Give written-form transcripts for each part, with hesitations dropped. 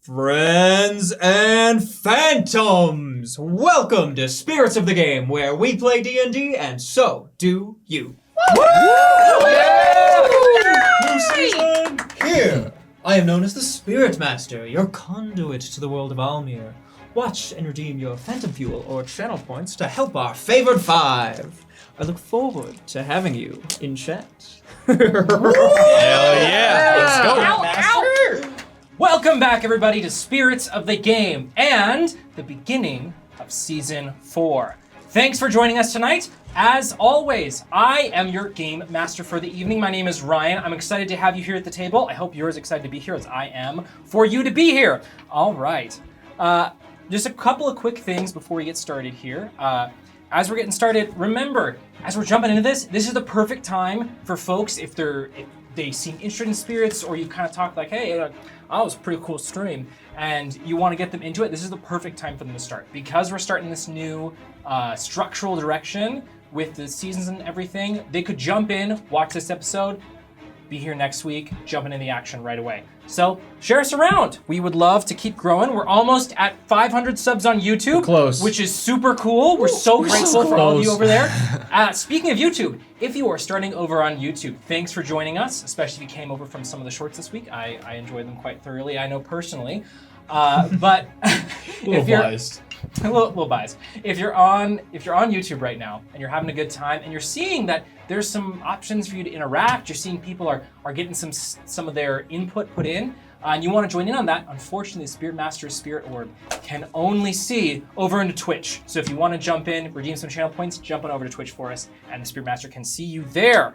Friends and Phantoms! Welcome to Spirits of the Game, where we play D&D, and so do you. Woo! Yeah! New season! Here, I am known as the Spirit Master, your conduit to the world of Almir. Watch and redeem your Phantom Fuel or channel points to help our favored five. I look forward to having you in chat. Hell yeah! Let's go. Ow! Welcome back, everybody, to Spirits of the Game and the beginning of Season 4. Thanks for joining us tonight. As always, I am your Game Master for the evening. My name is Ryan. I'm excited to have you here at the table. I hope you're as excited to be here as I am for you to be here. All right. Just a couple of quick things before we get started here. As we're getting started, remember, as we're jumping into this is the perfect time for folks if they seem interested in spirits, or you kind of talk like, hey, it was a pretty cool stream, and you want to get them into it. This is the perfect time for them to start. Because we're starting this new structural direction with the seasons and everything, they could jump in, watch this episode, be here next week, jumping in the action right away. So share us around. We would love to keep growing. We're almost at 500 subs on YouTube, close, which is super cool. We're so grateful for all of you over there. Speaking of YouTube, if you are starting over on YouTube, thanks for joining us, especially if you came over from some of the shorts this week. I enjoyed them quite thoroughly, I know personally. But if you're biased. A little biased. If you're on YouTube right now and you're having a good time and you're seeing that there's some options for you to interact, you're seeing people are getting some of their input put in, and you want to join in on that, unfortunately, Spirit Master's Spirit Orb can only see over into Twitch. So if you want to jump in, redeem some channel points, jump on over to Twitch for us, and the Spirit Master can see you there.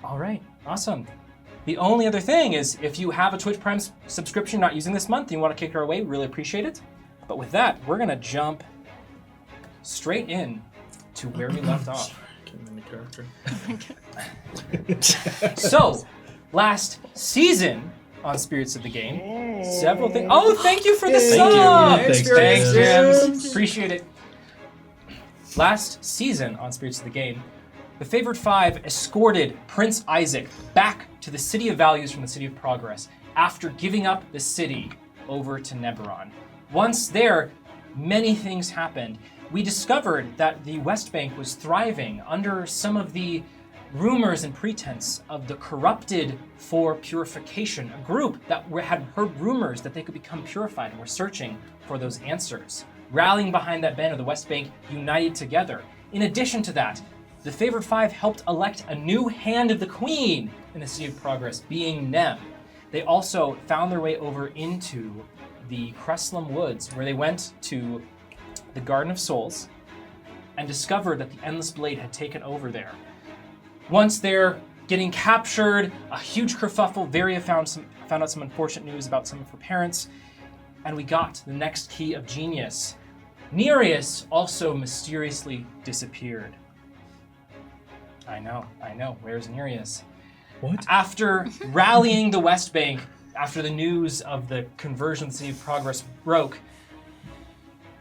All right, awesome. The only other thing is, if you have a Twitch Prime subscription not using this month and you want to kick her away, we really appreciate it. But with that, we're going to jump straight in to where we left off. So, last season on Spirits of the Game, several things. Oh, thank you for the sub! Thanks, James. Appreciate it. Last season on Spirits of the Game, the Favored Five escorted Prince Isaac back to the City of Values from the City of Progress after giving up the city over to Neberon. Once there, many things happened. We discovered that the West Bank was thriving under some of the rumors and pretense of the Corrupted for Purification, a group that had heard rumors that they could become purified and were searching for those answers. Rallying behind that banner, the West Bank united together. In addition to that, the Favored Five helped elect a new Hand of the Queen in the City of Progress, being Nem. They also found their way over into the Cresslum Woods, where they went to the Garden of Souls and discovered that the Endless Blade had taken over there. Once they're getting captured, a huge kerfuffle, Varia found out some unfortunate news about some of her parents, and we got the next key of genius. Nereus also mysteriously disappeared. I know, where's Nereus? What? After rallying the West Bank, after the news of the conversion of the City of Progress broke,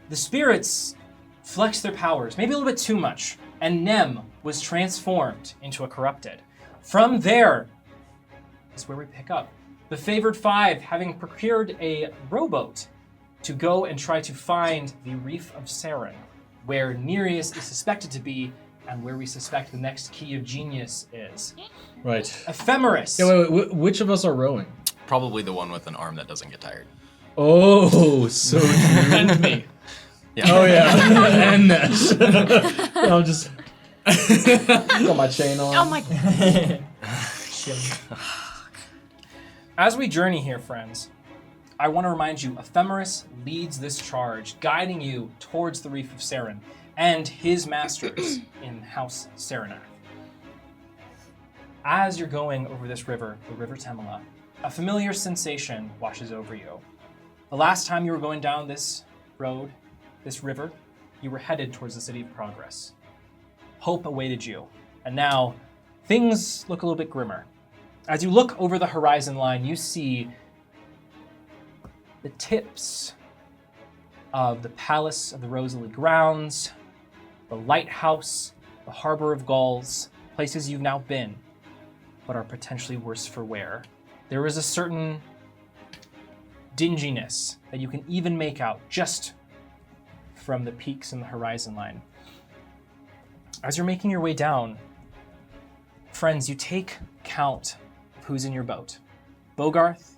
the spirits flexed their powers, maybe a little bit too much, and Nem was transformed into a corrupted. From there is where we pick up. The Favored Five, having procured a rowboat to go and try to find the Reef of Saren, where Nereus is suspected to be, and where we suspect the next key of genius is. Right. Ephemeris. Yeah, wait, which of us are rowing? Probably the one with an arm that doesn't get tired. Oh, so And me. Yeah. Oh yeah, and Ness. I'll just got my chain on. Oh my. As we journey here, friends, I want to remind you, Ephemeris leads this charge, guiding you towards the Reef of Saren and his masters in House Saranath. As you're going over this river, the River Temela, a familiar sensation washes over you. The last time you were going down this road, this river, you were headed towards the City of Progress. Hope awaited you, and now things look a little bit grimmer. As you look over the horizon line, you see the tips of the Palace of the Rosalie Grounds, the Lighthouse, the Harbor of Gulls, places you've now been, but are potentially worse for wear. There is a certain dinginess that you can even make out just from the peaks in the horizon line. As you're making your way down, friends, you take count of who's in your boat. Bogarth,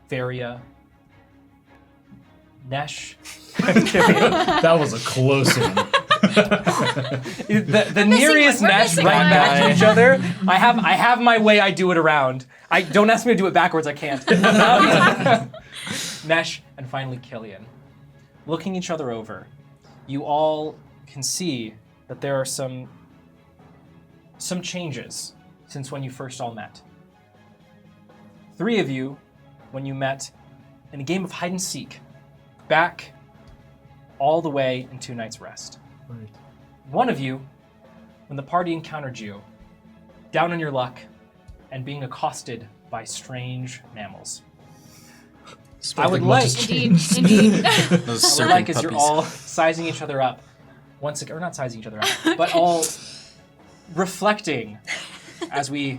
Varia, Nesh. That was a close one. the nearest Nesh right back to each other. I have my way I do it around. I don't ask me to do it backwards, I can't. Nesh and finally Killian. Looking each other over, you all can see that there are some changes since when you first all met. 3 of you, when you met in a game of hide and seek, back all the way in 2 Nights Rest. Right. 1 of you, when the party encountered you, down on your luck and being accosted by strange mammals. I would like, Indeed. Those I would serpent like as you're puppies. all sizing each other up, once again, or not sizing each other up, but all reflecting as the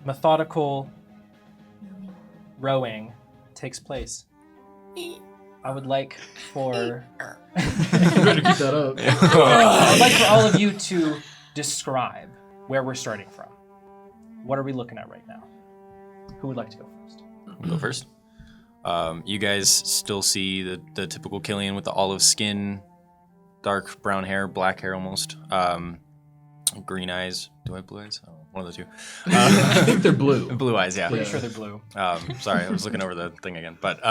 methodical rowing takes place. I would like for You better keep that up. I would like for all of you to describe where we're starting from. What are we looking at right now? Who would like to go first? I'll go first. You guys still see the typical Killian with the olive skin, dark brown hair, black hair almost, green eyes. Do I have blue eyes? Oh, one of the two. I think they're blue. Blue eyes, yeah. Pretty sure they're blue. Sorry, I was looking over the thing again. But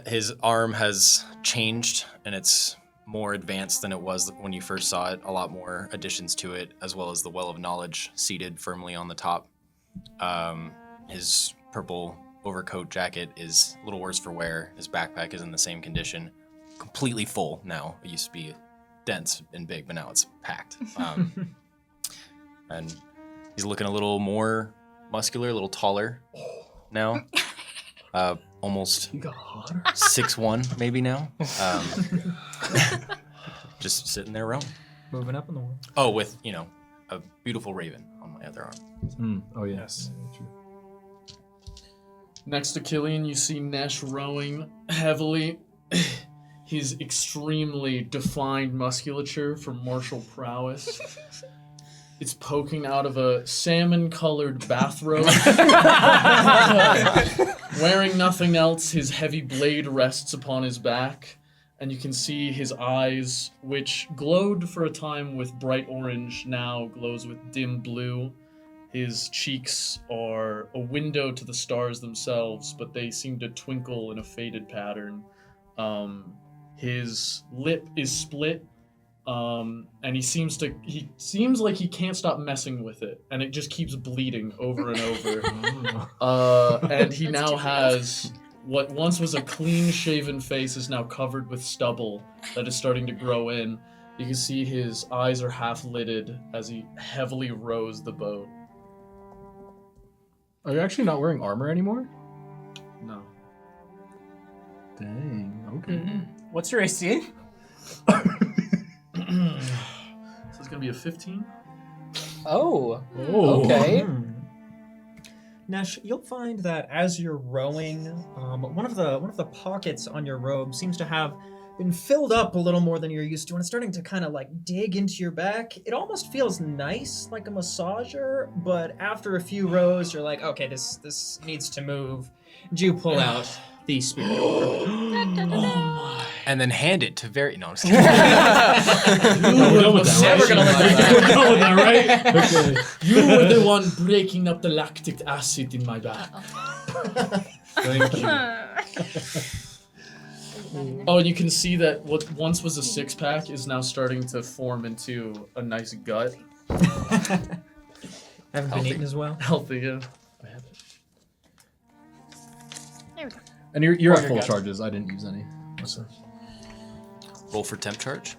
his arm has changed, and it's more advanced than it was when you first saw it. A lot more additions to it, as well as the Well of Knowledge seated firmly on the top. His purple overcoat jacket is a little worse for wear. His backpack is in the same condition. Completely full now. It used to be dense and big, but now it's packed. And he's looking a little more muscular, a little taller now. Almost You got hotter. 6'1", maybe now. Just sitting there rowing. Moving up in the world. Oh, with, a beautiful raven on my other arm. Oh, yes. True. Next to Killian, you see Nesh rowing heavily. His extremely defined musculature from martial prowess. It's poking out of a salmon-colored bathrobe. Wearing nothing else, his heavy blade rests upon his back, and you can see his eyes, which glowed for a time with bright orange, now glows with dim blue. His cheeks are a window to the stars themselves, but they seem to twinkle in a faded pattern. His lip is split, and he seems like he can't stop messing with it, and it just keeps bleeding over and over. And he now has what once was a clean-shaven face is now covered with stubble that is starting to grow in. You can see his eyes are half-lidded as he heavily rows the boat. Are you actually not wearing armor anymore? No. Dang, okay. What's your AC? So it's gonna be a 15? Oh. Okay. Nesh, you'll find that as you're rowing, one of the pockets on your robe seems to have been filled up a little more than you're used to, and it's starting to kind of like dig into your back. It almost feels nice, like a massager, but after a few rows, you're like, okay, this needs to move. And you pull out the spirit orb. And then hand it to No, I'm just kidding. We're done with that, Never gonna let you We're done with that, right? Okay. You were the one breaking up the lactic acid in my back. Thank you. Oh, and you can see that what once was a six-pack is now starting to form into a nice gut. Haven't been eaten as well. Healthy, yeah. I have it. There we go. And you're at Your full gut. charges. I didn't use any. What's that? Roll for temp charge.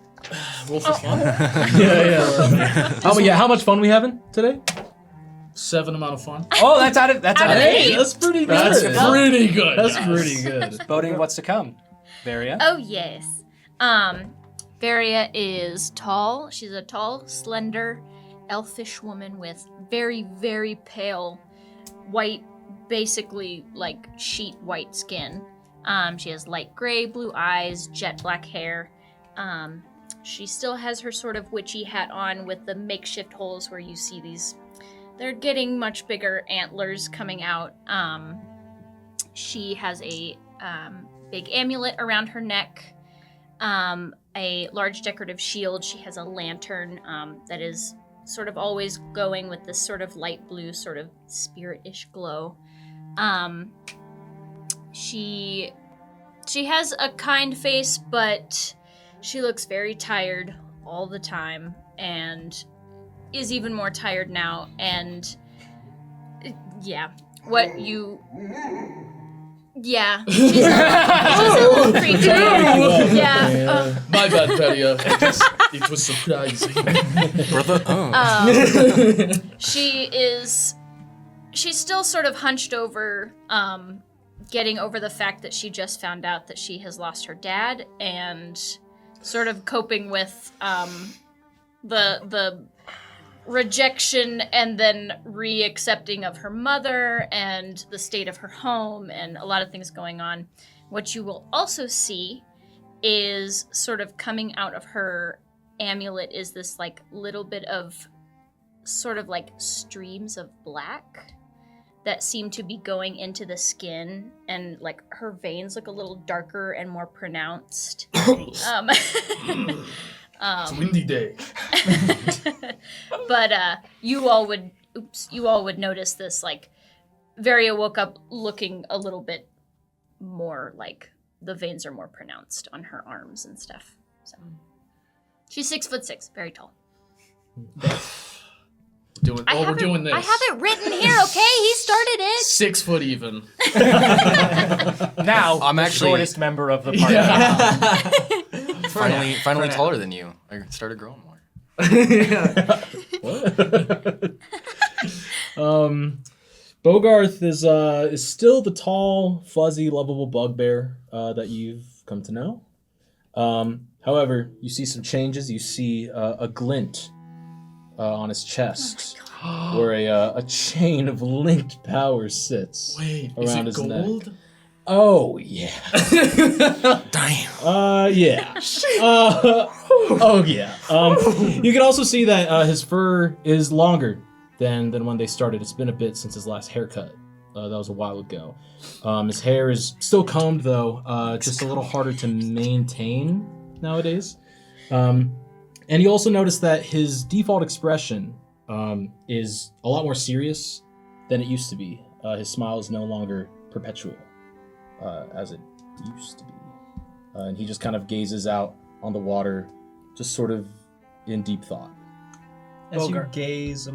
Roll for fun? Yeah. How much fun we having today? 7 amount of fun. Oh, that's out of Hey, 8. That's pretty good. That's pretty good. That's pretty good. Voting what's to come. Varia. Oh, yes. Varia is tall. She's a tall, slender, elfish woman with very, very pale white basically like sheet white skin. She has light gray, blue eyes, jet black hair. She still has her sort of witchy hat on with the makeshift holes where you see these. They're getting much bigger antlers coming out. She has a big amulet around her neck, a large decorative shield. She has a lantern that is sort of always going with this sort of light blue, sort of spirit-ish glow. She has a kind face, but she looks very tired all the time and is even more tired now. And yeah, yeah, she's a little creature. Yeah. My bad, Feria. It was surprising. Brother. She's still sort of hunched over, getting over the fact that she just found out that she has lost her dad and sort of coping with the rejection and then re-accepting of her mother and the state of her home and a lot of things going on. What you will also see is sort of coming out of her amulet is this like little bit of sort of like streams of black that seem to be going into the skin, and like her veins look a little darker and more pronounced. It's a windy day. But you all would notice this, like, Varia woke up looking a little bit more like the veins are more pronounced on her arms and stuff. So she's 6'6", very tall. We're doing this. I have it written here, okay? He started it. 6 foot even. Now, I'm the actually- shortest member of the party. Finally For now. taller than you. I started growing more. Bogarth is still the tall, fuzzy, lovable bugbear that you've come to know. However, you see some changes. You see a glint on his chest, where a chain of linked power sits. Wait, around is his it neck. gold? Oh yeah. Damn. Yeah. Oh yeah. You can also see that his fur is longer than when they started. It's been a bit since his last haircut. That was a while ago. His hair is still combed though, just a little harder to maintain nowadays. And you also notice that his default expression is a lot more serious than it used to be. His smile is no longer perpetual, as it used to be. And he just kind of gazes out on the water, just sort of in deep thought. As you gaze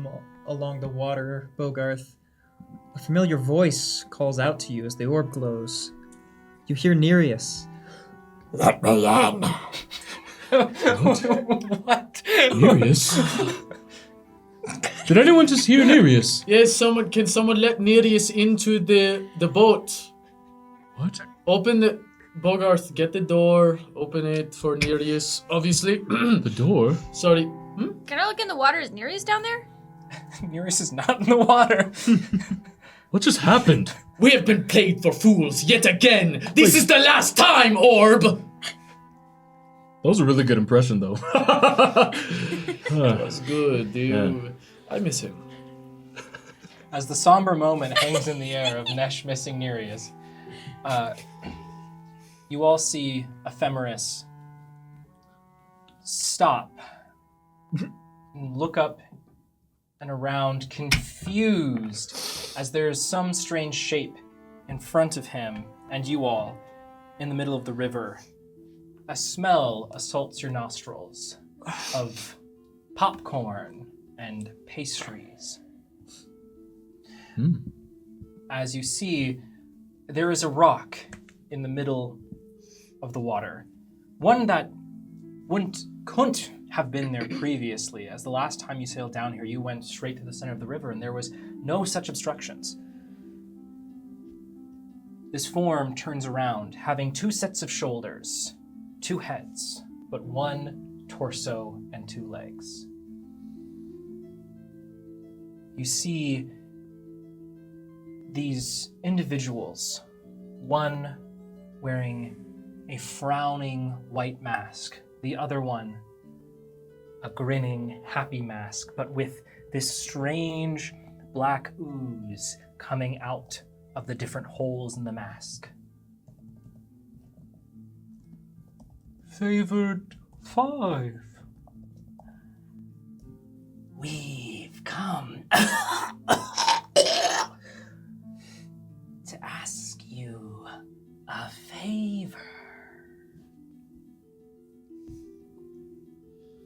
along the water, Bogarth, a familiar voice calls out to you as the orb glows. You hear Nereus. Let me in. What? Nereus? Did anyone just hear Nereus? Yes, can someone let Nereus into the boat? What? Open the Bogarth, get the door, open it for Nereus, obviously. The door? Sorry. Can I look in the water? Is Nereus down there? Nereus is not in the water. What just happened? We have been played for fools yet again. This is the last time, Orb. That was a really good impression, though. That's good, dude. Yeah. I miss him. As the somber moment hangs in the air of Nesh missing Nereus, you all see Ephemeris stop and look up and around, confused, as there is some strange shape in front of him and you all in the middle of the river. A smell assaults your nostrils of popcorn and pastries. As you see, there is a rock in the middle of the water. One that couldn't have been there previously, as the last time you sailed down here, you went straight to the center of the river and there was no such obstructions. This form turns around, having 2 sets of shoulders, 2 heads, but 1 torso and 2 legs. You see these individuals, one wearing a frowning white mask, the other one a grinning happy mask, but with this strange black ooze coming out of the different holes in the mask. Favored 5. We've come to ask you a favor.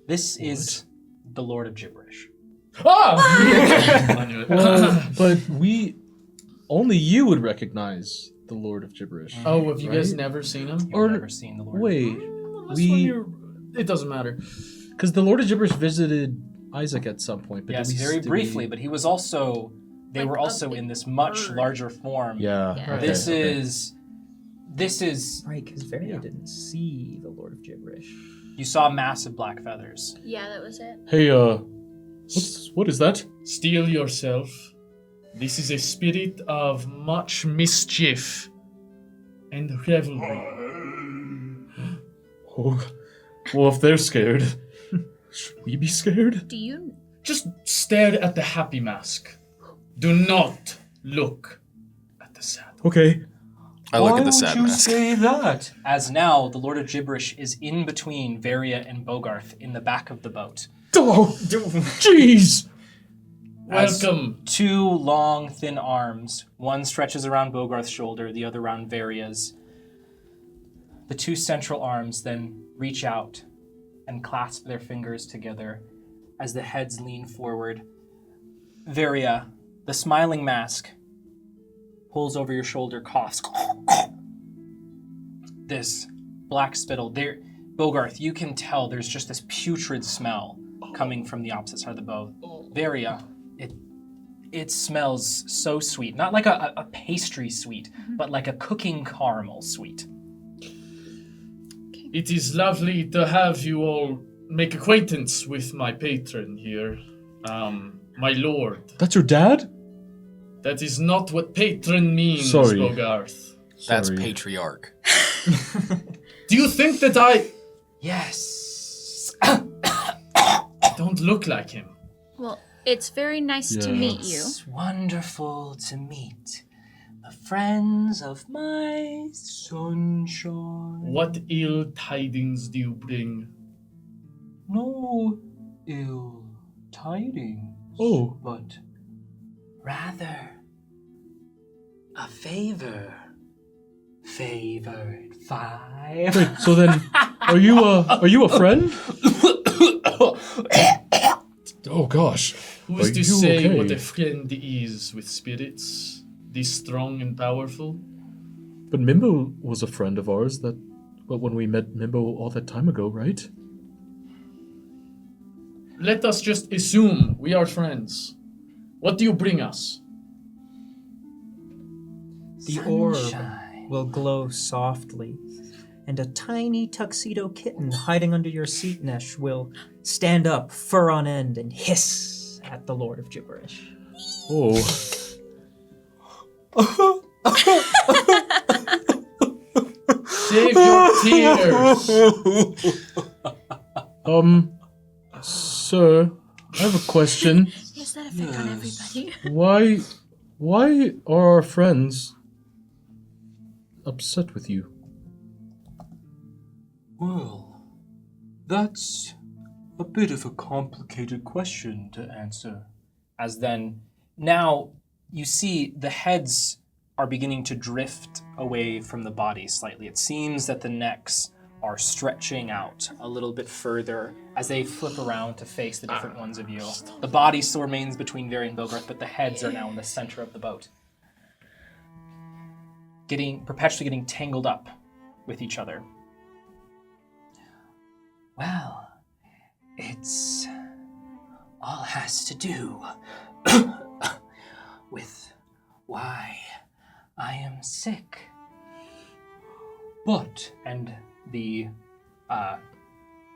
This is the Lord of Gibberish. I knew it. Well, but only you would recognize the Lord of Gibberish. Oh, have you guys right? never seen him? You've never seen the Lord of Wait, Unless it doesn't matter. because the Lord of Gibberish visited Isaac at some point. But Yes, did we, very did briefly, we- but he was also, they Like were a also big in this much bird. larger form. Yeah. Yeah. Okay, This okay. is, Right, because Varia didn't see the Lord of Gibberish. you saw massive black feathers. Yeah, that was it. Hey, what is that? Steel yourself. This is a spirit of much mischief and revelry. Oh, well, if they're scared, should we be scared? Do you? Just stare at the happy mask. Do not look at the sad. Okay. I look at the sad mask. that? As now, the Lord of Gibberish is in between Varia and Bogarth in the back of the boat. Oh, jeez. As Welcome. 2 long, thin arms. One stretches around Bogarth's shoulder, the other around Varia's. The 2 central arms then reach out and clasp their fingers together as the heads lean forward. Varia, the smiling mask, pulls over your shoulder, coughs. This black spittle. There, Bogarth, you can tell there's just this putrid smell coming from the opposite side of the boat. Varia, it smells so sweet. Not like a pastry sweet, but like a cooking caramel sweet. It is lovely to have you all make acquaintance with my patron here, my lord. That's your dad? That is not what patron means, Sorry. Bogarth. That's Sorry. patriarch. Do you think that I Yes. don't look like him? Well, it's very nice to Yeah. meet you. It's wonderful to meet the friends of my sunshine. What ill tidings do you bring? No ill tidings. Oh. But rather a favor. Favored 5. Wait, so then, are you a friend? Oh gosh. Who is Are to you say okay? what a friend is with spirits, this strong and powerful? But Mimbo was a friend of ours. But when we met Mimbo all that time ago, right? Let us just assume we are friends. What do you bring us? The orb Sunshine. will glow softly, and a tiny tuxedo kitten hiding under your seat mesh will stand up, fur on end, and hiss at the Lord of Gibberish. Oh. Save your tears. Sir, I have a question. Is that effect on everybody? Why are our friends upset with you? Well, that's a bit of a complicated question to answer. As then, now you see the heads are beginning to drift away from the bodies slightly. It seems that the necks are stretching out a little bit further as they flip around to face the different ones of you. The body still remains between Vary and Bogarth, but the heads are now in the center of the boat. Perpetually getting tangled up with each other. Well, it's all has to do with why I am sick. But, and the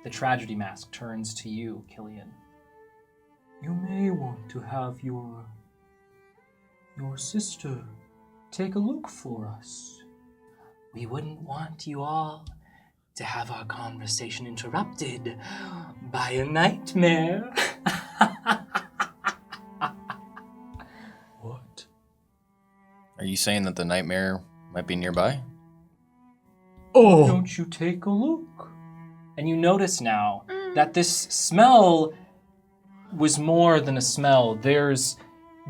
tragedy mask turns to you, Killian. You may want to have your your sister take a look for us? We wouldn't want you all to have our conversation interrupted by a nightmare. What? Are you saying that the nightmare might be nearby? Oh! Don't you take a look? And you notice now that this smell was more than a smell. There's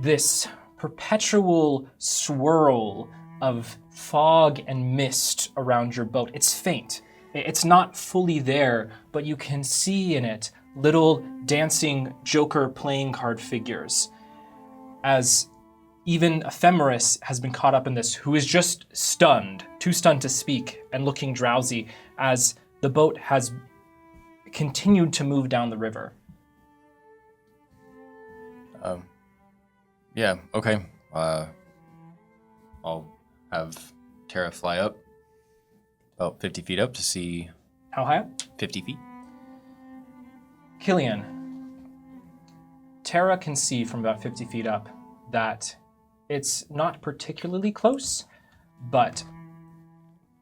this perpetual swirl of fog and mist around your boat. It's faint. It's not fully there, but you can see in it little dancing Joker playing card figures. As even Ephemeris has been caught up in this, who is just stunned, too stunned to speak, and looking drowsy as the boat has continued to move down the river. Yeah, okay. I'll have Tara fly up about 50 feet up to see. How high up? 50 feet. Killian, Tara can see from about 50 feet up that it's not particularly close, but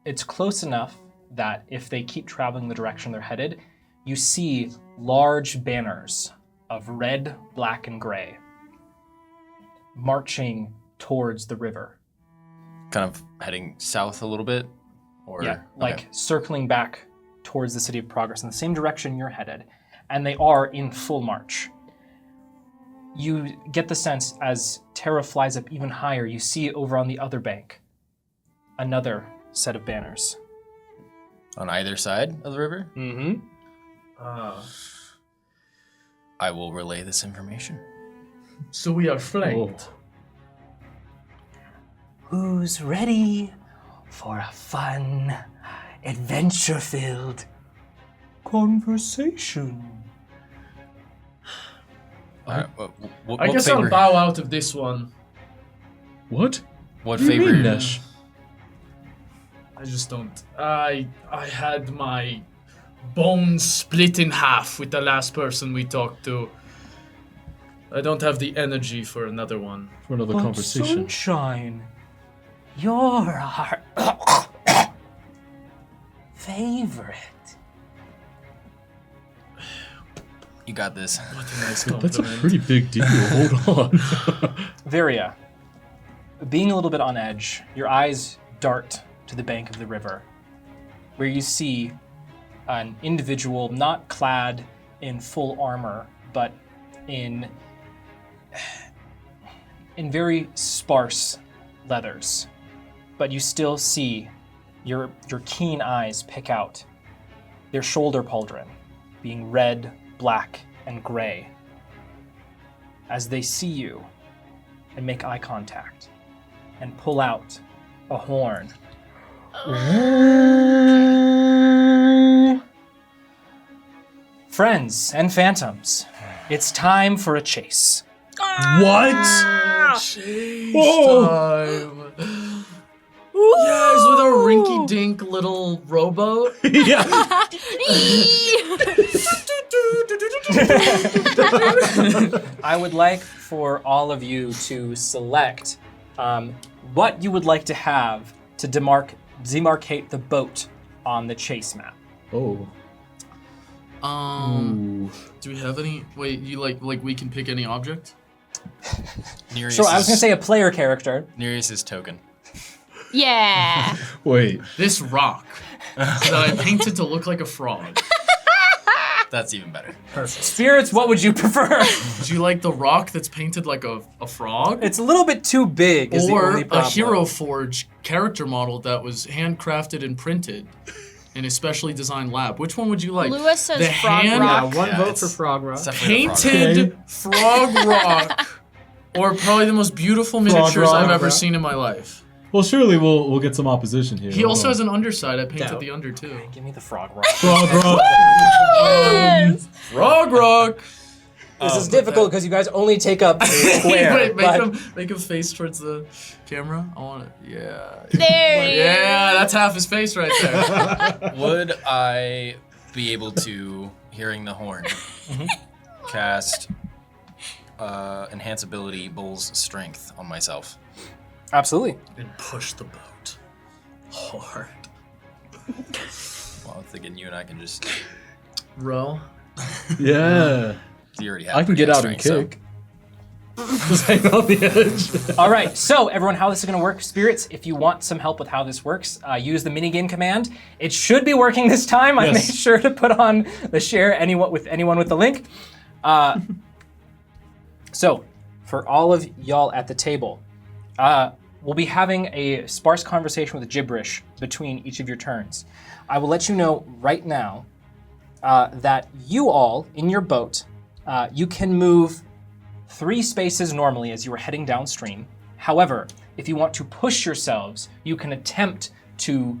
it's close enough that if they keep traveling the direction they're headed, you see large banners of red, black, and gray marching towards the river. Kind of heading south a little bit? Or Yeah, like okay. circling back towards the City of Progress in the same direction you're headed, and they are in full march. You get the sense as Tara flies up even higher, you see over on the other bank another set of banners. On either side of the river? Mm-hmm. I will relay this information. So we are flanked. Who's ready for a fun, adventure-filled conversation? Alright, I guess I'll bow out of this one. What? What What do you favor? mean, Nesh? I just don't. I had my bones split in half with the last person we talked to. I don't have the energy for another one. For another But conversation. Sunshine, you're our favorite. You got this. What a nice That's a compliment. pretty big deal. Hold on. Varia, being a little bit on edge, your eyes dart to the bank of the river, where you see an individual not clad in full armor, but in very sparse leathers. But you still see your keen eyes pick out their shoulder pauldron being red, black, and gray as they see you and make eye contact and pull out a horn. Friends and phantoms, it's time for a chase. What? Chase Oh. time. Yes, with a rinky-dink little rowboat. Yeah. I would like for all of you to select what you would like to have to demarcate the boat on the chase map. Oh. Ooh. Do we have any? Wait, you like we can pick any object? Nereus Sure, I was gonna say a player character. Nereus' token. Yeah. Wait. This rock that I painted to look like a frog. That's even better. Spirits, what would you prefer? Do you like the rock that's painted like a frog? It's a little bit too big. Is the Or only a problem. Hero Forge character model that was handcrafted and printed in a specially designed lab. Which one would you like? Lewis says the frog hand rock. One Yeah, vote it's- for Frog Rock. It's definitely a frog. painted frog rock, or probably the most beautiful miniatures rock, I've ever yeah. seen in my life. Well, surely we'll get some opposition here. He also has an underside. I painted Doubt. the under too. Give me the frog rock. frog rock. Yes. Frog rock. This is difficult because you guys only take up a square. Wait, but make him face towards the camera. I want it. Yeah. There he Yeah, that's half his face right there. Would I be able to, hearing the horn, cast enhance ability Bull's strength on myself. Absolutely. And push the boat hard. Well, I'm thinking you and I can just. Row. Yeah. You already have I can pretty get good out and strength, kick. Just hang on the edge. All right, so everyone, how this is going to work, spirits, if you want some help with how this works, use the minigame command. It should be working this time. I Yes. made sure to put on the share anyone with the link. So, for all of y'all at the table, we'll be having a sparse conversation with gibberish between each of your turns. I will let you know right now that you all, in your boat, you can move 3 spaces normally as you are heading downstream. However, if you want to push yourselves, you can attempt to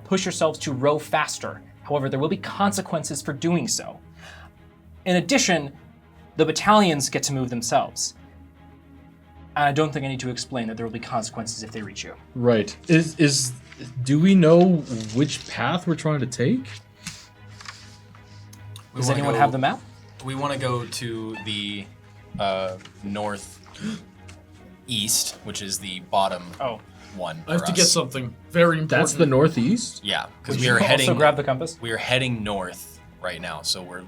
push yourselves to row faster. However, there will be consequences for doing so. In addition, the battalions get to move themselves. And I don't think I need to explain that there will be consequences if they reach you. Right. Do we know which path we're trying to take? Does anyone have the map? We want to go to the north east, which is the bottom one. I have for to us. get something very important. That's the northeast? Yeah, because Would we you are heading. also grab the compass? We are heading north right now, so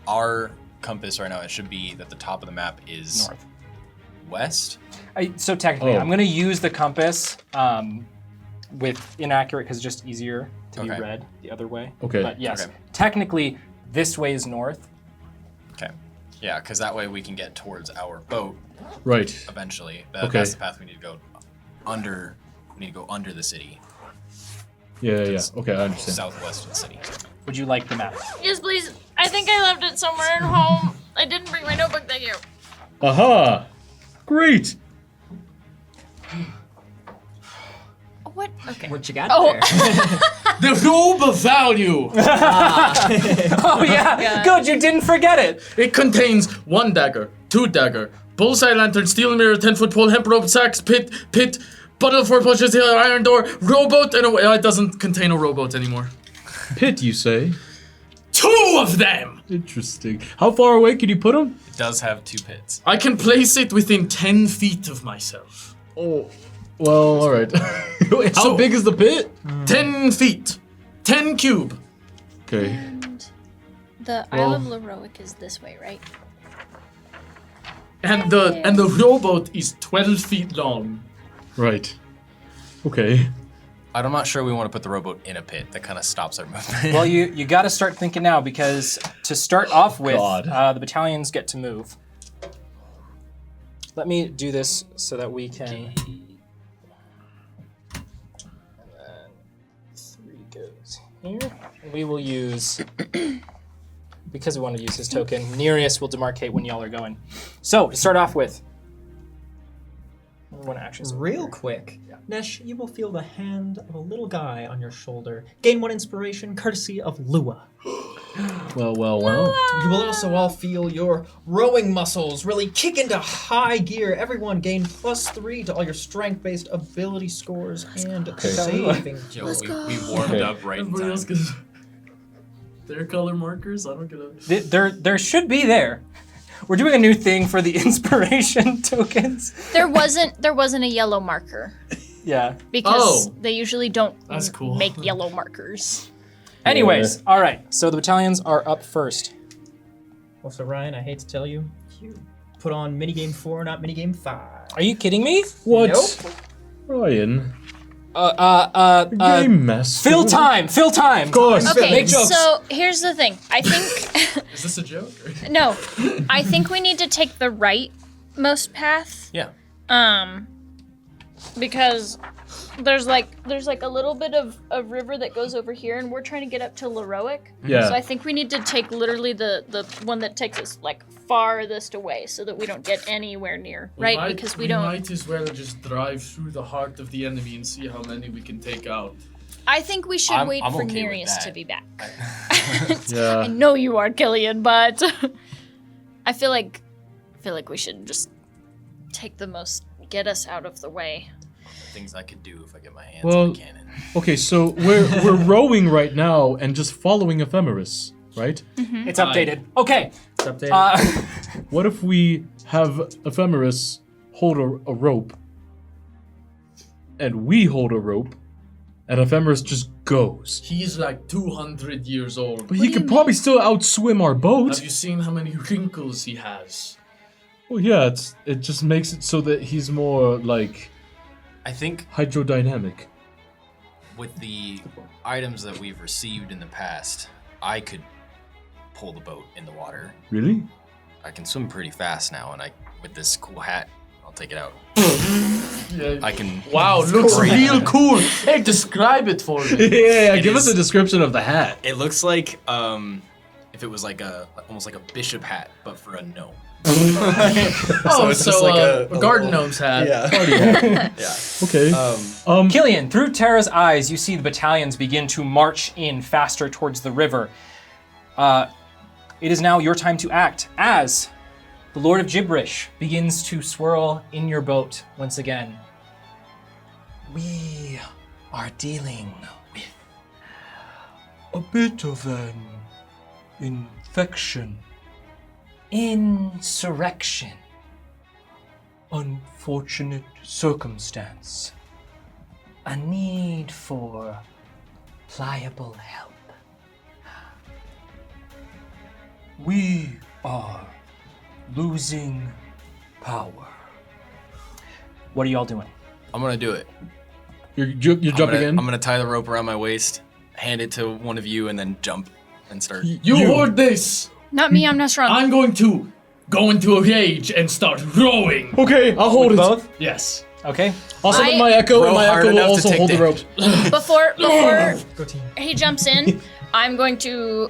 our compass right now. It should be that the top of the map is North. west. So technically, Oh. I'm going to use the compass with inaccurate because it's just easier to be Okay. read the other way. Okay. But yes, Okay. technically, this way is north. Okay. Yeah, because that way we can get towards our boat Right. eventually. Okay. That's the path we need to go under. We need to go under the city, Yeah. Okay, I understand. southwest of the city. Would you like the map? Yes, please. I think I left it somewhere at home. I didn't bring my notebook. Thank you. Aha! Great! What? Okay. What you got Oh. there? The robe of value. Oh yeah, good, you didn't forget it. It contains 1 dagger, 2 dagger, bullseye lantern, steel mirror, 10-foot pole, hemp rope, sacks, pit, bottle of 4 punches, iron door, rowboat, and it doesn't contain a rowboat anymore. Pit, you say? 2 of them. Interesting. How far away can you put them? It does have 2 pits. I can place it within 10 feet of myself. Oh, well, all right. How So- big is the pit? 10 feet, 10 cube. Okay. And the Well- Isle of Leroic is this way, right? And the rowboat is 12 feet long. Right. Okay. I'm not sure we want to put the rowboat in a pit. That kind of stops our movement. Well, you got to start thinking now because to start off with, God. the battalions get to move. Let me do this so that we can. And then 3 goes here. And we will use, because we want to use his token, Nereus will demarcate when y'all are going. So, to start off with, one action. Real quick, Nesh, you will feel the hand of a little guy on your shoulder. Gain 1 inspiration, courtesy of Lua. Well. You will also all feel your rowing muscles really kick into high gear. Everyone gain +3 to all your strength-based ability scores and saving Yo, throws. we warmed up right in Everybody else time. gets their color markers. I don't get it. There should be there. We're doing a new thing for the inspiration tokens. There wasn't a yellow marker Yeah. because Oh. they usually don't That's cool. make yellow markers. Anyways, all right. So the battalions are up first. Well, so Ryan, I hate to tell you, you put on minigame 4, not minigame 5. Are you kidding me? What? Nope. Ryan. Game master. Fill time. Of course. Okay, Make jokes. so here's the thing. I think Is this a joke? Or? no. I think we need to take the rightmost path. Yeah. Because there's like a little bit of river that goes over here, and we're trying to get up to Leroic. Yeah. So I think we need to take literally the one that takes us like farthest away, so that we don't get anywhere near, right? Because we don't. might as well just drive through the heart of the enemy and see how many we can take out. I think we should wait I'm for okay with Nereus that. to be back. I Yeah. know you are, Killian, but I feel like we should just take the most, get us out of the way. Things I could do if I get my hands Well- on the cannon. Okay, so we're rowing right now and just following Ephemeris, right? It's updated. Okay. It's updated. what if we have Ephemeris hold a rope, and we hold a rope, and Ephemeris just goes? He's like 200 years old. But he could probably still outswim our boat. Have you seen how many wrinkles he has? Well, yeah, it just makes it so that he's more like I think hydrodynamic. with the items that we've received in the past, I could pull the boat in the water. Really? I can swim pretty fast now, and with this cool hat, I'll take it out. I can. Wow, looks real cool. Hey, describe it for me. Yeah, It give us is- a description of the hat. It looks like if it was like almost like a bishop hat, but for a gnome. Oh, it's just like a garden little- gnome's hat. Yeah. Yeah. Okay. Killian, through Tara's eyes, you see the battalions begin to march in faster towards the river. It is now your time to act as the Lord of Gibberish begins to swirl in your boat once again. We are dealing with a bit of an infection. Insurrection. Unfortunate circumstance. A need for pliable help. We are losing power. What are y'all doing? I'm gonna do it. You're jumping in? I'm gonna tie the rope around my waist, hand it to one of you, and then jump and start. You heard this. Not me, I'm not strong. I'm going to go into a rage and start rowing. Okay, I'll hold it. Both? Yes. Okay. I'll summon I- my echo, and Row my hard echo will enough to also take hold the rope. damage. Before Go team. he jumps in, I'm going to.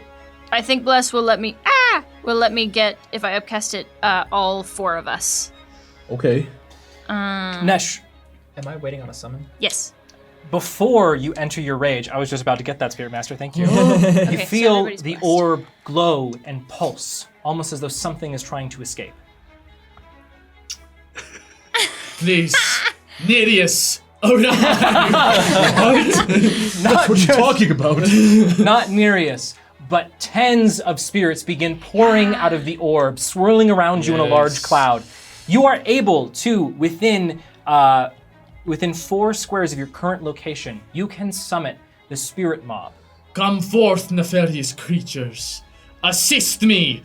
I think Bless will let me. Will let me get, if I upcast it, all 4 of us. Okay. Nesh, Am I waiting on a summon? Yes. before you enter your rage, I was just about to get that, Spirit Master, thank you. Okay, You so feel everybody's the blessed. orb glow and pulse, almost as though something is trying to escape. Please, Nereus, arise. That's what you're talking about. Not Nereus, but tens of spirits begin pouring out of the orb, swirling around you in a large cloud. You are able to, within 4 squares of your current location, you can summon the spirit mob. Come forth, nefarious creatures. Assist me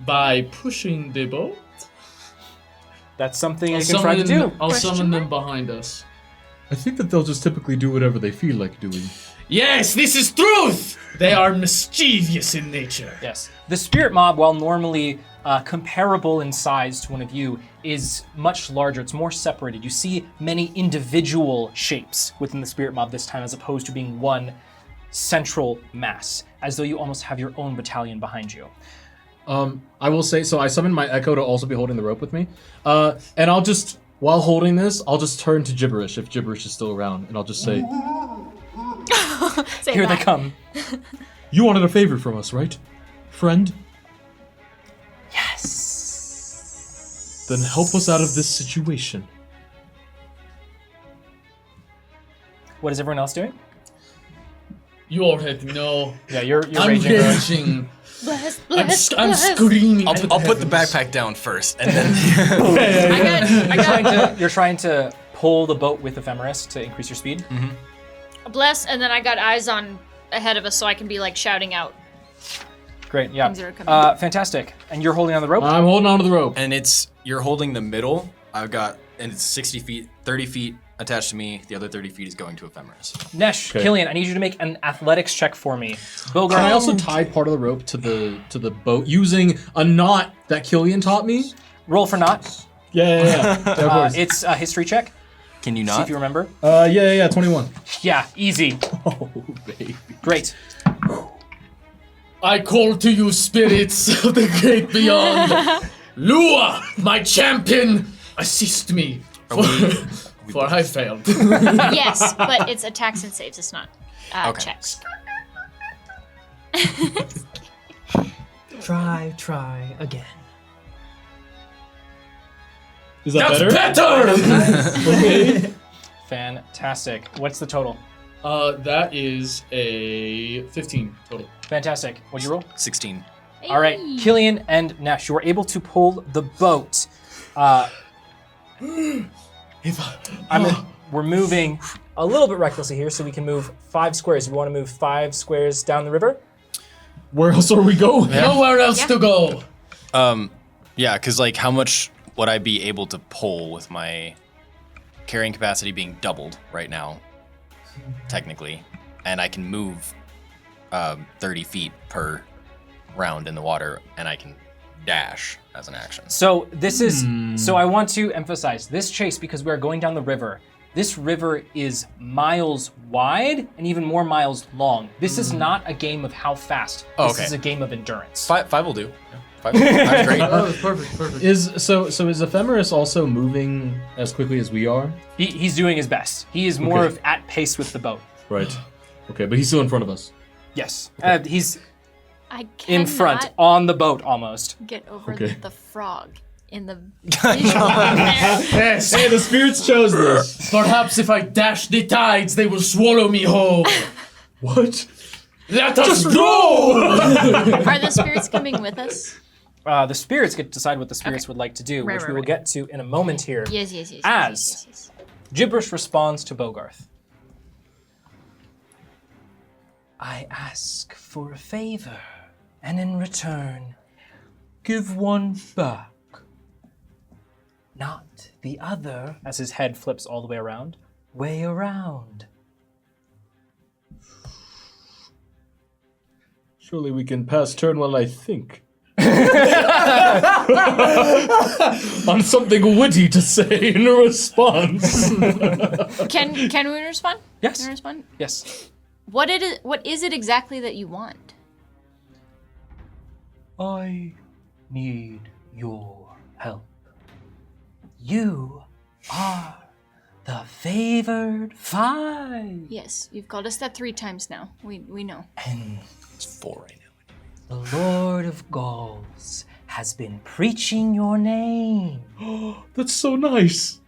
by pushing the boat. That's something you can try to do. I'll summon them behind us. I think that they'll just typically do whatever they feel like doing. Yes, this is truth! They are mischievous in nature. Yes. The spirit mob, while normally comparable in size to one of you, is much larger. It's more separated. You see many individual shapes within the spirit mob this time, as opposed to being one central mass, as though you almost have your own battalion behind you. I will say, so I summoned my echo to also be holding the rope with me. And I'll just, while holding this, I'll just turn to Gibberish if Gibberish is still around, and I'll just say, Say Here that. they come. you wanted a favor from us, right? Friend? Yes. Then help us out of this situation. What is everyone else doing? You already know. Yeah, you're I'm raging. Right? raging. Bless, I'm, bless, I'm bless. screaming. I'll put the backpack down first, and then You're trying to pull the boat with Ephemeris to increase your speed. Bless, and then I got eyes on ahead of us so I can be like shouting out. Great, yeah. Things that are coming. Fantastic. And you're holding on the rope? I'm holding onto the rope. and you're holding the middle. And it's 60 feet, 30 feet attached to me. The other 30 feet is going to Ephemeris. Nesh, Okay. Killian, I need you to make an athletics check for me. Bogart. Can I also tie part of the rope to the boat using a knot that Killian taught me? roll for not? Yeah, of course. It's a history check. Can you See not? if you remember. Yeah, 21. Yeah, easy. Oh, baby. Great. I call to you, spirits of the great beyond. Lua, my champion, assist me. For I failed. Yes, but it's attacks and saves. It's not Okay. checks. Try again. Is that That's better? better! Okay. Fantastic. What's the total? That is a 15 total. Fantastic. What'd you roll? 16. All right, Killian and Nash, you are able to pull the boat. We're moving a little bit recklessly here, so we can move 5 squares. We want to move 5 squares down the river. Where else are we going? Nowhere else to go. Yeah, because like, how much would I be able to pull with my carrying capacity being doubled right now, technically, and I can move 30 feet per round in the water, and I can dash as an action. So this is, so I want to emphasize this chase because we are going down the river. This river is miles wide and even more miles long. This is not a game of how fast. This is a game of endurance. Five will do. Yeah, 5. That's great. Oh, perfect. Is Ephemerus also moving as quickly as we are? He's doing his best. He is more of at pace with the boat. Right. Okay, but he's still in front of us. Yes. He's I in front, on the boat almost. get over Okay. the frog in the visual there. Yes. Hey, the spirits chose this. Perhaps if I dash the tides, they will swallow me whole. What? Let us go! Are the spirits coming with us? The spirits get to decide what the spirits would like to do, which we will get to in a moment here. Yes. As Gibberish responds to Bogarth. I ask for a favor, and in return, give one back. Not the other, as his head flips all the way around. Surely we can pass turn while I think. On something witty to say in response. Can we respond? Yes. Can we respond? Yes. What is it exactly that you want? I need your help. You are the favored 5. Yes, you've called us that 3 times now. We know. And It's 4 right now. the Lord of Gauls has been preaching your name. That's so nice.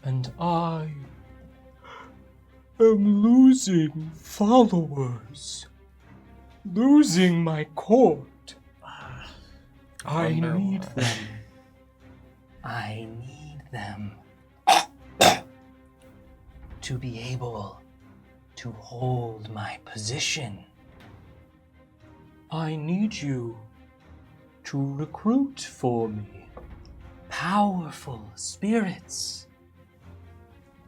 And I am losing followers. Losing my court. I need them. I need them to be able to hold my position. I need you to recruit for me powerful spirits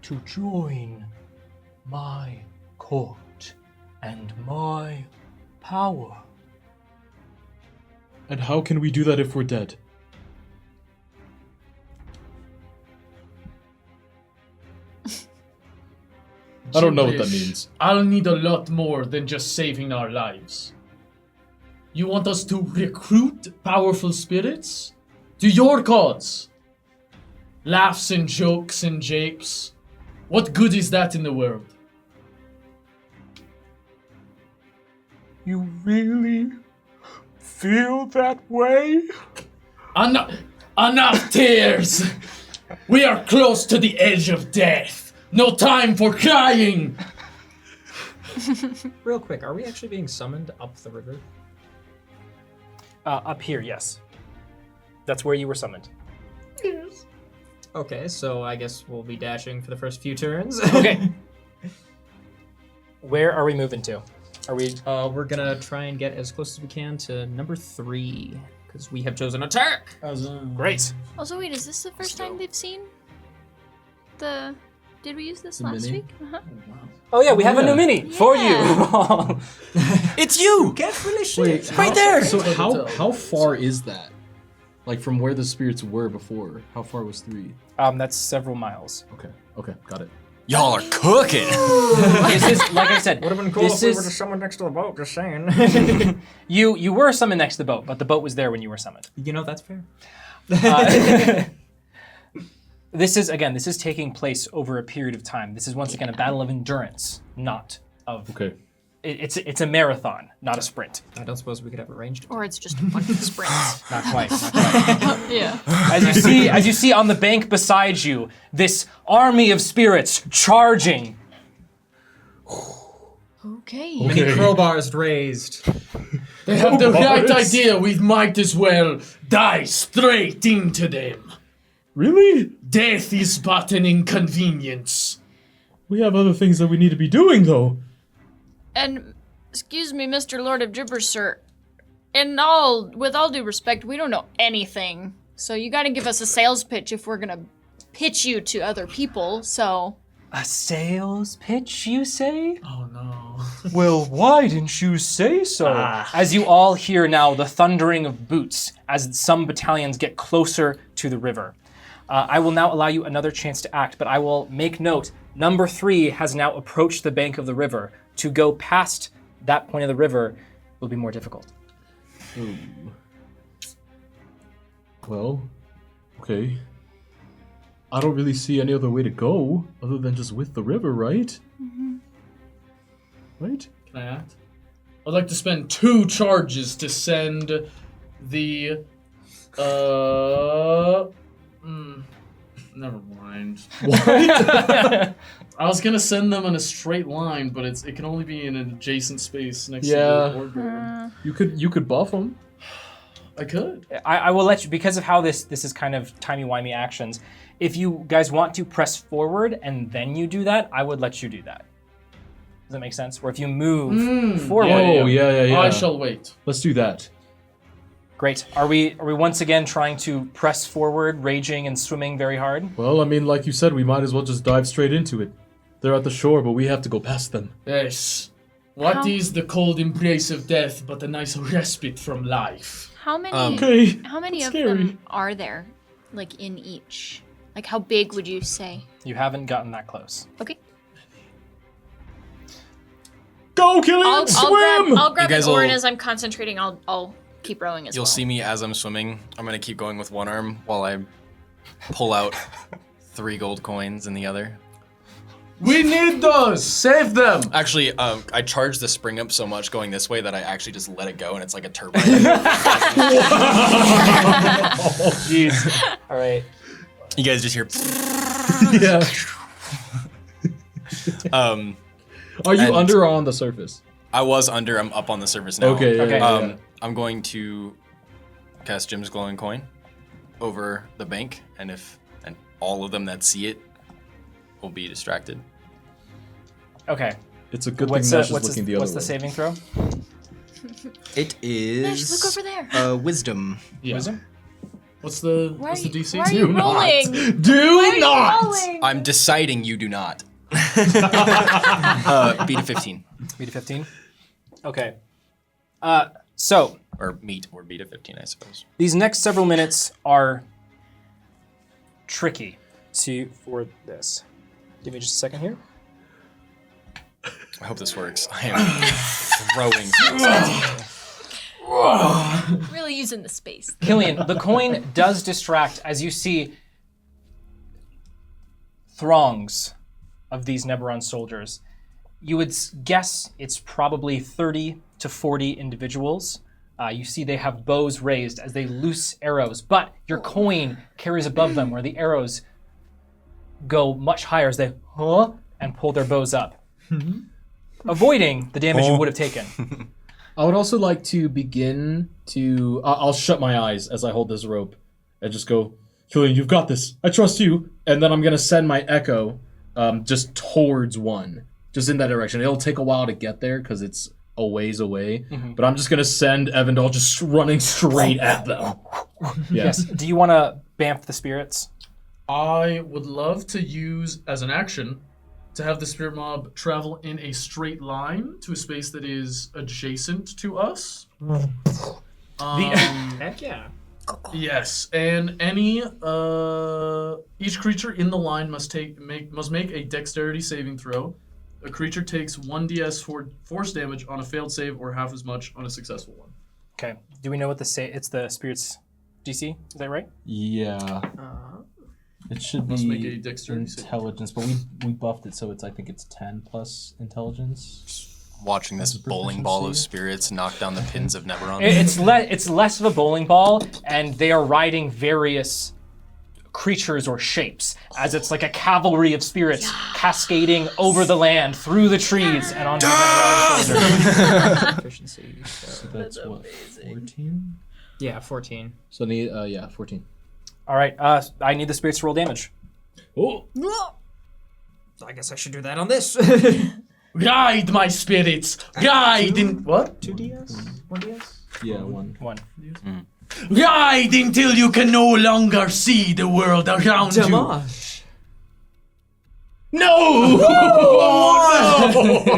to join my court and my power. And how can we do that if we're dead? I don't know what that means. I'll need a lot more than just saving our lives. You want us to recruit powerful spirits? To your cause? Laughs and jokes and japes. What good is that in the world? You really feel that way? Enough tears! We are close to the edge of death. No time for crying! Real quick, are we actually being summoned up the river? Up here, yes. That's where you were summoned. Okay, so I guess we'll be dashing for the first few turns. Okay. Where are we moving to? Are we? We're gonna try and get as close as we can to number 3, because we have chosen attack. Great. Also, wait, is this the first time they've seen the... Did we use this last mini? week? Uh-huh. Oh yeah, we have a new mini for you. It's you! Can't really see Wait, it. Right there! So how far is that? Like from where the spirits were before? How far was 3? That's several miles. Okay, got it. Y'all are cooking! This is, like I said, Would have been cool this if we is were just someone next to the boat, just saying. you were summoned next to the boat, but the boat was there when you were summoned. You know, that's fair. This is taking place over a period of time. This is once again a battle of endurance, not of. Okay. It's a marathon, not a sprint. I don't suppose we could have arranged it. Or it's just a bunch of sprints. Not quite. Not quite. Yeah. As you see on the bank beside you, this army of spirits charging. Okay. Many crowbars raised. They have the right idea. We might as well die straight into them. Really? Death is but an inconvenience. We have other things that we need to be doing, though. And, excuse me, Mr. Lord of Gibbers, sir. With all due respect, we don't know anything. So you gotta give us a sales pitch if we're gonna pitch you to other people, so... A sales pitch, you say? Oh no. Well, why didn't you say so? As you all hear now the thundering of boots as some battalions get closer to the river. I will now allow you another chance to act, but I will make note, number 3 has now approached the bank of the river. To go past that point of the river will be more difficult. Ooh. Well, okay. I don't really see any other way to go other than just with the river, right? Mm-hmm. Right? Can I act? I'd like to spend 2 charges to send the never mind. What? I was gonna send them in a straight line, but it can only be in an adjacent space next to Yeah. the order. You could buff them. I could. I will let you, because of how this is kind of timey-wimey actions, if you guys want to press forward and then you do that, I would let you do that. Does that make sense? Where if you move forward... Oh, yeah. I shall wait. Let's do that. Great. Are we once again trying to press forward, raging and swimming very hard? Well, I mean, like you said, we might as well just dive straight into it. They're at the shore, but we have to go past them. Yes. What is the cold embrace of death but a nice respite from life? How many Okay. How many of Scary. them are there? Like, in each? Like, how big would you say? You haven't gotten that close. Okay. Go, Killian, swim! I'll grab You guys an oar, will- and as I'm concentrating, I'll keep rowing as You'll well. see me as I'm swimming. I'm gonna keep going with one arm while I pull out 3 gold coins in the other. We need those! Save them! Actually, I charged the spring up so much going this way that I actually just let it go, and it's like a turbine. Jeez. All right. You guys just hear. Yeah. Are you And- under or on the surface? I was under. I'm up on the surface now. Okay. Okay. Yeah. I'm going to cast Jim's glowing coin over the bank, and all of them that see it will be distracted. Okay. It's a good What's thing the, Nash is what's looking the, the other what's the way. saving throw? It is. Nash, look over there. Wisdom. Yeah. Wisdom? What's the Why are DC? you, why are you rolling? Do Why are you not! rolling? I'm deciding you do not. Beat a 15. Beat a 15? Okay. So, Or beat a 15, I suppose. these next several minutes are tricky for this. Give me just a second here. I hope this works. I am throwing. Really using the space. Killian, the coin does distract as you see throngs of these Neberon soldiers. You would guess it's probably 30 to 40 individuals. You see they have bows raised as they loose arrows, but your coin carries above them where the arrows go much higher as they and pull their bows up, avoiding the damage you would have taken. I would also like to begin to... I'll shut my eyes as I hold this rope and just go, Killian, you've got this. I trust you. And then I'm going to send my echo just towards one, just in that direction. It'll take a while to get there because it's a ways away, but I'm just going to send Evandal just running straight at them. Yes. Do you want to bamf the spirits? I would love to use as an action to have the spirit mob travel in a straight line to a space that is adjacent to us. Heck yeah. Yes, and any each creature in the line must make a dexterity saving throw. A creature takes 1d6 for force damage on a failed save, or half as much on a successful one. Okay. Do we know what it's the spirits DC? Is that right? Yeah. It should Must be make a dexterity save. intelligence, but we buffed it, so I think it's 10 plus intelligence. Watching this bowling ball of spirits knock down the pins of Neberon. It's less of a bowling ball, and they are riding various creatures or shapes, as it's like a cavalry of spirits cascading over the land, through the trees, and onto the Efficiency. So that's what, 14? Yeah, 14. So I need, 14. All right, I need the spirits to roll damage. Oh! I guess I should do that on this. Guide my spirits. Guide in what? 2ds? 1ds? Yeah, 1. 1. Guide until you can no longer see the world around you. Damage. No!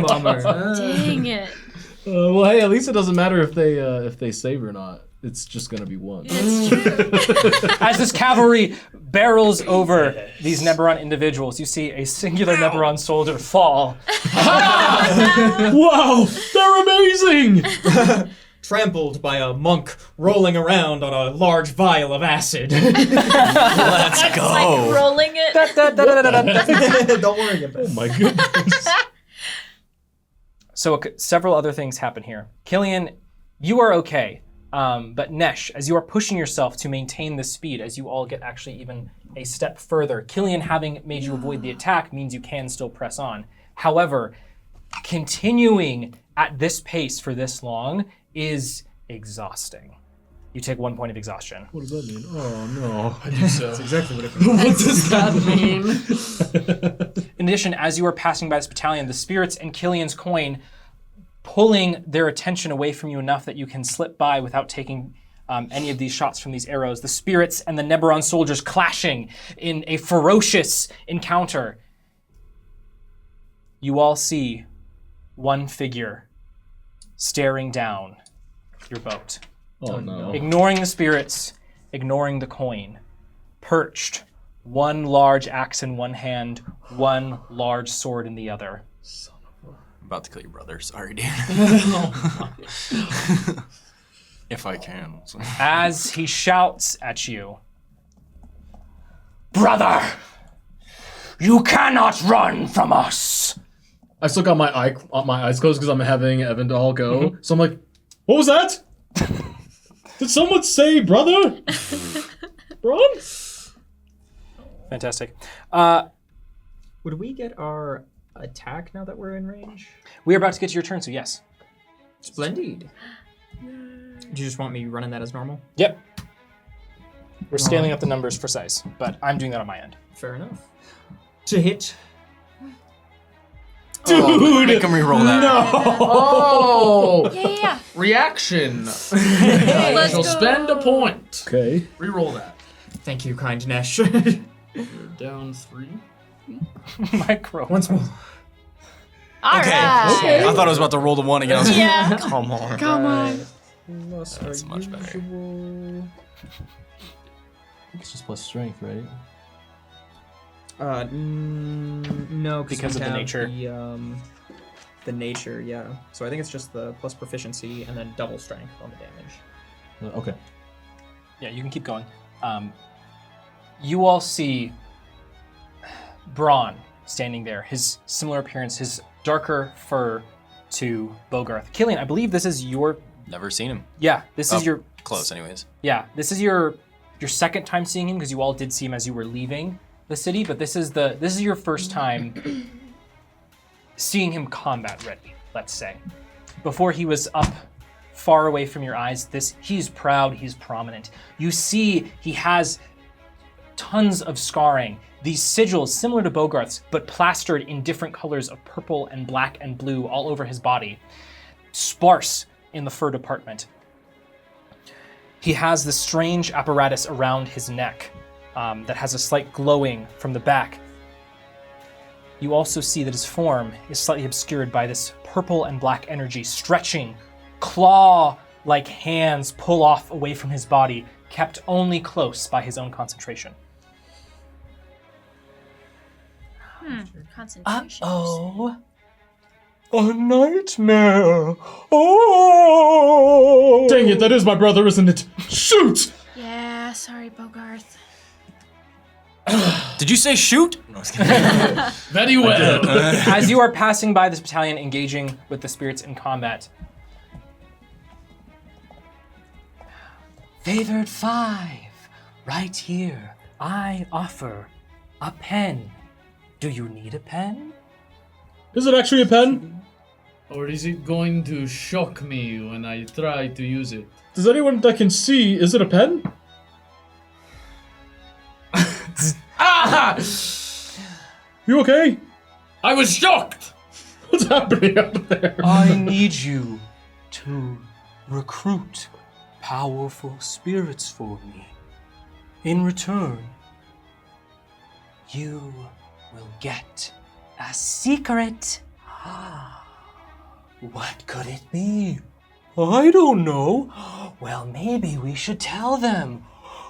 Bummer. Dang it. Well, hey, at least it doesn't matter if they save or not. It's just gonna be 1. It's true. As this cavalry barrels over these Neberon individuals, you see a singular Neberon soldier fall. Wow! They're amazing! Trampled by a monk rolling around on a large vial of acid. Let's go. Like rolling it. Don't worry about it. Oh my goodness. So several other things happen here. Killian, you are okay. But Nesh, as you are pushing yourself to maintain the speed, as you all get actually even a step further, Killian having made you avoid the attack means you can still press on. However, continuing at this pace for this long is exhausting. You take 1 point of exhaustion. What does that mean? Oh no. That's exactly what it means. What does that mean? In addition, as you are passing by this battalion, the spirits and Killian's coin pulling their attention away from you enough that you can slip by without taking any of these shots from these arrows. The spirits and the Neberon soldiers clashing in a ferocious encounter. You all see one figure staring down your boat. Oh no. Ignoring the spirits, ignoring the coin. Perched, one large axe in one hand, one large sword in the other. I'm about to kill your brother. Sorry, dude. If I can. As he shouts at you, "Brother, you cannot run from us!" I still got my eyes closed because I'm having Evandal go. So I'm like, what was that? Did someone say brother? Bron? Fantastic. Would we get our attack now that we're in range? We are about to get to your turn, so yes. Splendid. Do you just want me running that as normal? Yep. We're scaling up the numbers for size, but I'm doing that on my end. Fair enough. To hit. Dude! Make him re-roll that. No! Oh! Yeah. Reaction. Let's You'll go. spend a point. Okay. Reroll that. Thank you, kind Nesh. You're down 3. Micro. Once more. All Okay. right. I thought I was about to roll the 1 again. I was like, Yeah. come on. Come on. That's much better. It's just plus strength, right? No, Because we of the have nature. The nature, yeah. So I think it's just the plus proficiency and then double strength on the damage. Okay. Yeah, you can keep going. You all see Braun standing there. His similar appearance, his darker fur to Bogarth. Killian, I believe this is your... Never seen him. Yeah, this is your... Close, anyways. Yeah, this is your second time seeing him because you all did see him as you were leaving the city, but this is your first time seeing him combat ready, let's say. Before he was up far away from your eyes, he's proud, he's prominent. You see he has tons of scarring, these sigils similar to Bogarth's, but plastered in different colors of purple and black and blue all over his body, sparse in the fur department. He has this strange apparatus around his neck that has a slight glowing from the back. You also see that his form is slightly obscured by this purple and black energy stretching, claw-like hands pull off away from his body, kept only close by his own concentration. Concentration. Uh-oh. A nightmare. Oh! Dang it, that is my brother, isn't it? Shoot! Yeah, sorry, Bogarth. Did you say shoot? No, I was kidding. Very well. As you are passing by this battalion, engaging with the spirits in combat. Favored 5, right here, I offer a pen. Do you need a pen? Is it actually a pen? Or is it going to shock me when I try to use it? Does anyone that can see, is it a pen? Ah! You okay? I was shocked! What's happening up there? I need you to recruit powerful spirits for me. In return, you will get a secret. What could it be? I don't know. Well, maybe we should tell them.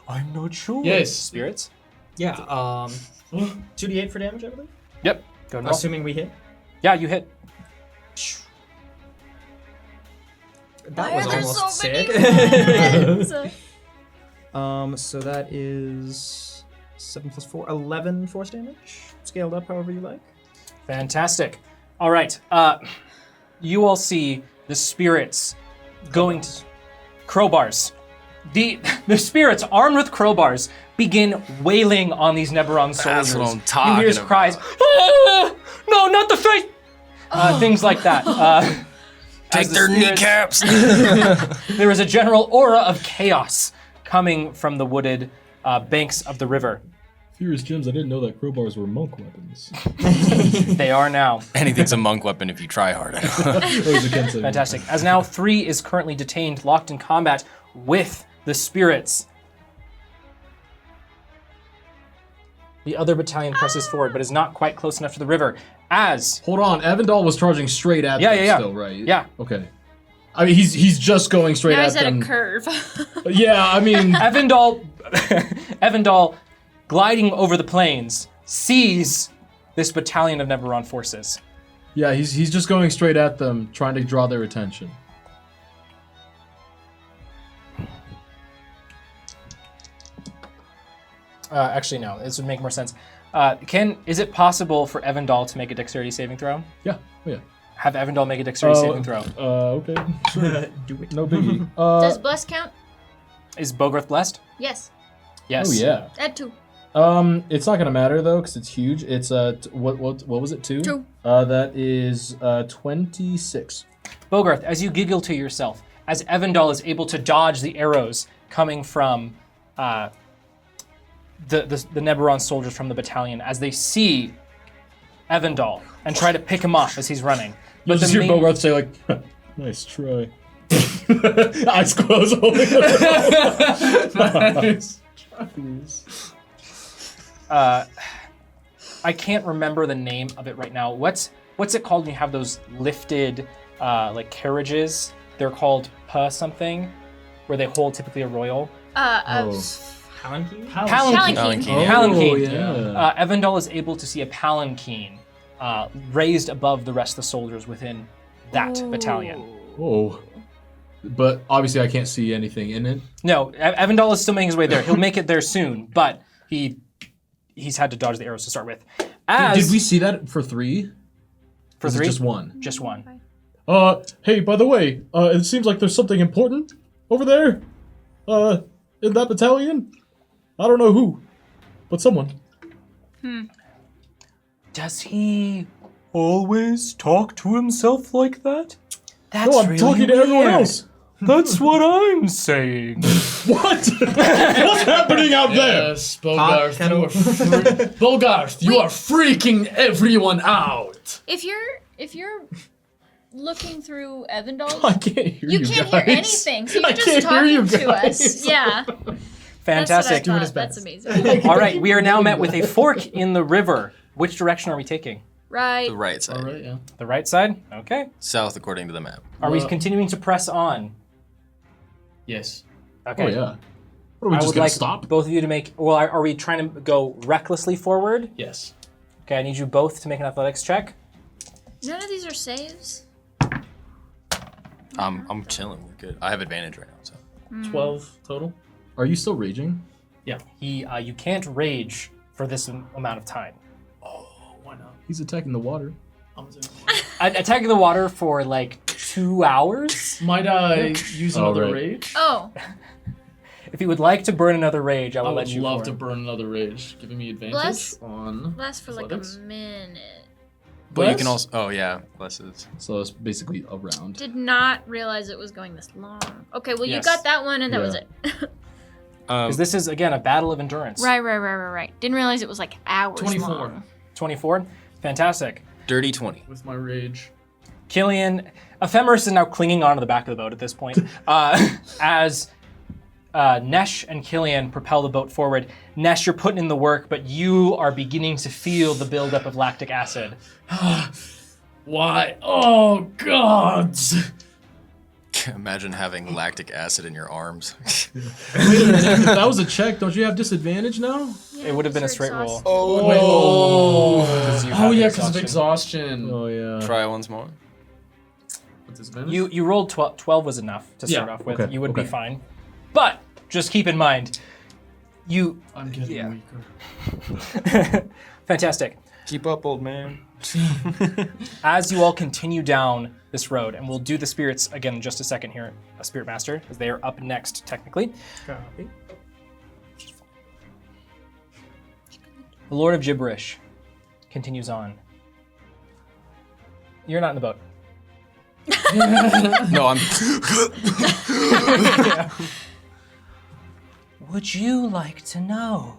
I'm not sure. Yes. Spirits? Yeah. 2d8 for damage, I believe. Yep. Go and roll. Assuming we hit. Yeah, you hit. That Why was are there almost so many sick. ones? So that is 7 plus 4, 11 force damage. Scaled up however you like. Fantastic. All right. You all see the spirits going to crowbars. The spirits armed with crowbars begin wailing on these Neberon soldiers. That's what I'm You talking hear his about. cries. "Ah! No, not the face! Things like that. Take as the their spirits- kneecaps. There is a general aura of chaos coming from the wooded banks of the river. Furious Gems, I didn't know that crowbars were monk weapons. They are now. Anything's a monk weapon if you try hard enough. Fantastic. As now 3 is currently detained, locked in combat with the spirits. The other battalion presses forward, but is not quite close enough to the river. As Hold on, Evandal was charging straight at them yeah. still, right? Yeah. Okay. I mean, he's just going straight Now at he's at them. a curve. Yeah, I mean, Evandal, gliding over the plains, sees this battalion of Neberon forces. yeah, he's just going straight at them, trying to draw their attention. Actually, no. This would make more sense. Is it possible for Evandal to make a dexterity saving throw? Yeah, oh yeah. Have Evandal make a dexterity saving throw. Okay, sure. Do it. No biggie. Does bless count? Is Bogreth blessed? Yes. Yes. Oh yeah. Add 2. It's not gonna matter though, because it's huge. It's what was it? 2? 2. That is 26. Bogreth, as you giggle to yourself, as Evandal is able to dodge the arrows coming from the Neberon soldiers from the battalion, as they see Evandal and try to pick him off as he's running. You'll just hear Bogreth say like, "Nice try." Eyes closed. Nice. I can't remember the name of it right now. What's it called when you have those lifted like carriages? They're called something, where they hold typically a royal. Palanquin? Palanquin. Palanquin. Yeah. Evandal is able to see a palanquin raised above the rest of the soldiers within that battalion. Oh. But obviously, I can't see anything in it. No, Evandal is still making his way there. He'll make it there soon, but he's had to dodge the arrows to start with. Did we see that for 3? For Is it 3? just 1? Just 1. Hey, by the way, it seems like there's something important over there. In that battalion. I don't know who, but someone. Does he always talk to himself like that? That's No, I'm really talking to everyone weird. else. That's what I'm saying. What? What's happening out there? Yes, Bogarth, Bogarth, you are freaking everyone out. If you're looking through Evandal, I can't hear you. you can't guys. hear anything, so I you're can't just hear you talking to guys. us. Yeah. Fantastic. That's what I thought. That's amazing. All right, we are now met with a fork in the river. Which direction are we taking? Right. The right side. All right, yeah. The right side? Okay. South according to the map. Are we Well- continuing to press on? Yes. Okay. Oh yeah. What are we I just would gonna like stop? both of you to make. Well, are we trying to go recklessly forward? Yes. Okay, I need you both to make an athletics check. None of these are saves. I'm chilling. We're good. I have advantage right now. So 12 total. Are you still raging? You can't rage for this amount of time. Oh, why not? He's attacking the water. I'm assuming. Attacking the water for like 2 hours. Might I use another right. rage? Oh. If you would like to burn another rage, I will I let would you. love for to it. burn another rage, giving me advantage Bless- on Lasts for like athletics. a minute. But you Bless? can also. Oh yeah, blesses. So it's basically a round. Did not realize it was going this long. Okay, well, Yes. you got that one, and that was Yeah. it. Because this is again a battle of endurance. Right. Didn't realize it was like hours 24. long. 24. Fantastic. Dirty 20. With my rage. Killian, Ephemeris is now clinging onto the back of the boat at this point. As Nesh and Killian propel the boat forward. Nesh, you're putting in the work, but you are beginning to feel the buildup of lactic acid. Why? Oh, gods! Imagine having lactic acid in your arms. Wait a minute, if that was a check, don't you have disadvantage now? Yeah, It would have been a you're straight roll. exhausted. Oh, you oh have yeah, the because of exhaustion. exhaustion. Oh yeah. Try once more. With disadvantage? You rolled 12. 12 was enough to start Yeah, off with. okay, You would be okay. fine. But just keep in mind, you. I'm getting Yeah. weaker. Fantastic. Keep up, old man. As you all continue down this road, and we'll do the spirits again in just a second here, a spirit master, because they are up next technically. Copy. The Lord of Gibberish continues on. You're not in the boat. No, I'm. Would you like to know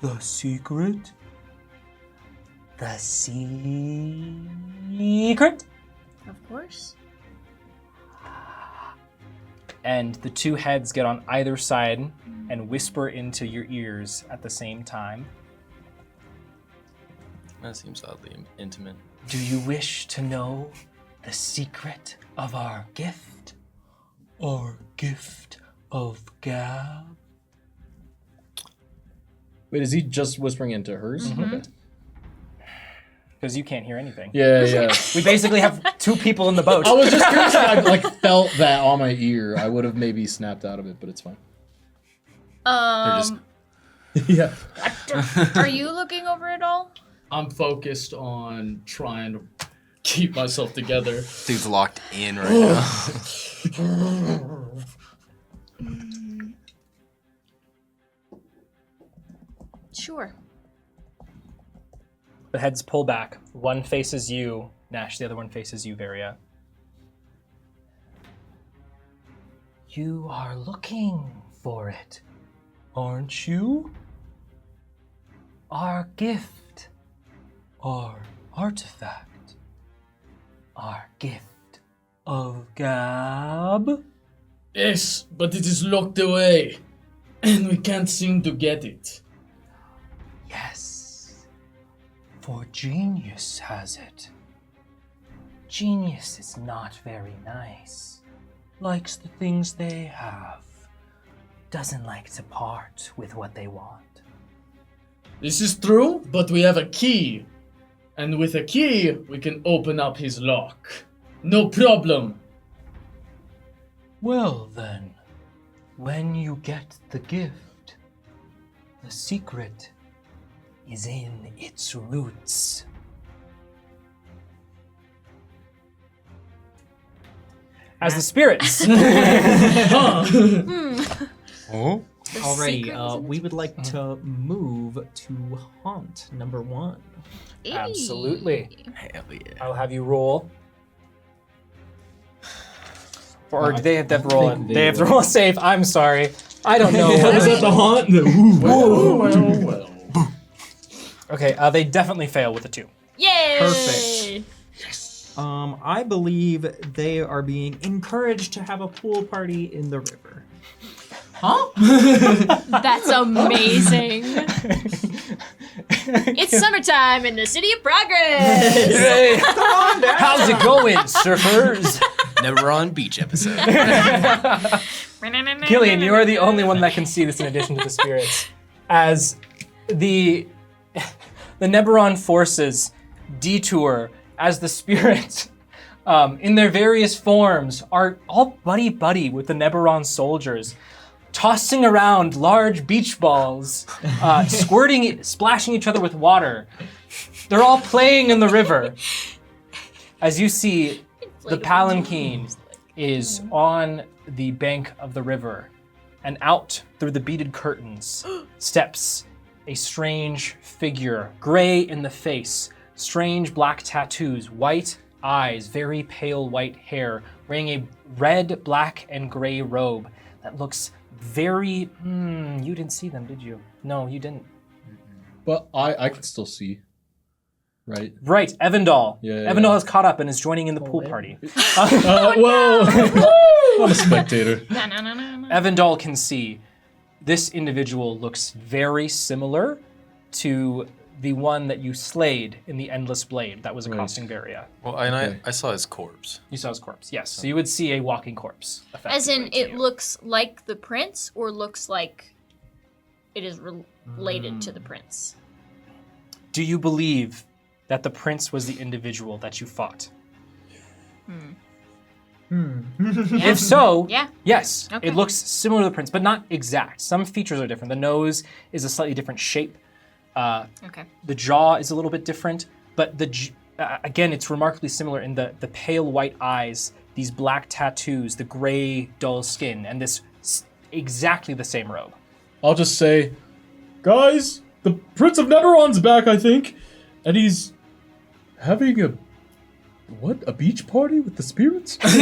the secret? The secret? Of course. And the two heads get on either side and whisper into your ears at the same time. That seems oddly intimate. Do you wish to know the secret of our gift? Our gift of Gab? Wait, is he just whispering into hers? Okay. Because you can't hear anything. Yeah. We basically have two people in the boat. I was just curious if I like felt that on my ear. I would have maybe snapped out of it, but it's fine. Yeah. Are you looking over it all? I'm focused on trying to keep myself together. Dude's locked in right now. Sure. The heads pull back. One faces you, Nash. The other one faces you, Varia. You are looking for it, aren't you? Our gift. Our artifact. Our gift of Gab. Yes, but it is locked away. And we can't seem to get it. Yes. For Genius has it. Genius is not very nice. Likes the things they have. Doesn't like to part with what they want. This is true, but we have a key. And with a key, we can open up his lock. No problem. Well then, when you get the gift, the secret is in its roots. As the spirits Oh? The Alrighty, secret is in we its- would like to move to Haunt number 1. Absolutely. Hell yeah. I'll have you roll. Or do they have to roll it? think They they have to will. roll a save. I'm sorry. I don't know. Was that the haunt? Well. Okay, they definitely fail with a 2. Yay! Perfect. I believe they are being encouraged to have a pool party in the river. That's amazing. It's summertime in the city of progress. Hey, how's it going, surfers? Never on beach episode. Killian, you are the only one that can see this in addition to the spirits. As the Neberon forces detour as the spirits, in their various forms, are all buddy-buddy with the Neberon soldiers, tossing around large beach balls, splashing each other with water. They're all playing in the river. As you see, the palanquin is on the bank of the river, And out through the beaded curtains steps a strange figure, gray in the face, strange black tattoos, white eyes, very pale white hair, wearing a red, black, and gray robe that looks very... you didn't see them, did you? No, you didn't. But I can still see. Right? Right, Evandal. Yeah. Evandal has caught up and is joining in the pool party. Whoa! I'm a spectator. No. Evandal can see this individual looks very similar to the one that you slayed in the Endless Blade that was accosting Varia. Well, and Okay. I saw his corpse. You saw his corpse, yes. So you would see a walking corpse. As in, effectively, to it you. looks like the prince, or looks like it is related to the prince. Do you believe that the prince was the individual that you fought? Yeah. If so, Yeah. yes, Okay. it looks similar to the prince, but not exact. Some features are different. The nose is a slightly different shape. Okay. The jaw is a little bit different, but again, it's remarkably similar in the pale white eyes, these black tattoos, the gray dull skin, and this exactly the same robe. I'll just say, guys, the Prince of Neberon's back, I think, and he's having a beach party with the spirits? What's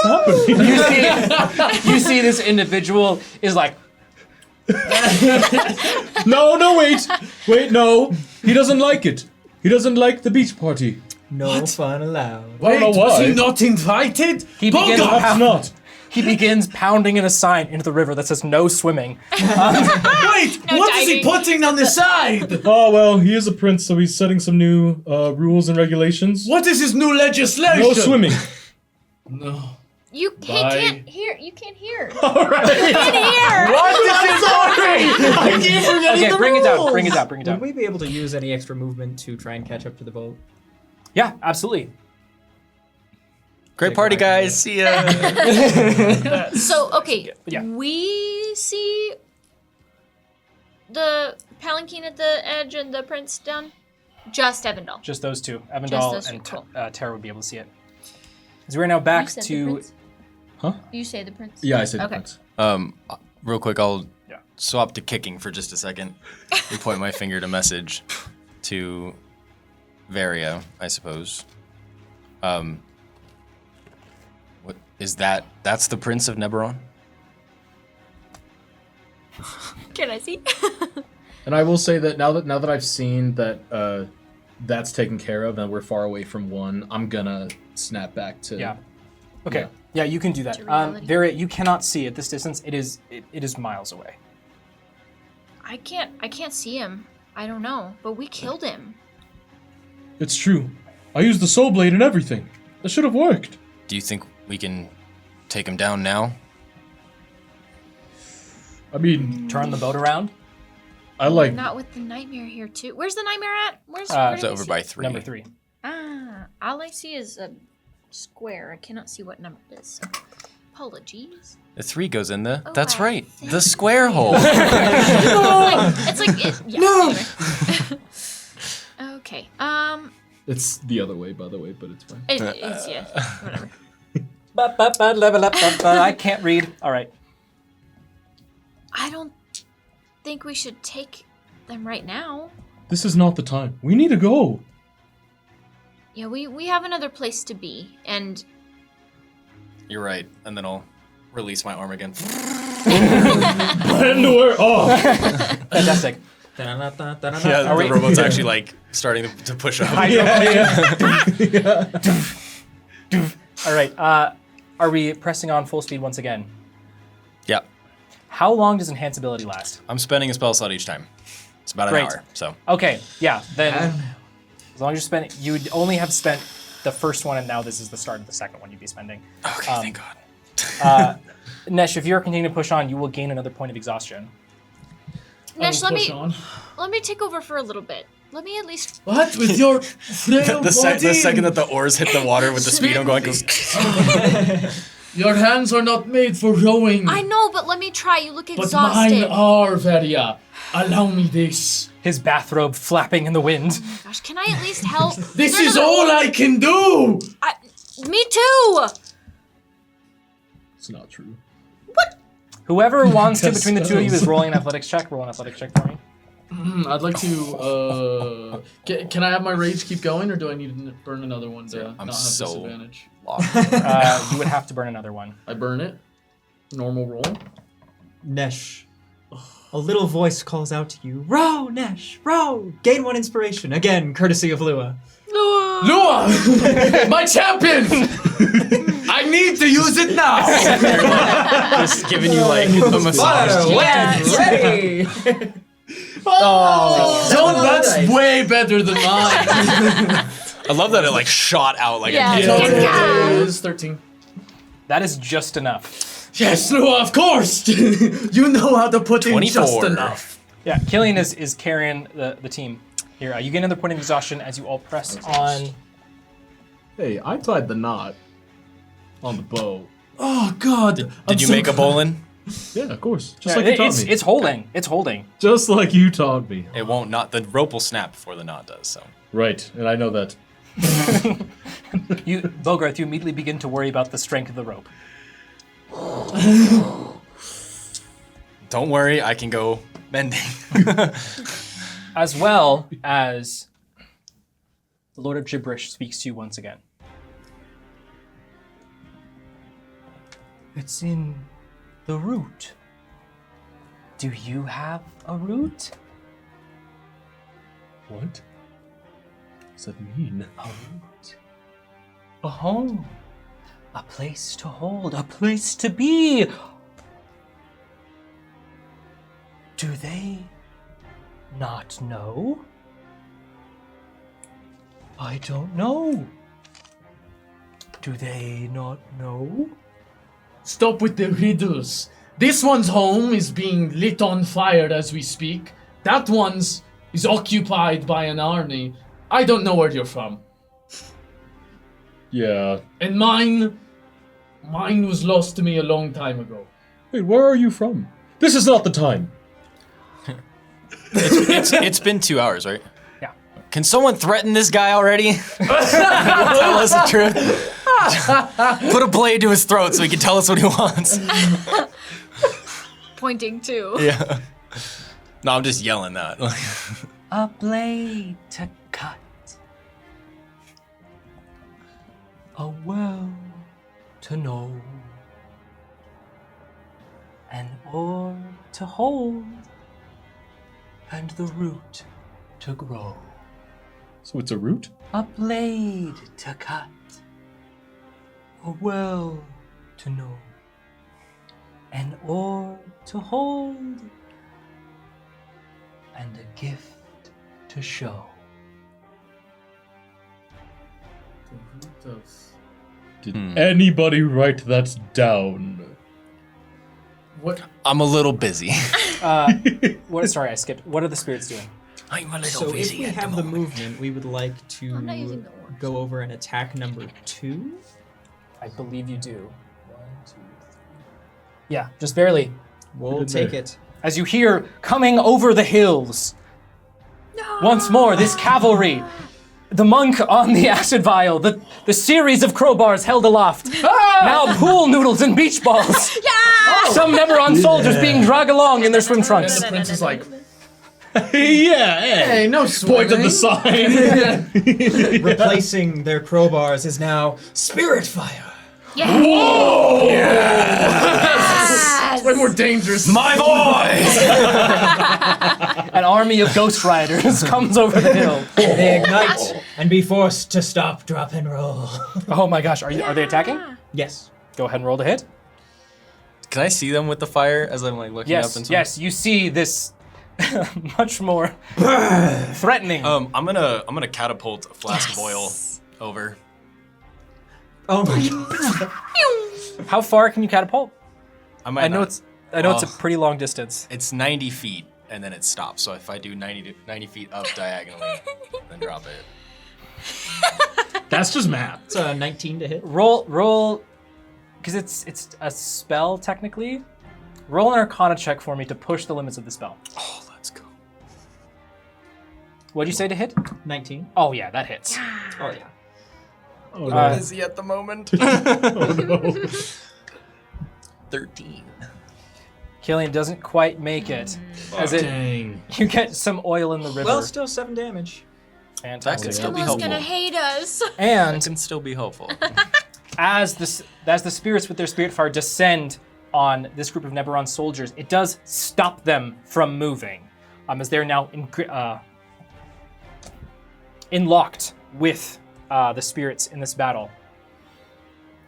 happening? You see this individual is like, No, wait, no. He doesn't like it. He doesn't like the beach party. No fun allowed. I don't know Was why. he not invited? he begins, Perhaps not. he begins pounding in a sign into the river that says no swimming. Wait, what is he diving. putting on the side? Oh, well, he is a prince, so he's setting some new rules and regulations. What is his new legislation? No swimming. No. You can't hear. You can't hear. All right. I keep forgetting Okay, the bring it down, rules. bring it down, bring it Would down. we be able to use any extra movement to try and catch up to the boat? Yeah, absolutely. Great party, guys. See ya. So okay, Yeah. we see the palanquin at the edge and the prince down. Just Evandal. Just those two. Just Evandal those two, and cool. Tara would be able to see it. So we're now back You said the to... prince? Huh? You say the prince. Yeah, I said Okay. prince. Real quick, I'll Yeah. swap to kicking for just a second and point my finger to message to Varia, I suppose. What is that? That's the Prince of Neberon? Can I see? And I will say that now that I've seen that that's taken care of and we're far away from one, I'm gonna snap back to Yeah. Okay. Yeah, you can do that. To reality. Varia, you cannot see at this distance. It is miles away. I can't see him. I don't know, but we killed him. It's true. I used the soul blade and everything. That should have worked. Do you think we can take him down now? I mean, Turn the boat around. I like. Not with the nightmare here too. Where's the nightmare at? Where It's did we over see by it? 3. Number 3. Ah, all I see is a square. I cannot see what number it is. Apologies. The 3 goes in the. Oh, That's I right. think- The square hole. It's like it, yeah. No. Okay. It's the other way, by the way, but it's fine. It's yeah. Whatever. I can't read. All right. I don't think we should take them right now. This is not the time. We need to go. Yeah, we have another place to be, and You're right. And then I'll release my arm again. Underwear off. Fantastic. Yeah, Are we- the robot's actually like starting to push up. All right. Are we pressing on full speed once again? Yeah. How long does enhanceability last? I'm spending a spell slot each time. It's about an Great. hour. So Okay. Yeah. Then, as long as you spend, you would only have spent the first one, and now this is the start of the second one you'd be spending. okay, thank God. Nesh, if you're continuing to push on, you will gain another point of exhaustion. Nesh, Push on. let me take over for a little bit. Let me at least. What? With your frail The body? second that the oars hit the water with the speed I'm going, goes. Your hands are not made for rowing. I know, but let me try. You look But exhausted. mine are, Varia. Allow me this. His bathrobe flapping in the wind. Gosh, can I at least help? This is all I can do. Me too. It's not true. Whoever wants to between the two of you is rolling an athletics check. Roll an athletics check for me. I'd like to. Can I have my rage keep going, or do I need to burn another one to I'm not have so disadvantage? You would have to burn another one. I burn it. Normal roll. Nesh. A little voice calls out to you. Row, Nesh, row. Gain 1 inspiration. Again, courtesy of Lua. Lua! My champion! I need to use it now! Just giving you like a massage. Ready. Don't, that's way better than mine. I love that it like shot out like Yeah. a It is 13. That is just enough. Yes, Lua, of course! You know how to put in just 24. enough. Yeah, Killian is carrying the team. Here, you get another point of exhaustion as you all press on. Hey, I tied the knot on the bow. Oh, God. Did you make a bowline? Yeah, of course. Just Yeah, like you taught me. it's holding. It's holding. Just like you taught me. It won't. Not the rope will snap before the knot does. So Right, and I know that. Bogarth, you immediately begin to worry about the strength of the rope. don't worry, I can go mending. As well as the Lord of Gibberish speaks to you once again. It's in the root. Do you have a root? What does that mean? A root. A home. A place to hold. A place to be. Do they not know? I don't know. Do they not know? Stop with the riddles. This one's home is being lit on fire as we speak. That one's is occupied by an army. I don't know where you're from. Yeah. And mine was lost to me a long time ago. Wait, where are you from? This is not the time. it's been 2 hours, right? Yeah. Can someone threaten this guy already? Tell us the truth. Put a blade to his throat so he can tell us what he wants. Pointing to. Yeah. No, I'm just yelling that. A blade to cut. A well to know. An oar to hold. And the root to grow. So it's a root? A blade to cut. A well to know. An oar to hold. And a gift to show. Did anybody write that down? What? I'm a little busy. Sorry, I skipped. What are the spirits doing? I'm a little So if busy we at have the the moment. movement, we would like I'm not using to the oars. go over and attack number 2. I believe you do. 1, 2, 3. Yeah, just barely. We'll Good take there. it. As you hear coming over the hills. Once more, this cavalry. The monk on the acid vial, the series of crowbars held aloft. Now pool noodles and beach balls. Some never-on soldiers being dragged along in their swim And trunks. the prince is like, Yeah, hey, no Point at the swimming. sign. Replacing their crowbars is now Spirit Fire. Yeah. It's way more dangerous. My boys! An army of ghost riders comes over the hill. They ignite and be forced to stop, drop, and roll. Oh my gosh, are they attacking? Yes. Go ahead and roll to hit. Can I see them with the fire as I'm like looking up and Yes, stuff? yes, you see this much more threatening. I'm gonna catapult a flask of oil over. Oh my god. How far can you catapult? I might I know not- it's a pretty long distance. It's 90 feet and then it stops. So if I do 90 feet up diagonally, then drop it. That's just math. It's a 19 to hit. Roll, because it's a spell technically. Roll an Arcana check for me to push the limits of the spell. Oh, let's go. What'd you say to hit? 19. Oh yeah, that hits. Oh yeah. Oh no. Busy at the moment. Oh no. 13. Killian doesn't quite make it. As it, Dang. you get some oil in the river. Well, still 7 damage. That could still be Emma's helpful. gonna hate us. And Can still be helpful. as the spirits with their spirit fire descend on this group of Neberon soldiers, it does stop them from moving, as they're now locked with the spirits in this battle.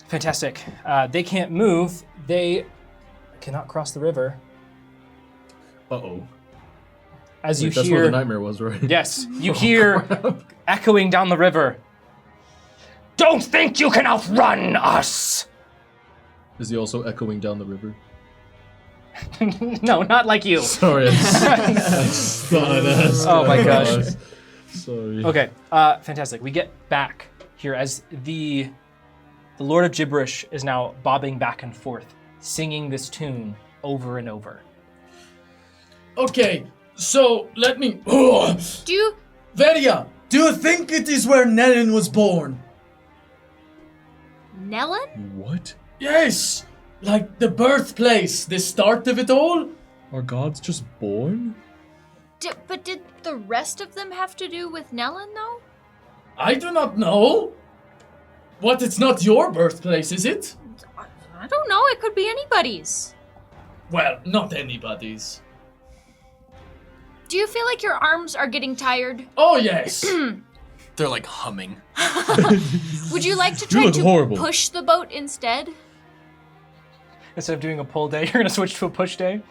Fantastic. They can't move. They cannot cross the river. Uh-oh. As you That's hear, where the nightmare was, right? yes, you hear echoing down the river. Don't think you can outrun us! Is he also echoing down the river? No, not like you. Sorry, I thought I'd ask. Oh my gosh. Sorry. Okay, fantastic. We get back here as the Lord of Gibberish is now bobbing back and forth, singing this tune over and over. Okay, so let me. Do you Veria, do you think it is where Nellen was born? Nellen? What? Yes! Like the birthplace, the start of it all? Are gods just born? But did the rest of them have to do with Nellen, though? I do not know. What, it's not your birthplace, is it? I don't know. It could be anybody's. Well, not anybody's. Do you feel like your arms are getting tired? Oh, yes. They're like humming. Would you like to You try look to horrible. push the boat instead? Instead of doing a pull day, you're gonna switch to a push day?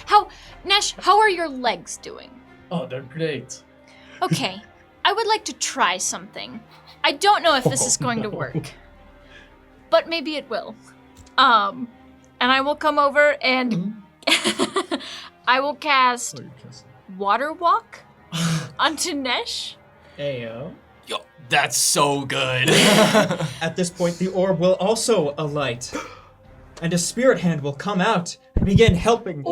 How, Nesh, how are your legs doing? Oh, they're great. Okay, I would like to try something. I don't know if this is going to work, but maybe it will. And I will come over and I will cast Water Walk onto Nesh. Ayo. Yo, that's so good. At this point, the orb will also alight, and a spirit hand will come out and begin helping.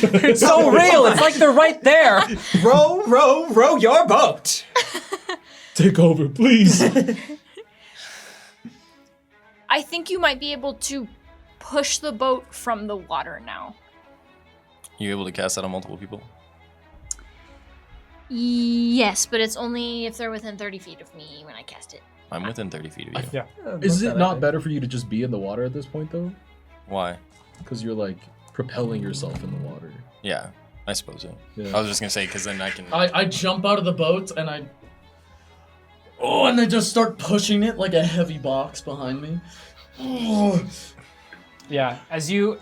It's so real, it's like they're right there! Row, row, row your boat. Take over, please. I think you might be able to push the boat from the water now. You able to cast that on multiple people? Yes, but it's only if they're within 30 feet of me when I cast it. I'm within 30 feet of you. Yeah. Is it not better for you to just be in the water at this point, though? Why? Because you're like propelling yourself in the water. Yeah, I suppose so. Yeah. I was just gonna say because then I can. I jump out of the boat and I just start pushing it like a heavy box behind me. Oh. Yeah, as you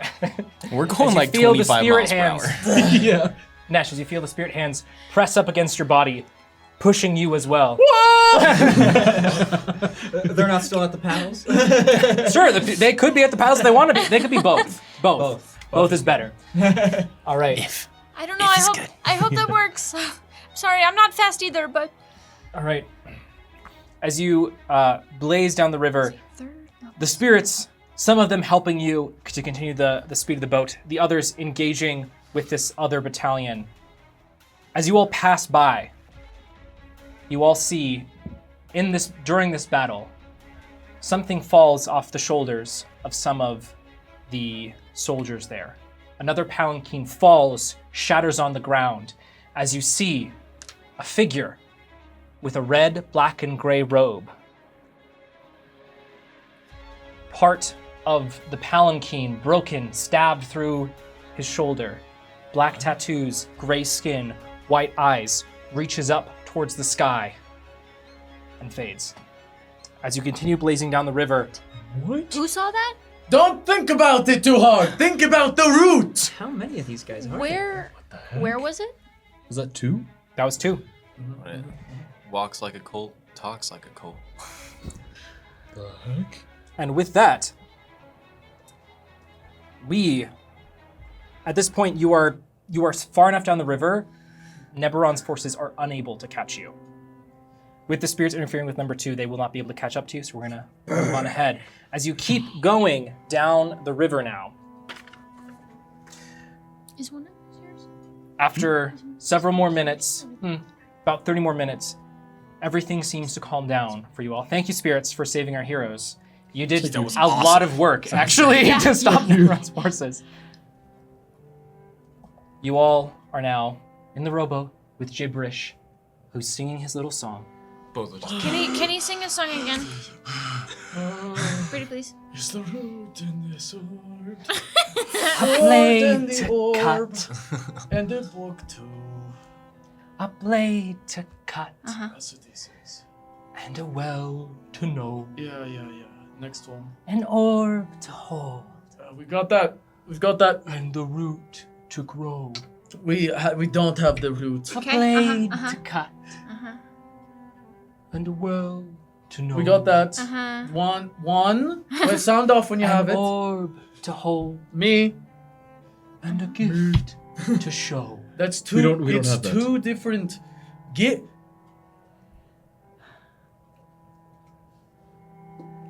We're going you like feel the 25 spirit miles per hands. hour. Yeah. Nesh, as you feel the spirit hands press up against your body, pushing you as well. They're not still at the paddles? Sure, they could be at the paddles if they want to be. They could be both. Both is better. All right. I don't know. I hope that works. Sorry, I'm not fast either, but All right. As you blaze down the river, the spirits, some of them helping you to continue the speed of the boat, the others engaging with this other battalion. As you all pass by, you all see during this battle, something falls off the shoulders of some of the soldiers there. Another palanquin falls, shatters on the ground, as you see a figure with a red, black, and gray robe. Part of the palanquin broken, stabbed through his shoulder. Black tattoos, gray skin, white eyes, reaches up towards the sky and fades. As you continue blazing down the river, who saw that? Don't think about it too hard. Think about the route. How many of these guys are Where was it? Was that 2? that was 2. Walks like a colt, talks like a colt. The heck? And with that, at this point, you are far enough down the river, Neberon's forces are unable to catch you. With the spirits interfering with number 2, they will not be able to catch up to you, so we're gonna move on ahead. As you keep going down the river now, Is one of yours? after several more minutes, about 30 more minutes, everything seems to calm down for you all. Thank you, spirits, for saving our heroes. You did That was a lot of work, actually, to stop the Rust forces. You all are now in the rowboat with Gibberish, who's singing his little song. Both of us. Can he sing a song again? Pretty please. Is the root in the sword? A blade to cut, And the book too. a blade to cut, That's what this is. and a well to know, Yeah. Next one. an orb to hold, We got that. We've got that. and the root to grow. We don't have the root. A Okay, blade uh-huh. to cut, and a well to know. We got that. One. Wait, sound off when you have An it. orb to hold, Me. and a gift to show. That's two. We don't it's have that. two different.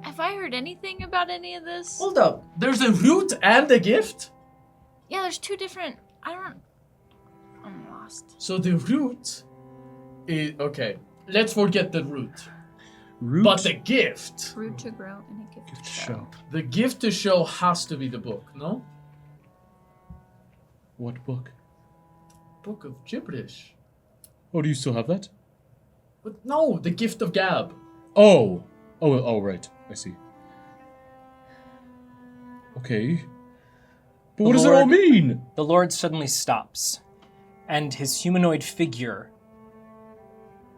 Have I heard anything about any of this? Hold up. There's a root and a gift. Yeah, there's two different. I'm lost. So the root is okay. Let's forget the root. Root. But the gift, Root to grow and a gift to show. show. the gift to show has to be the book, no? What book? Book of gibberish. Oh, do you still have that? But no, the gift of gab. Oh, right. I see. Okay. But what does it all Lord- mean? The Lord suddenly stops, and his humanoid figure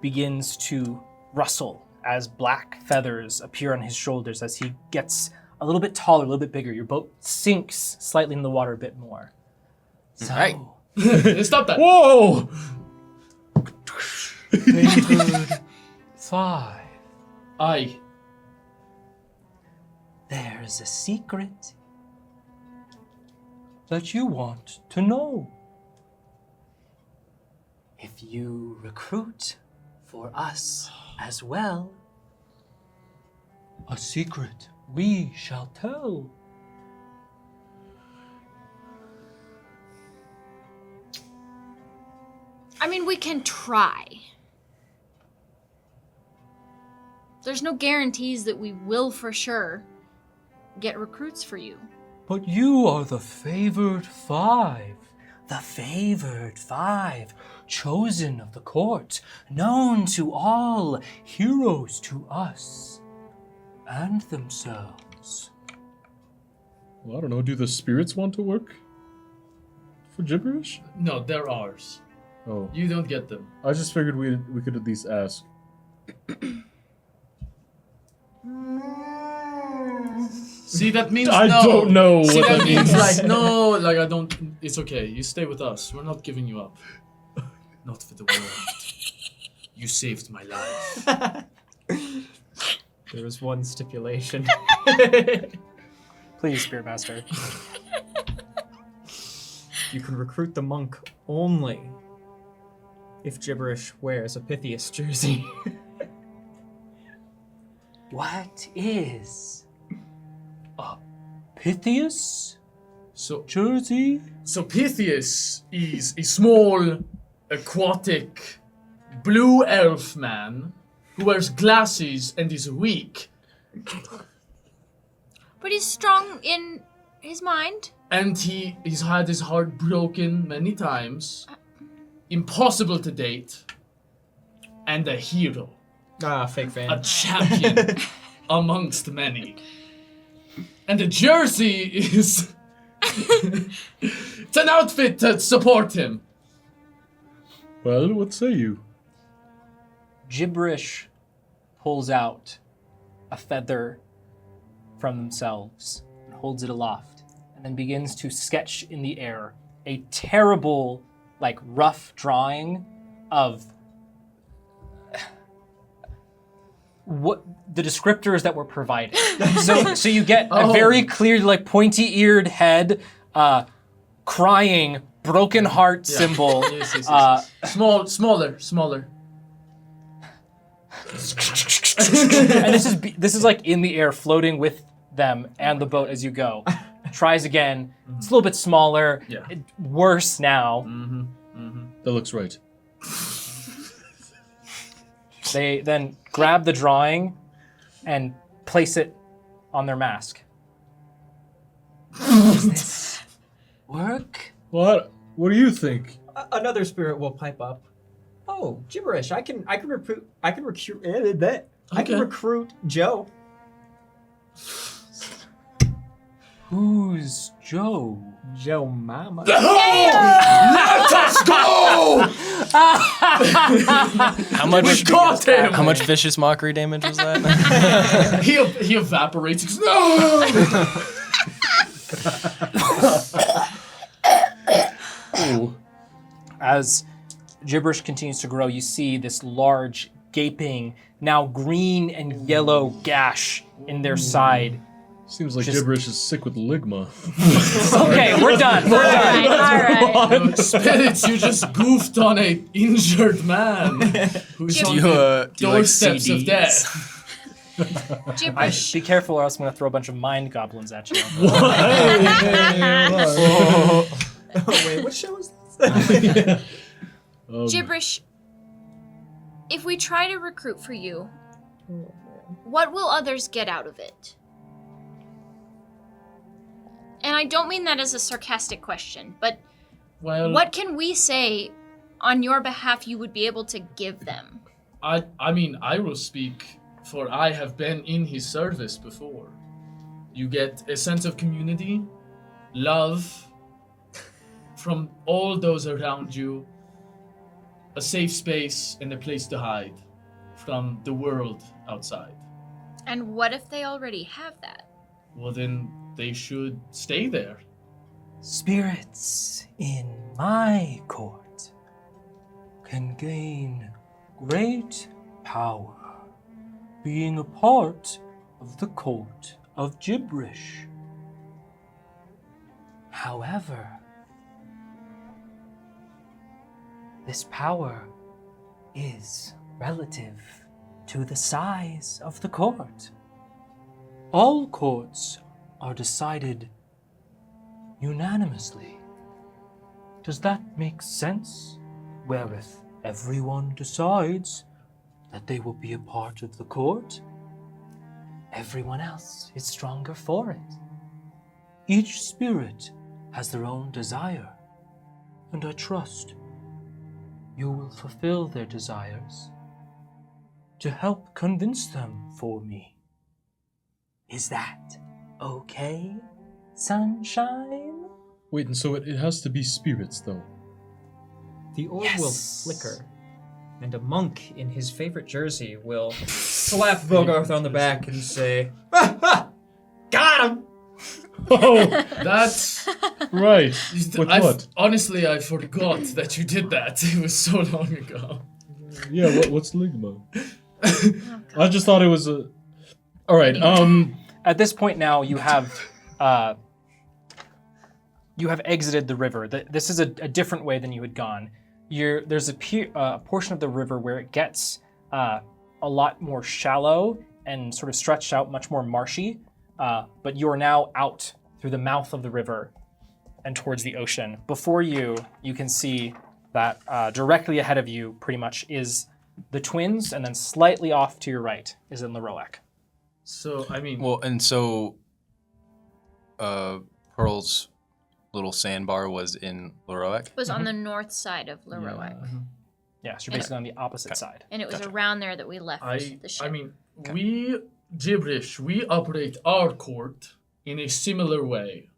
begins to rustle as black feathers appear on his shoulders as he gets a little bit taller, a little bit bigger. Your boat sinks slightly in the water a bit more. So, Right. Stop that. Whoa! Good 5. Aye. There's a secret that you want to know. If you recruit for us as well, a secret we shall tell. I mean, we can try. There's no guarantees that we will for sure get recruits for you. But you are the favored 5. The favored 5, chosen of the court, known to all, heroes to us and themselves. Well, I don't know. Do the spirits want to work for gibberish? No, they're ours. Oh, You don't get them. I just figured we could at least ask. See, that means I no. don't know See, what that that means means. like no, like I don't. It's okay. You stay with us. We're not giving you up. Not for the world. You saved my life. There was one stipulation. Please, Spirit Master. You can recruit the monk only if Gibberish wears a Pythias jersey. What is a Pythias So, jersey? so Pythias is a small, aquatic, blue elf man who wears glasses and is weak. But he's strong in his mind. And he's had his heart broken many times. Impossible to date. And a hero. Ah, fake A fan. champion amongst many. And the jersey is... it's an outfit to support him. Well, what say you? Gibberish pulls out a feather from themselves and holds it aloft, and then begins to sketch in the air a terrible, like, rough drawing of what the descriptors that were provided. So you get a very clear, like, pointy-eared head, crying, broken heart symbol. Yes. Smaller. And this is like in the air, floating with them and the boat as you go. Tries again. It's a little bit smaller. Yeah. Worse now. That looks right. They then grab the drawing and place it on their mask. Does this work? What? What do you think? Another spirit will pipe up. Oh, gibberish! I can recruit. I can recruit Joe. Who's Joe? Joe Mama. Let us go! How much? got him! How much vicious mockery damage was that? He evaporates. No! As gibberish continues to grow, you see this large, gaping, now green and yellow gash in their side. Seems like Just- gibberish is sick with ligma. Okay, we're done. We're done. All right. Spirits, you just goofed on a injured man who's Do on you, the do you like doorsteps of CDs? death. Gibberish. Be careful, or else I'm gonna throw a bunch of mind goblins at you. Oh, wait, what show is this? Gibberish. If we try to recruit for you, what will others get out of it? And I don't mean that as a sarcastic question, but Well, what can we say on your behalf you would be able to give them? I mean, I will speak, for I have been in his service before. You get a sense of community, love from all those around you, a safe space and a place to hide from the world outside. And what if they already have that? Well, then they should stay there. Spirits in my court can gain great power, being a part of the court of gibberish. However, this power is relative to the size of the court. All courts are decided unanimously. Does that make sense? Wherewith everyone decides that they will be a part of the court, everyone else is stronger for it. Each spirit has their own desire, and I trust you will fulfill their desires to help convince them for me. Is that okay, sunshine? Wait, and so it has to be spirits, though. The orb Yes. will flicker, and a monk in his favorite jersey will slap Bogarth on the back and say, "Ha ha! Got him!" Oh, That's right. With what? Honestly, I forgot that you did that. It was so long ago. Yeah, what's ligma? I just thought it was a... Alright, At this point now, you have exited the river. This is a different way than you had gone. There's a portion of the river where it gets a lot more shallow and sort of stretched out, much more marshy. But you are now out through the mouth of the river and towards the ocean. Before you, you can see that directly ahead of you, pretty much, is the twins, and then slightly off to your right is in Leroac. So, I mean, Well, and so Pearl's little sandbar was in Leroac. It was on the north side of Leroac. Yeah, so you're basically on the opposite side. And it was around there that we left the ship. I mean, we gibberish. We operate our court in a similar way.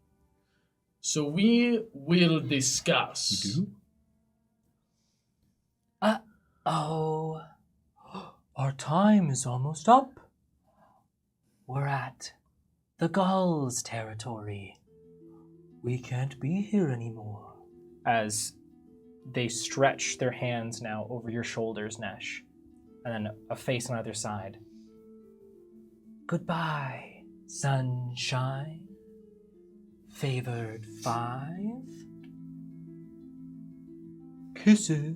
So we will discuss. you do? Oh, our time is almost up. We're at the Gulls' territory. We can't be here anymore. As they stretch their hands now over your shoulders, Nesh, and then a face on either side. Goodbye, sunshine. Favored 5. Kisses.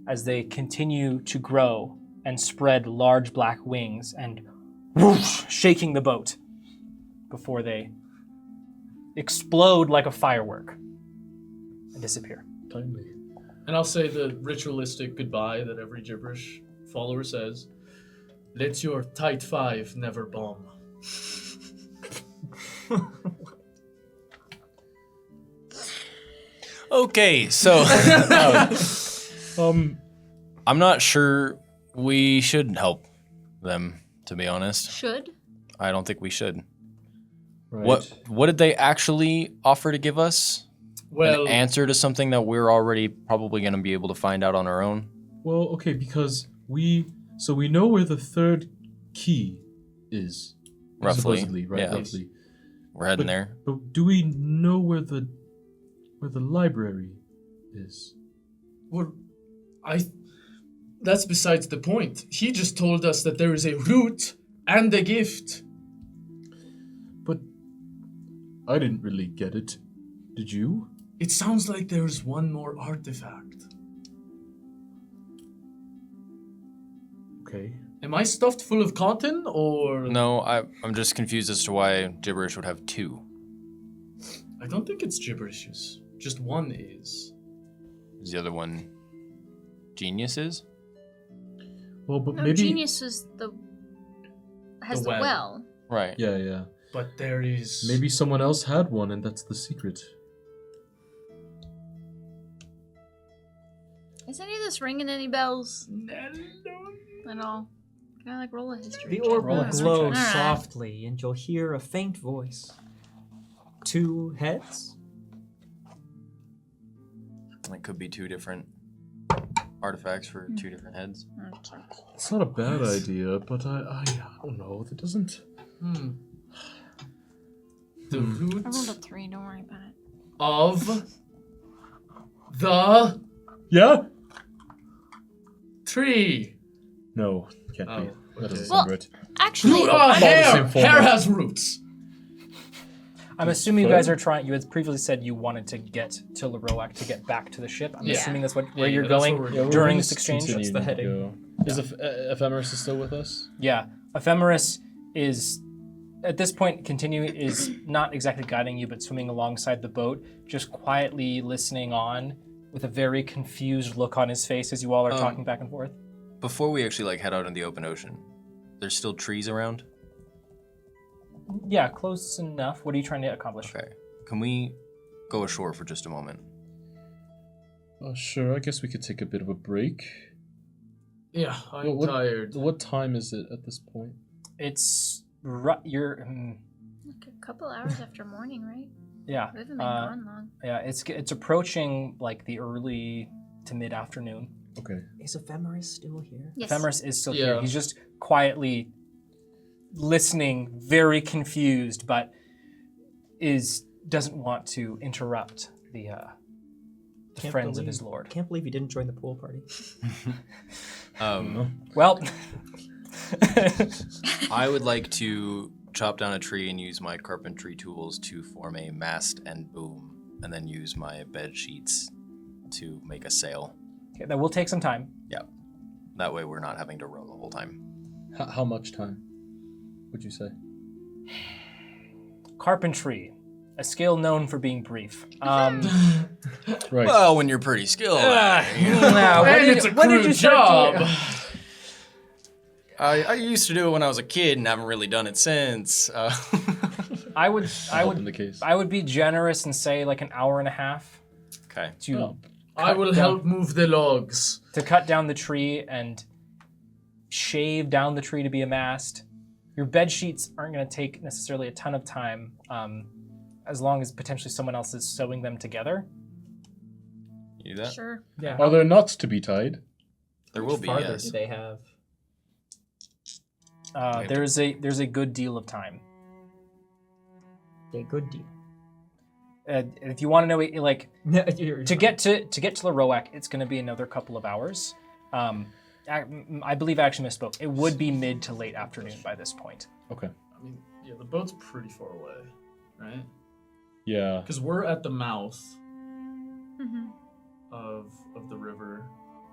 As they continue to grow and spread large black wings and whoosh, shaking the boat before they explode like a firework and disappear. Timely. And I'll say the ritualistic goodbye that every gibberish follower says. Let your tight five never bomb. Okay, so I'm not sure we should help them, to be honest. Should? I don't think we should. Right. What did they actually offer to give us? Well, An answer to something that we're already probably going to be able to find out on our own? Well, okay, because we know where the third key is. Roughly, Supposedly, right? yeah. Roughly. We're heading there. But do we know where the library is? well, that's besides the point. He just told us that there is a root and a gift. But I didn't really get it. Did you? It sounds like there's one more artifact. Okay. Am I stuffed full of cotton, or... No, I'm just confused as to why gibberish would have two. I don't think it's gibberishes. Just one is. Is the other one geniuses? Well, but No, maybe. Genius has The the well. well. Right. Yeah. But there is... Maybe someone else had one, and that's the secret. Is any of this ringing any bells at all? Can I roll a history? The check? orb will Roll a history glow check. Alright. softly, and you'll hear a faint voice. 2 heads? It could be two different artifacts for two different heads. It's not a bad idea, but I don't know. That doesn't. The root I rolled a 3, don't worry about it. of the Yeah. tree. No, can't Oh, be. That doesn't Well, sound right. Actually, Hair! same format. Hair has roots. I'm assuming you guys are trying. You had previously said you wanted to get to Laroac to get back to the ship. I'm Yeah. assuming that's where Yeah, you're that's going where we're going. during this exchange. Continue the to heading. go. Is Ephemeris still with us? Yeah, Ephemeris is at this point is not exactly guiding you, but swimming alongside the boat, just quietly listening on with a very confused look on his face as you all are talking back and forth. Before we actually head out in the open ocean, there's still trees around? Yeah, close enough. What are you trying to accomplish? Okay. Can we go ashore for just a moment? Sure. I guess we could take a bit of a break. Yeah, I'm What- tired. What time is it at this point? It's you're like a couple hours after morning, right? yeah. We haven't been gone long. Yeah, it's approaching like the early to mid afternoon. Okay. Is Ephemeris still here? Yes. Ephemeris is still Yeah. here. He's just quietly listening, very confused, but doesn't want to interrupt the Can't friends of believe- his lord. Can't believe he didn't join the pool party. Well, I would like to chop down a tree and use my carpentry tools to form a mast and boom, and then use my bed sheets to make a sail. okay, that will take some time. Yeah. That way we're not having to row the whole time. How much time would you say? Carpentry, a skill known for being brief. Right. Well, when you're pretty skilled. And it's a crude job. I used to do it when I was a kid and haven't really done it since. I would in the case. I would be generous and say like an hour and a half Okay. to I will help move the logs. to cut down the tree and shave down the tree to be a mast. Your bed sheets aren't going to take necessarily a ton of time, as long as potentially someone else is sewing them together. You do that? Sure. Yeah. Are there knots to be tied? There will be, farther yes. do they have? There's a good deal of time. A good deal. If you want to know, like You're to get to Laroac, it's going to be another couple of hours. I believe I actually misspoke. It would be mid to late afternoon by this point. Okay. I mean, yeah, the boat's pretty far away, right? Yeah. Because we're at the mouth Mm-hmm. of the river.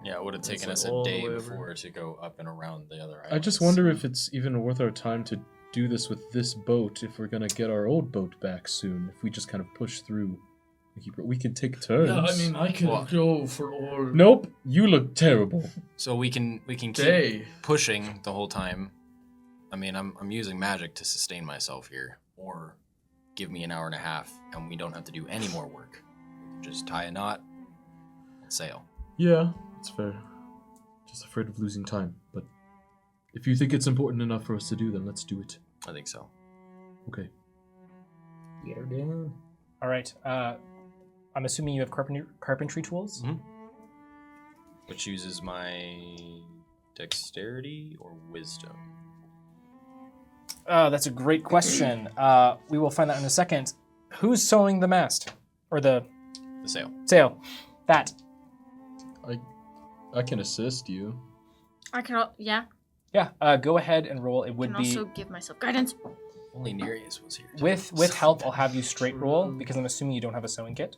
Yeah, it would have It's taken like us a all the day way over. before to go up and around the other islands. I just wonder if it's even worth our time to do this with this boat if we're gonna get our old boat back soon. If we just kind of push through We can take turns. Yeah, I mean, I could Well- go for all Nope, you look terrible. So we can keep day. pushing the whole time. I mean, I'm using magic to sustain myself here, or give me an hour and a half, and we don't have to do any more work. Just tie a knot and sail. Yeah, it's fair. Just afraid of losing time, but if you think it's important enough for us to do, then let's do it. I think so. Okay. Get her down. All right. I'm assuming you have carpentry tools. Mhm. Which uses my dexterity or wisdom? That's a great question. We will find that in a second. Who's sewing the mast or the The sail. sail? That. I can assist you. I can, yeah. Yeah. Go ahead and roll. It I would can be also give myself guidance. Only Nereus was here. with help. I'll have you straight roll because I'm assuming you don't have a sewing kit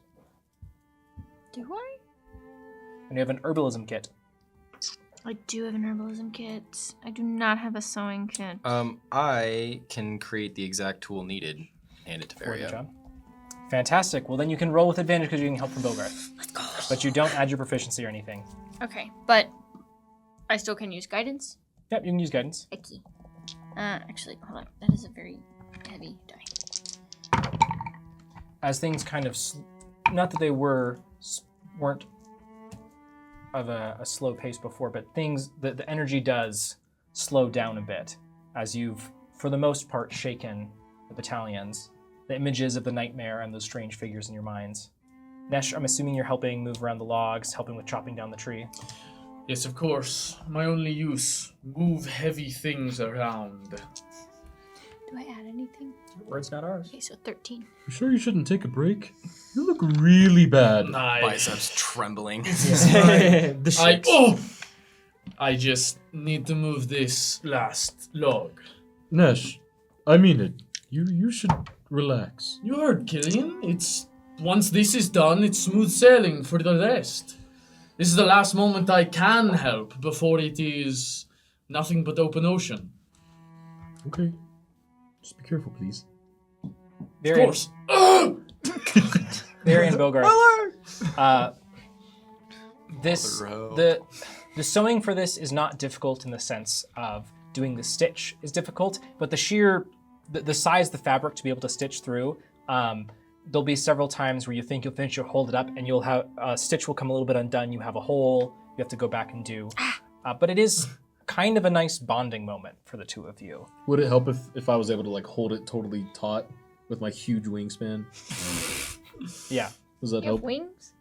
Do I? and you have an herbalism kit. I do have an herbalism kit. I do not have a sewing kit. I can create the exact tool needed and hand it to For you, Varia. John. Fantastic. Well, then you can roll with advantage because you're getting help from Bogart. Let's go. But you don't add your proficiency or anything. Okay, but I still can use guidance. Yep, you can use guidance. Icky. Actually, hold on. That is a very heavy die. As things kind of, not that they weren't of a slow pace before, but things, the energy does slow down a bit as you've, for the most part, shaken the battalions. The images of the nightmare and those strange figures in your minds. Nesh, I'm assuming you're helping move around the logs, helping with chopping down the tree. Yes, of course. My only use. Move heavy things around. Do I add anything? Words not ours. Okay, so 13. You sure you shouldn't take a break? You look really bad. Biceps trembling. The shakes. I just need to move this last log. Nesh, I mean it. You should relax. You heard, Killian. It's once this is done, it's smooth sailing for the rest. This is the last moment I can help before it is nothing but open ocean. Okay. Just be careful, please. Of course. Varian Bogart. The sewing for this is not difficult in the sense of doing the stitch is difficult, but the sheer the size of the fabric to be able to stitch through. There'll be several times where you think you'll finish, you'll hold it up, and you'll have a stitch will come a little bit undone. You have a hole. You have to go back and do. But it is kind of a nice bonding moment for the two of you. Would it help if I was able to like hold it totally taut with my huge wingspan? Yeah. Does that You have help? wings?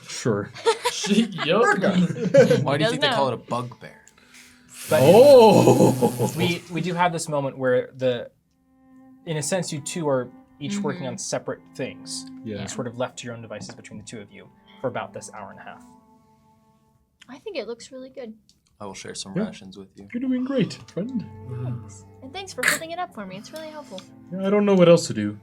Sure. Yup. Why do you think they Doesn't call it a bugbear? But Oh. we do have this moment where in a sense, you two are each working on separate things. Yeah. You're sort of left to your own devices between the two of you for about this hour and a half. I think it looks really good. I will share some Yeah. rations with you. You're doing great, friend. Thanks. And thanks for holding it up for me. It's really helpful. Yeah, I don't know what else to do.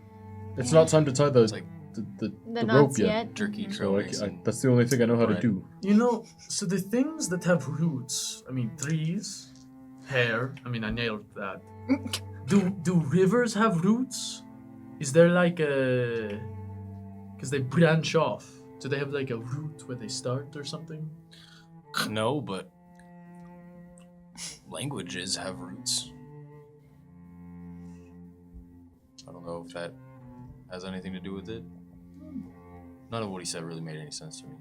It's not time to tie the like the The rope knots yet. yet? Jerky So trailways. that's the only thing I know how to Right. do. You know, so the things that have roots, I mean trees, hair, I mean I nailed that. Do rivers have roots? Is there like a... Because they branch off. Do they have like a root where they start or something? No, but languages have roots. I don't know if that has anything to do with it. None of what he said really made any sense to me.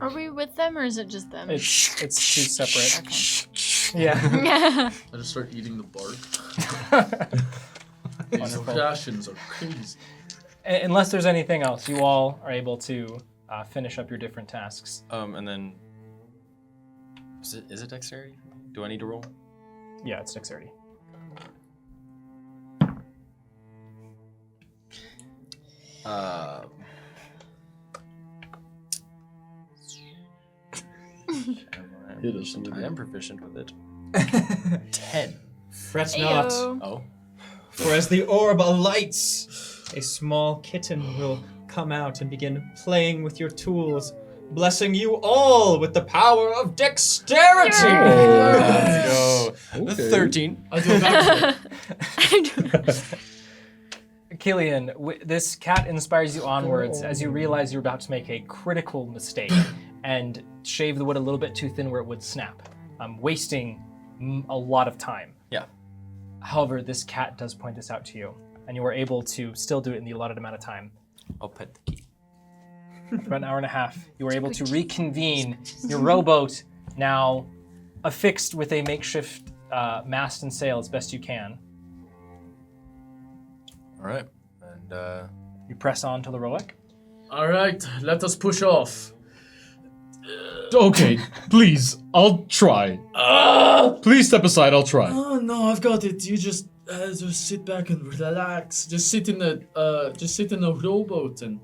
Are we with them or is it just them? It's two separate. Yeah. I just start eating the bark. These Wonderful. rations are crazy. Unless there's anything else, you all are able to finish up your different tasks. And then is it dexterity? Do I need to roll? Yeah, it's dexterity. Hit us with I it. am proficient with it. 10. Fret not, Ayo. Oh. for as the orb alights, a small kitten will come out and begin playing with your tools, blessing you all with the power of dexterity. Let's go. Okay. 13. I do that. Killian, this cat inspires you onwards as you realize you're about to make a critical mistake and shave the wood a little bit too thin where it would snap, wasting a lot of time. Yeah. However, this cat does point this out to you, and you are able to still do it in the allotted amount of time. I'll pet the key. For about an hour and a half, you were able to reconvene your rowboat, now affixed with a makeshift mast and sail as best you can. All right. And You press on to the Roic. All right, let us push off. Okay, please, I'll try. Please step aside, I'll try. Oh no, I've got it. You just sit back and relax. Just sit in the rowboat and.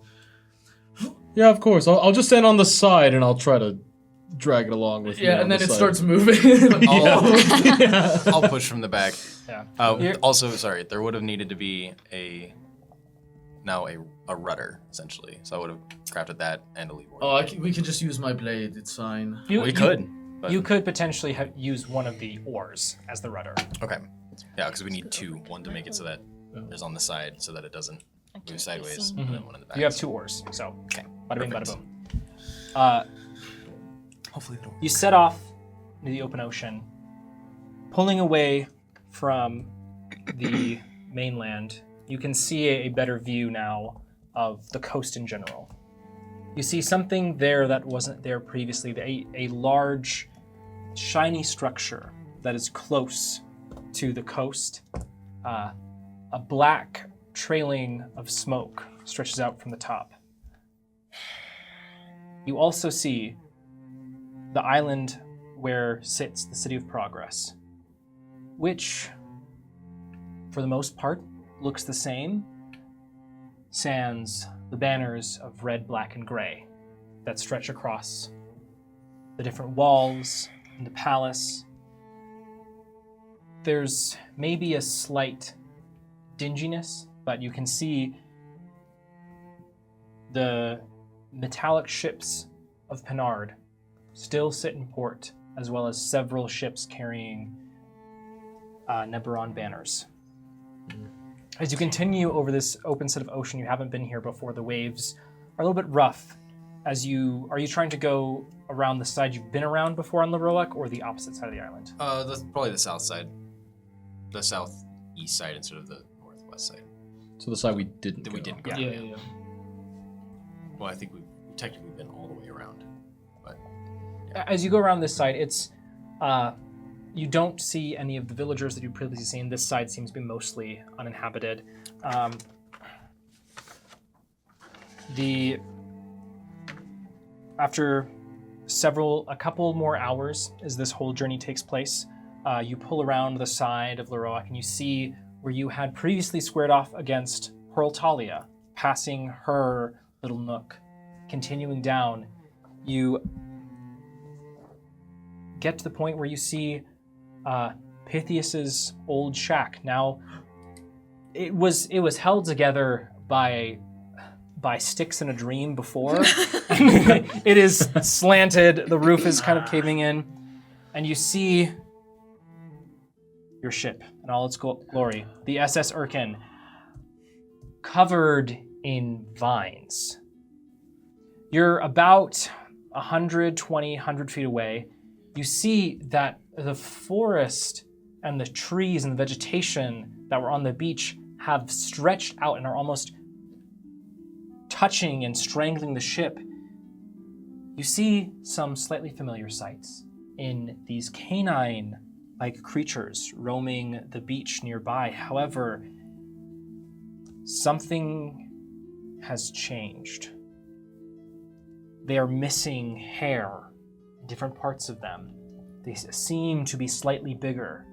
Yeah, of course. I'll just stand on the side and I'll try to drag it along with me. Yeah, on and then the it side. starts moving. I'll push from the back. Yeah. Also, sorry, there would have needed to be a rudder, essentially. So I would have crafted that and a leeward. Oh, we can just use my blade. It's fine. We could. But... You could potentially use one of the oars as the rudder. Okay. Yeah, because we need two. One to make it so that there's on the side so that it doesn't move sideways, and then one in the back. You have 2 oars, so Okay. bada bing, bada Perfect. boom. Hopefully it'll... You set off into the open ocean, pulling away from the mainland. You can see a better view now of the coast in general. You see something there that wasn't there previously, a large, shiny structure that is close to the coast. A black trailing of smoke stretches out from the top. You also see the island where sits the City of Progress, which, for the most part, looks the same, sans the banners of red, black, and gray that stretch across the different walls in the palace. There's maybe a slight dinginess, but you can see the metallic ships of Penard still sit in port, as well as several ships carrying Neberon banners. As you continue over this open set of ocean, you haven't been here before. The waves are a little bit rough. Are you trying to go around the side you've been around before on the Roic, or the opposite side of the island? Probably the south side. The southeast side instead of the northwest side. So the side we didn't That go. we didn't go. Yeah. Well, I think we've technically been all the way around. But As you go around this side, it's you don't see any of the villagers that you've previously seen. This side seems to be mostly uninhabited. After a couple more hours as this whole journey takes place, you pull around the side of Leroic and you see where you had previously squared off against Horltalia, passing her little nook. Continuing down, you get to the point where you see Pythias's old shack. Now, it was held together by sticks in a dream before. It is slanted. The roof is kind of caving in, and you see your ship in all its glory, the SS Erkin, covered in vines. You're about 100 feet away. You see that the forest and the trees and the vegetation that were on the beach have stretched out and are almost touching and strangling the ship. You see some slightly familiar sights in these canine-like creatures roaming the beach nearby. However, something has changed. They are missing hair in different parts of them. They seem to be slightly bigger.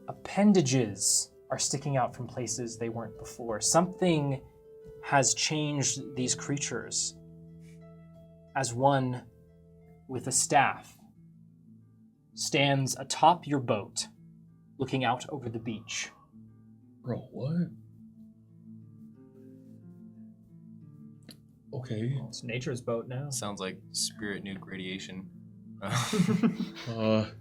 Appendages are sticking out from places they weren't before. Something has changed these creatures. As one with a staff stands atop your boat, looking out over the beach. Bro, what? Okay. It's nature's boat now. Sounds like spirit nuke radiation.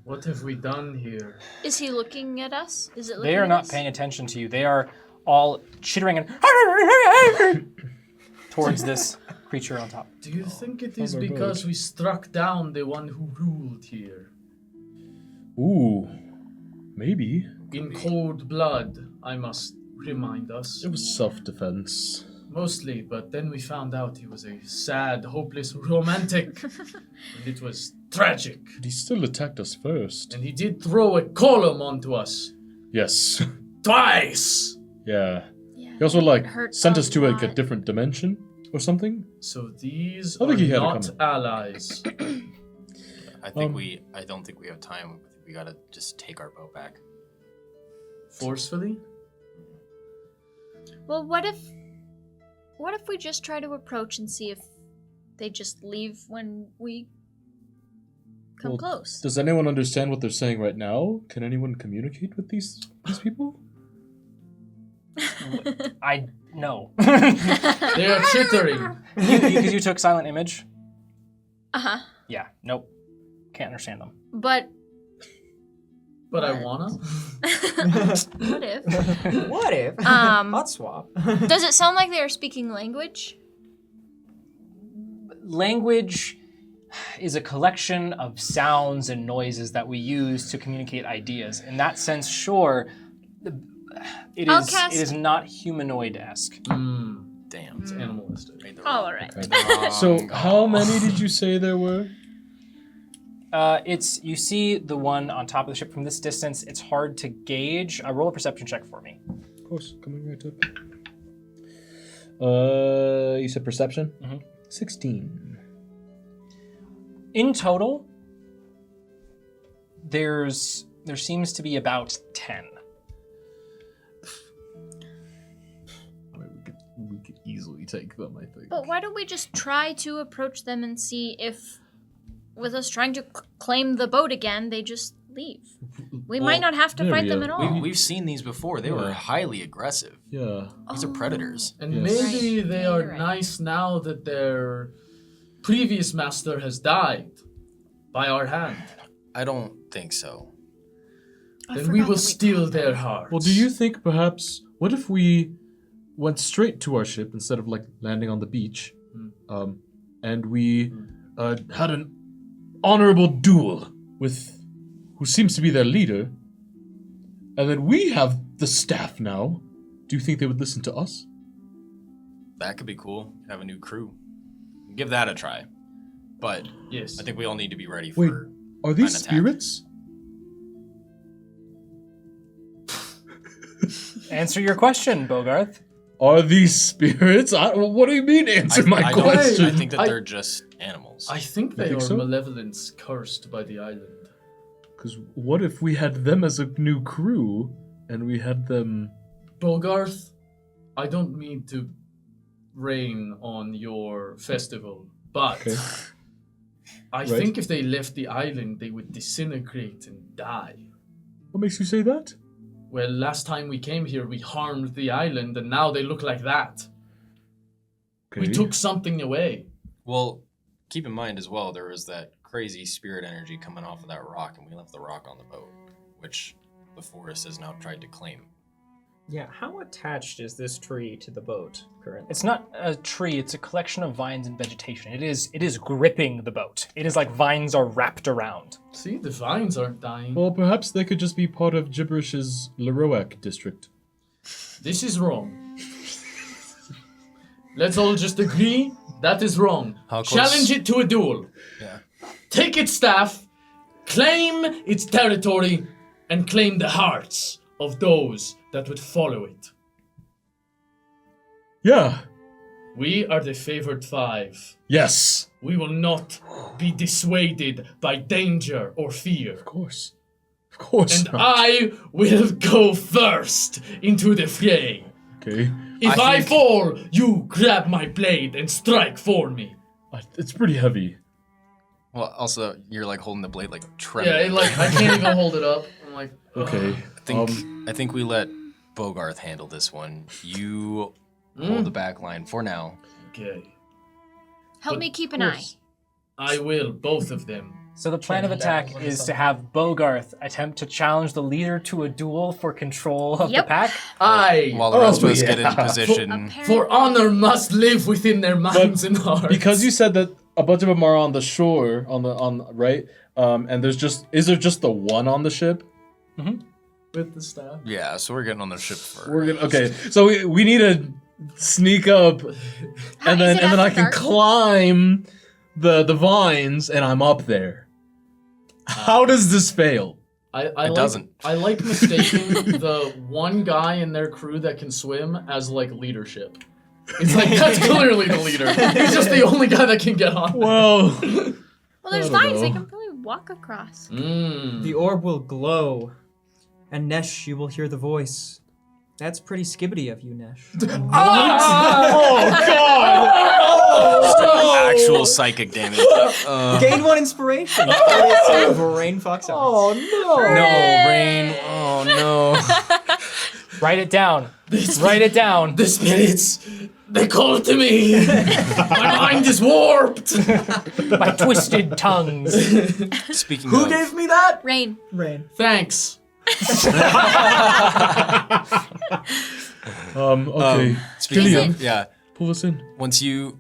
What have we done here? Is he looking at us? Is it looking They are at not us? paying attention to you. They are all chittering and towards this creature on top. Do you think it is Oh my because God. we struck down the one who ruled here? Ooh, maybe. In cold blood, I must remind us. It was self-defense. Mostly, but then we found out he was a sad, hopeless romantic. And it was tragic. But he still attacked us first. And he did throw a column onto us. Yes. Twice! Yeah. Yeah. He also Hurt sent a us to a lot. different dimension or something. So these I are think he had it not coming. allies. I don't think we have time. We gotta just take our boat back. Forcefully? Well, what if we just try to approach and see if they just leave when we come Well, close? Does anyone understand what they're saying right now? Can anyone communicate with these people? I know. They are chittering. Because you took silent image. Uh-huh. Yeah. Nope. Can't understand them. But But I What? wanna. what if? What if? Um, Hot swap. Does it sound like they are speaking language? Language is a collection of sounds and noises that we use to communicate ideas. In that sense, sure, it I'll is cast- it is not humanoid-esque. Damn. It's animalistic. Made the All right. So wrong how call. many did you say there were? It's you see the one on top of the ship from this distance. It's hard to gauge. Roll a perception check for me. Of course, coming right up. You said perception? Mhm. 16. In total, there seems to be about 10. I mean, we could easily take them, I think. But why don't we just try to approach them and see if, with us trying to claim the boat again, they just leave? We might not have to there fight we them go. at all. We've seen these before. They were Yeah. highly aggressive. Yeah. These are predators. And Yes. maybe Right. they Yeah, are you're right. nice now that their previous master has died by our hand. I don't think so. I Then we forgot will that steal called their them. hearts. Well, do you think perhaps, what if we went straight to our ship instead of landing on the beach, and we had an honorable duel with who seems to be their leader, and then we have the staff now? Do you think they would listen to us? That could be cool. Have a new crew. Give that a try. But Yes. I think we all need to be ready Wait, for are these an attack. spirits? Answer your question, Bogarth. Are these spirits? What do you mean? Answer my I don't- question. I think that I- they're just animals. I think they think are so? malevolence cursed by the island. Because what if we had them as a new crew, and we had them? Bogarth, I don't mean to rain on your festival, but Okay. I Right. think if they left the island, they would disintegrate and die. What makes you say that? Well, last time we came here, we harmed the island, and now they look like that. We took something away. Well, keep in mind as well, there was that crazy spirit energy coming off of that rock, and we left the rock on the boat, which the forest has now tried to claim. Yeah, how attached is this tree to the boat currently? It's not a tree, it's a collection of vines and vegetation. It is gripping the boat. It is like vines are wrapped around. See, the vines aren't dying. Well, perhaps they could just be part of Gibberish's Leroac district. This is wrong. Let's all just agree that is wrong. How close- Challenge it to a duel. Yeah. Take its staff, claim its territory, and claim the hearts of those that would follow it. Yeah. We are the favored five. Yes. We will not be dissuaded by danger or fear. Of course. Of course. And not. I will go first into the fray. Okay. If I I think- fall, you grab my blade and strike for me. It's pretty heavy. Well, also, you're like holding the blade like Yeah, trembling. I can't even hold it up. I'm like, ugh. Okay. I think we let Bogarth handle this one. You hold the back line for now. Okay. Help But me keep of an eye. course, I will, both of them. So the plan of attack is to have Bogarth attempt to challenge the leader to a duel for control of the Yep. pack. While the rest of us get in position. For honor must live within their minds and hearts. Because you said that a bunch of them are on the shore, right? And is there just the one on the ship? With the staff. Yeah, so we're getting on the ship first. Okay, so we need to sneak up, and then I can climb the vines, and I'm up there. How does this fail? It doesn't. I like mistaking the one guy in their crew that can swim as like leadership. It's like that's clearly the leader. He's just the only guy that can get on. Whoa. Well, there's I don't vines. They know. can probably walk across. The orb will glow, and Nesh, you will hear the voice. That's pretty skibbity of you, Nesh. Oh God! Actual psychic damage. Gain 1 inspiration. Rain fucks up. Oh no! No, Rain. Oh no. Write it down. Write it down. The spirits, they call to me. My mind is warped. My twisted tongues. Speaking Who of, gave me that? Rain. Rain. Thanks. Okay. speaking Is of, it- yeah. Pull us in. Once you,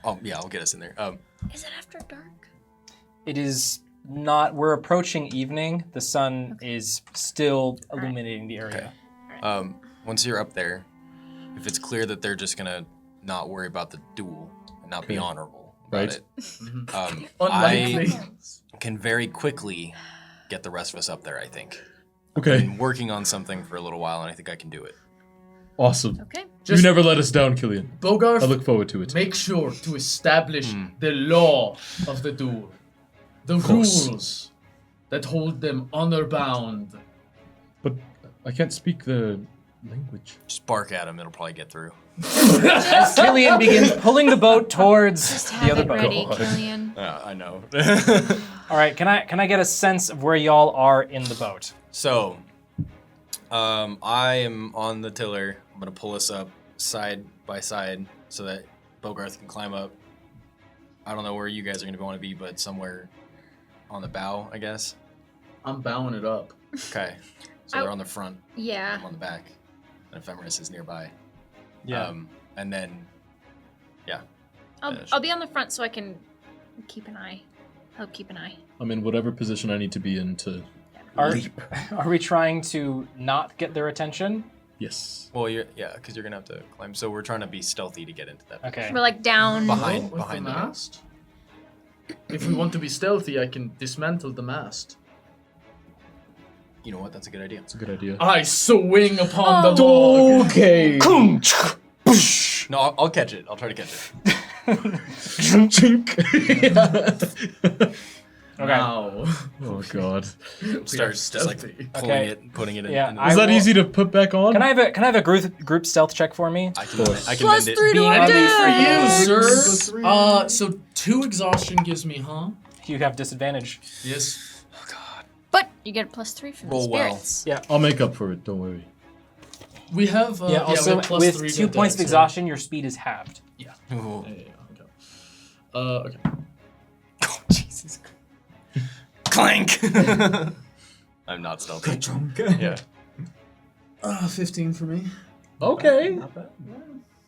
oh yeah, I'll get us in there. Is it after dark? It is not. We're approaching evening. The sun is still illuminating the area. Once you're up there, if it's clear that they're just gonna not worry about the duel and not be honorable about Right. it, Unlikely. I can very quickly get the rest of us up there. I think. Okay. Been working on something for a little while, and I think I can do it. Awesome. Okay. You never let us down, Killian. Bogarth, I look forward to it. make sure to establish the law of the duel. The course. rules that hold them honor bound. But I can't speak the language. Just bark at him; it'll probably get through. Killian begins pulling the boat towards the Have other it boat. ready, Killian. I know. All right, can I get a sense of where y'all are in the boat? So, I am on the tiller. I'm gonna pull us up side by side so that Bogarth can climb up. I don't know where you guys are gonna want to be, but somewhere on the bow, I guess. I'm bowing it up. Okay. So they're on the front. Yeah. I'm on the back. And Ephemeris is nearby. Yeah. And then, yeah. I'll be on the front so I can keep an eye. Help keep an eye. I'm in whatever position I need to be in to Are, leap. are we trying to not get their attention? Yes. Well, because you're gonna have to climb. So we're trying to be stealthy to get into that. Okay. We're like down. Behind With the the mast? If we want to be stealthy, I can dismantle the mast. You know what? That's a good idea. That's a good idea. I swing upon the log. Okay. No, I'll catch it. I'll try to catch it. Now. Oh God. Start just like stealthy. pulling Okay. it, putting it in. Yeah, in Is that easy to put back on? Can I have a group stealth check for me? I can Plus mend 3 it. to our Handy dex. for you, sir. So 2 exhaustion gives me, huh? You have disadvantage. Yes. But you get a +3 from Roll the well. spirits. I'll make up for it. Don't worry. We have we also have plus with 3 2 to points of dex, exhaustion, your speed is halved. Ooh. Okay. Okay. Oh, Jesus. Clank. I'm not stealthy. Yeah. 15 for me. Okay. Not bad.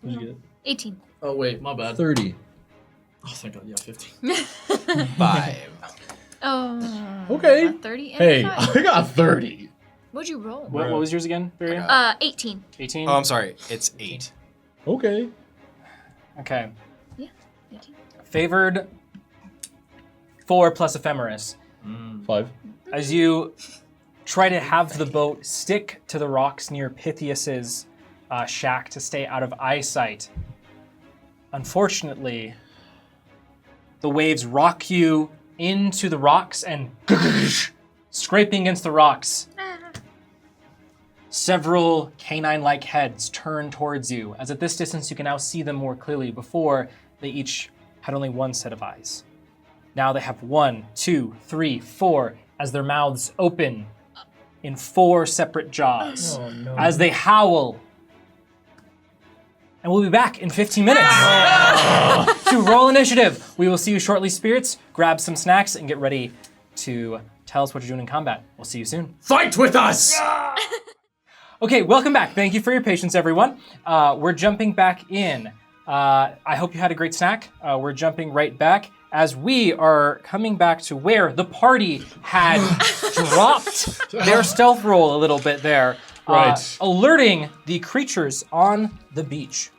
What'd you get? 18. Oh wait, my bad. 30. Oh thank God, yeah, 15. 5. Oh. Okay. a 30 and Hey, a 5. I got 30. What'd you roll? What was yours again, Varian? 18. 18? Oh, I'm sorry. It's 8. Okay. Okay. Yeah, 18. Favored 4 plus ephemeris. 5. As you try to have the boat stick to the rocks near Pythias's shack to stay out of eyesight, unfortunately, the waves rock you into the rocks and scraping against the rocks. Several canine-like heads turn towards you, as at this distance you can now see them more clearly. Before, they each had only one set of eyes. Now they have 1, 2, 3, 4, as their mouths open in 4 separate jaws. Oh no. As they howl And we'll be back in 15 minutes to roll initiative. We will see you shortly, spirits. Grab some snacks and get ready to tell us what you're doing in combat. We'll see you soon. Fight with us! Okay, welcome back. Thank you for your patience, everyone. We're jumping back in. I hope you had a great snack. We're jumping right back as we are coming back to where the party had dropped their stealth roll a little bit there. Right. Alerting the creatures on the beach.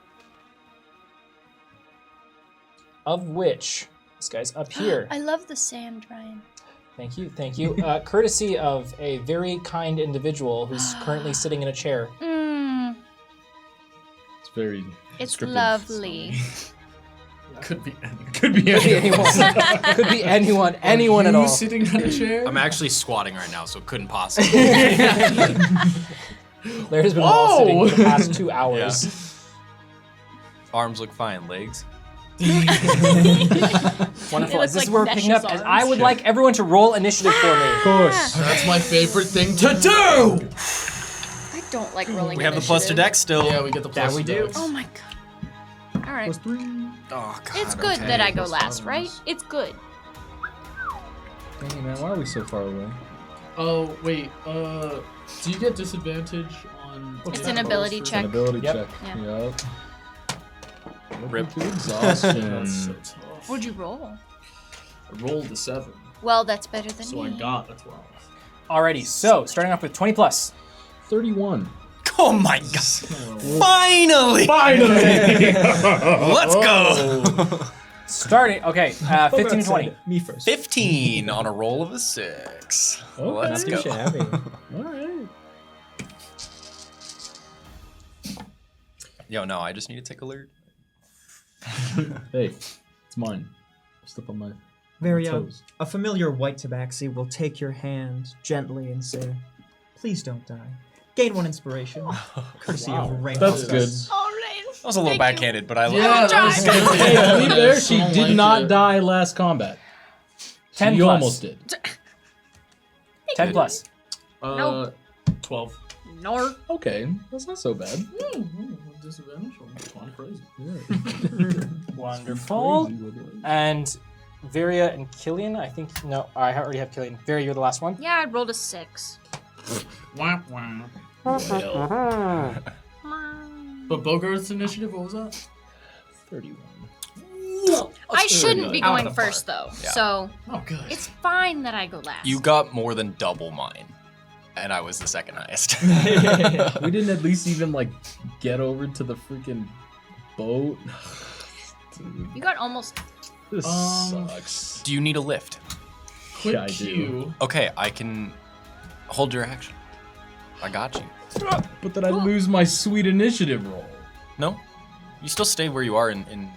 Of which, this guy's up here. I love the sand, Ryan. Thank you, thank you. Courtesy of a very kind individual who's currently sitting in a chair. It's very. It's descriptive. lovely. Could be Could be anyone. Could be anyone at all. sitting on a chair? I'm actually squatting right now, so it couldn't possibly. There has been all sitting for the past 2 hours. Arms look fine, legs. Wonderful. It Is this looks where we're like picking up? Nesh's As I arms. would like everyone to roll initiative for me. Of course. That's my favorite thing to do! I don't like rolling We have the plus to initiative. dex still. Yeah, we get the plus. That we do. dex. Oh my god. All right. Oh, God, It's good okay. that I go last, right? It's good. Dang, man, why are we so far away? Oh, wait. Do you get disadvantage on... It's an ability An check. ability Yep. check. Yeah. Yep. Rip. To exhaustion. That's so tough. What'd you roll? I rolled a 7, Well, that's better than so I me. got a 12. Alrighty, so starting off with 20 plus. 31. Oh my God! Finally! Let's go! Starting, okay, 15 to 20. Me first. 15 on a roll of a 6. Okay. Let's Not go. too shabby. All right. Yo, no, I just need to take alert. Hey, it's mine. Step on my Very toes. a familiar white tabaxi will take your hand gently and say, "Please don't die." Gain 1 inspiration, courtesy of Rain. That's good. Oh, Rain. That was a little Thank you. backhanded, but I love Yeah, it. that was good. Hey, to be fair, she Don't did like not it. die last combat. 10 you plus. almost did. 10 plus. 12. Nor. Okay, that's not so bad. Disadvantage? I'm crazy. Wonderful. Crazy, by the way. And Varia and Killian, I think, no, I already have Killian. Varia, you're the last one. Yeah, I rolled a 6. Wah, wah. Well. But Bogart's initiative, what was that? 31. I shouldn't be Out of going the first, though. Yeah. So Oh, good. it's fine that I go last. You got more than double mine, and I was the second highest. We didn't at least even like get over to the freaking boat. Dude, You got almost. this Um, sucks. Do you need a lift? Quick Yeah, I do. cue. Okay, I can hold your action. I got you. But then I lose my sweet initiative roll. No, you still stay where you are in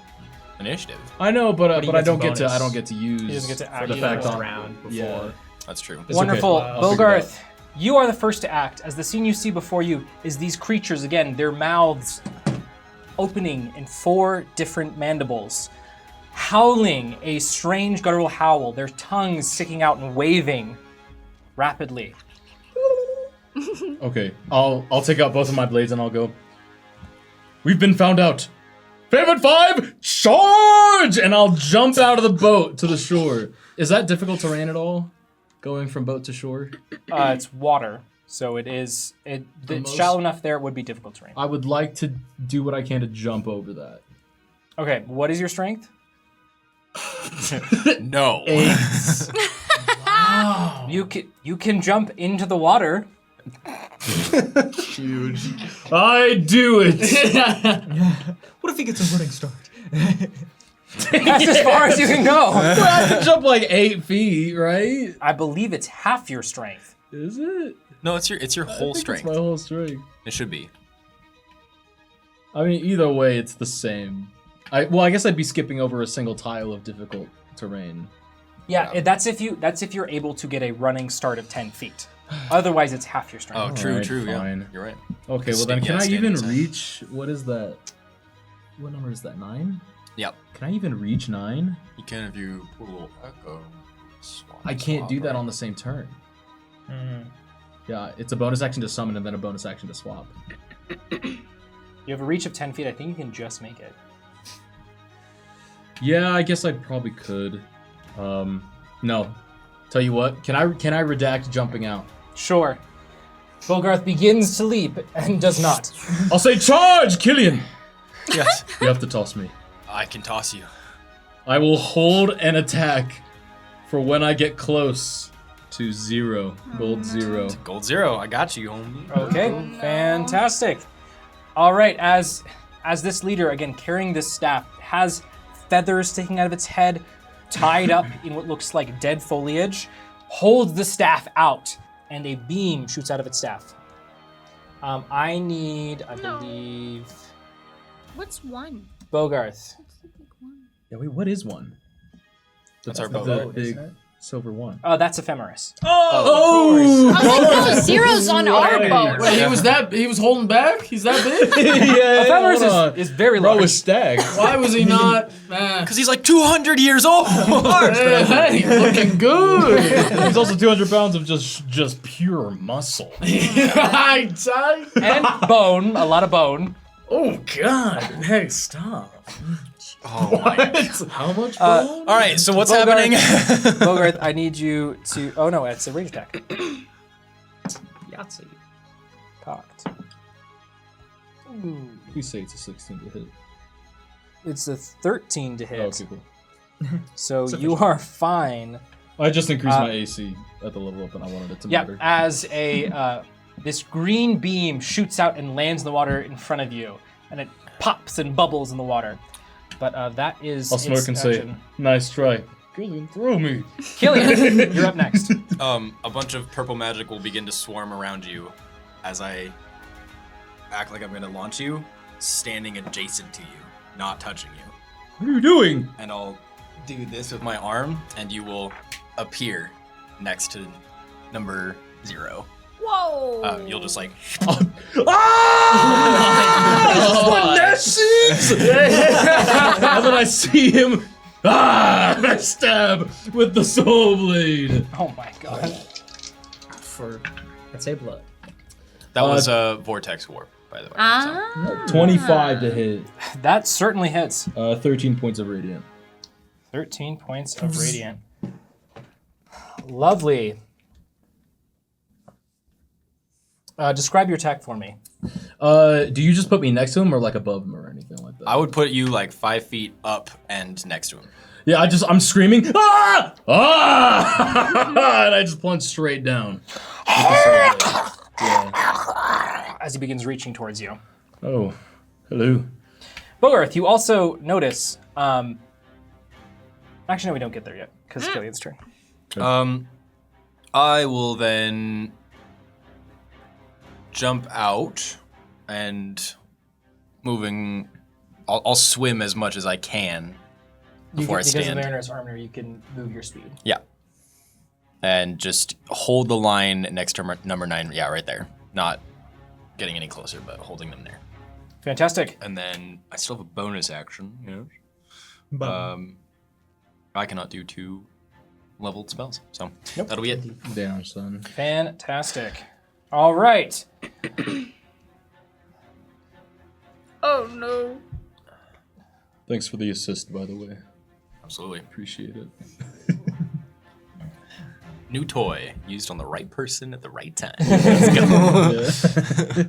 initiative. I know, but he I gets a don't get to. bonus. I don't get to use. He doesn't get to act the fact either on round before. Yeah. That's true. It's Wonderful. okay. I'll figure it Bogarth, you are the first to act. As the scene you see before you is these creatures, again, their mouths opening in 4 different mandibles, howling a strange guttural howl, their tongues sticking out and waving rapidly. Okay, I'll take out both of my blades and I'll go. We've been found out. Favorite 5, charge! And I'll jump out of the boat to the shore. Is that difficult terrain at all? Going from boat to shore? It's water, so it's most- shallow enough there it would be difficult terrain. I would like to do what I can to jump over that. Okay, what is your strength? No. You can jump into the water. Huge. I do it! What if he gets a running start? That's as far as you can go. I can jump like 8 feet, right? I believe it's half your strength. Is it? No, it's your I whole think strength. It's my whole strength. It should be. I mean, either way, it's the same. I guess I'd be skipping over a single tile of difficult terrain. Yeah, that's if you're able to get a running start of 10 feet. Otherwise, it's half your strength. Oh, true, Alright, true. fine. Yeah, you're right. Okay, well then, Yeah, can I standing even aside. reach? What is that? What number is that? 9? Yep. Can I even reach 9? You can if you put a little echo. I can't do that on the same turn. Yeah, it's a bonus action to summon and then a bonus action to swap. You have a reach of 10 feet. I think you can just make it. Yeah, I guess I probably could. No. Tell you what, can I redact jumping out? Sure. Bogarth begins to leap and does not. I'll say charge, Killian! Yes. You have to toss me. I can toss you. I will hold an attack for when I get close to 0. Gold 0. Gold 0. I got you, homie. Okay, fantastic. All right, as this leader, again, carrying this staff, has feathers sticking out of its head, tied up in what looks like dead foliage, holds the staff out, and a beam shoots out of its staff. I believe... What's one? Bogarth. Yeah, wait, what is one? That's our the bow. big silver one. Oh, that's ephemeris. I was like, no, zero's on our boat. Wait, he was holding back? He's that big? Ephemeris is very large. Bro is stacked. Why was he not? Because he's like 200 years old. Hey, looking good. He's also 200 pounds of just pure muscle. and bone, a lot of bone. Oh God! Hey, stop. Oh my God. How much bone? All right, so what's Bogarth, happening? Bogarth, I need you to... Oh no, it's a range attack. Yahtzee. Cocked. Please say it's a 16 to hit. It's a 13 to hit. Oh, okay, cool. So you are fine. I just increased my AC at the level up, and I wanted it to matter. As this green beam shoots out and lands in the water in front of you, and it pops and bubbles in the water. But that is. I'll smirk and say, "Nice try, Killian. Throw me." Killian, you're up next. A bunch of purple magic will begin to swarm around you as I act like I'm going to launch you, standing adjacent to you, not touching you. What are you doing? And I'll do this with my arm, and you will appear next to number 0. Whoa! You'll just like. And then I see him. I stab with the soul blade. Oh my god! Let's say blood. That was a vortex warp, by the way. 25 to hit. That certainly hits. 13 points of radiant. 13 points of radiant. Lovely. Describe your attack for me. Do you just put me next to him or like above him or anything like that? I would put you like 5 feet up and next to him. Yeah, I'm screaming, ah! Ah! And I just plunge straight down. Yeah. As he begins reaching towards you. Oh, hello. Bogarth, you also notice. Actually, no, we don't get there yet because Killian's turn. I will then jump out and moving. I'll swim as much as I can before I stand. Because of Mariner's armor, you can move your speed. Yeah. And just hold the line next to number 9. Yeah, right there. Not getting any closer, but holding them there. Fantastic. And then I still have a bonus action. Yes. I cannot do 2 leveled spells, so that'll be it. Damn, son. Fantastic. All right. Oh no. Thanks for the assist, by the way. Absolutely. Appreciate it. New toy, used on the right person at the right time. Let's go.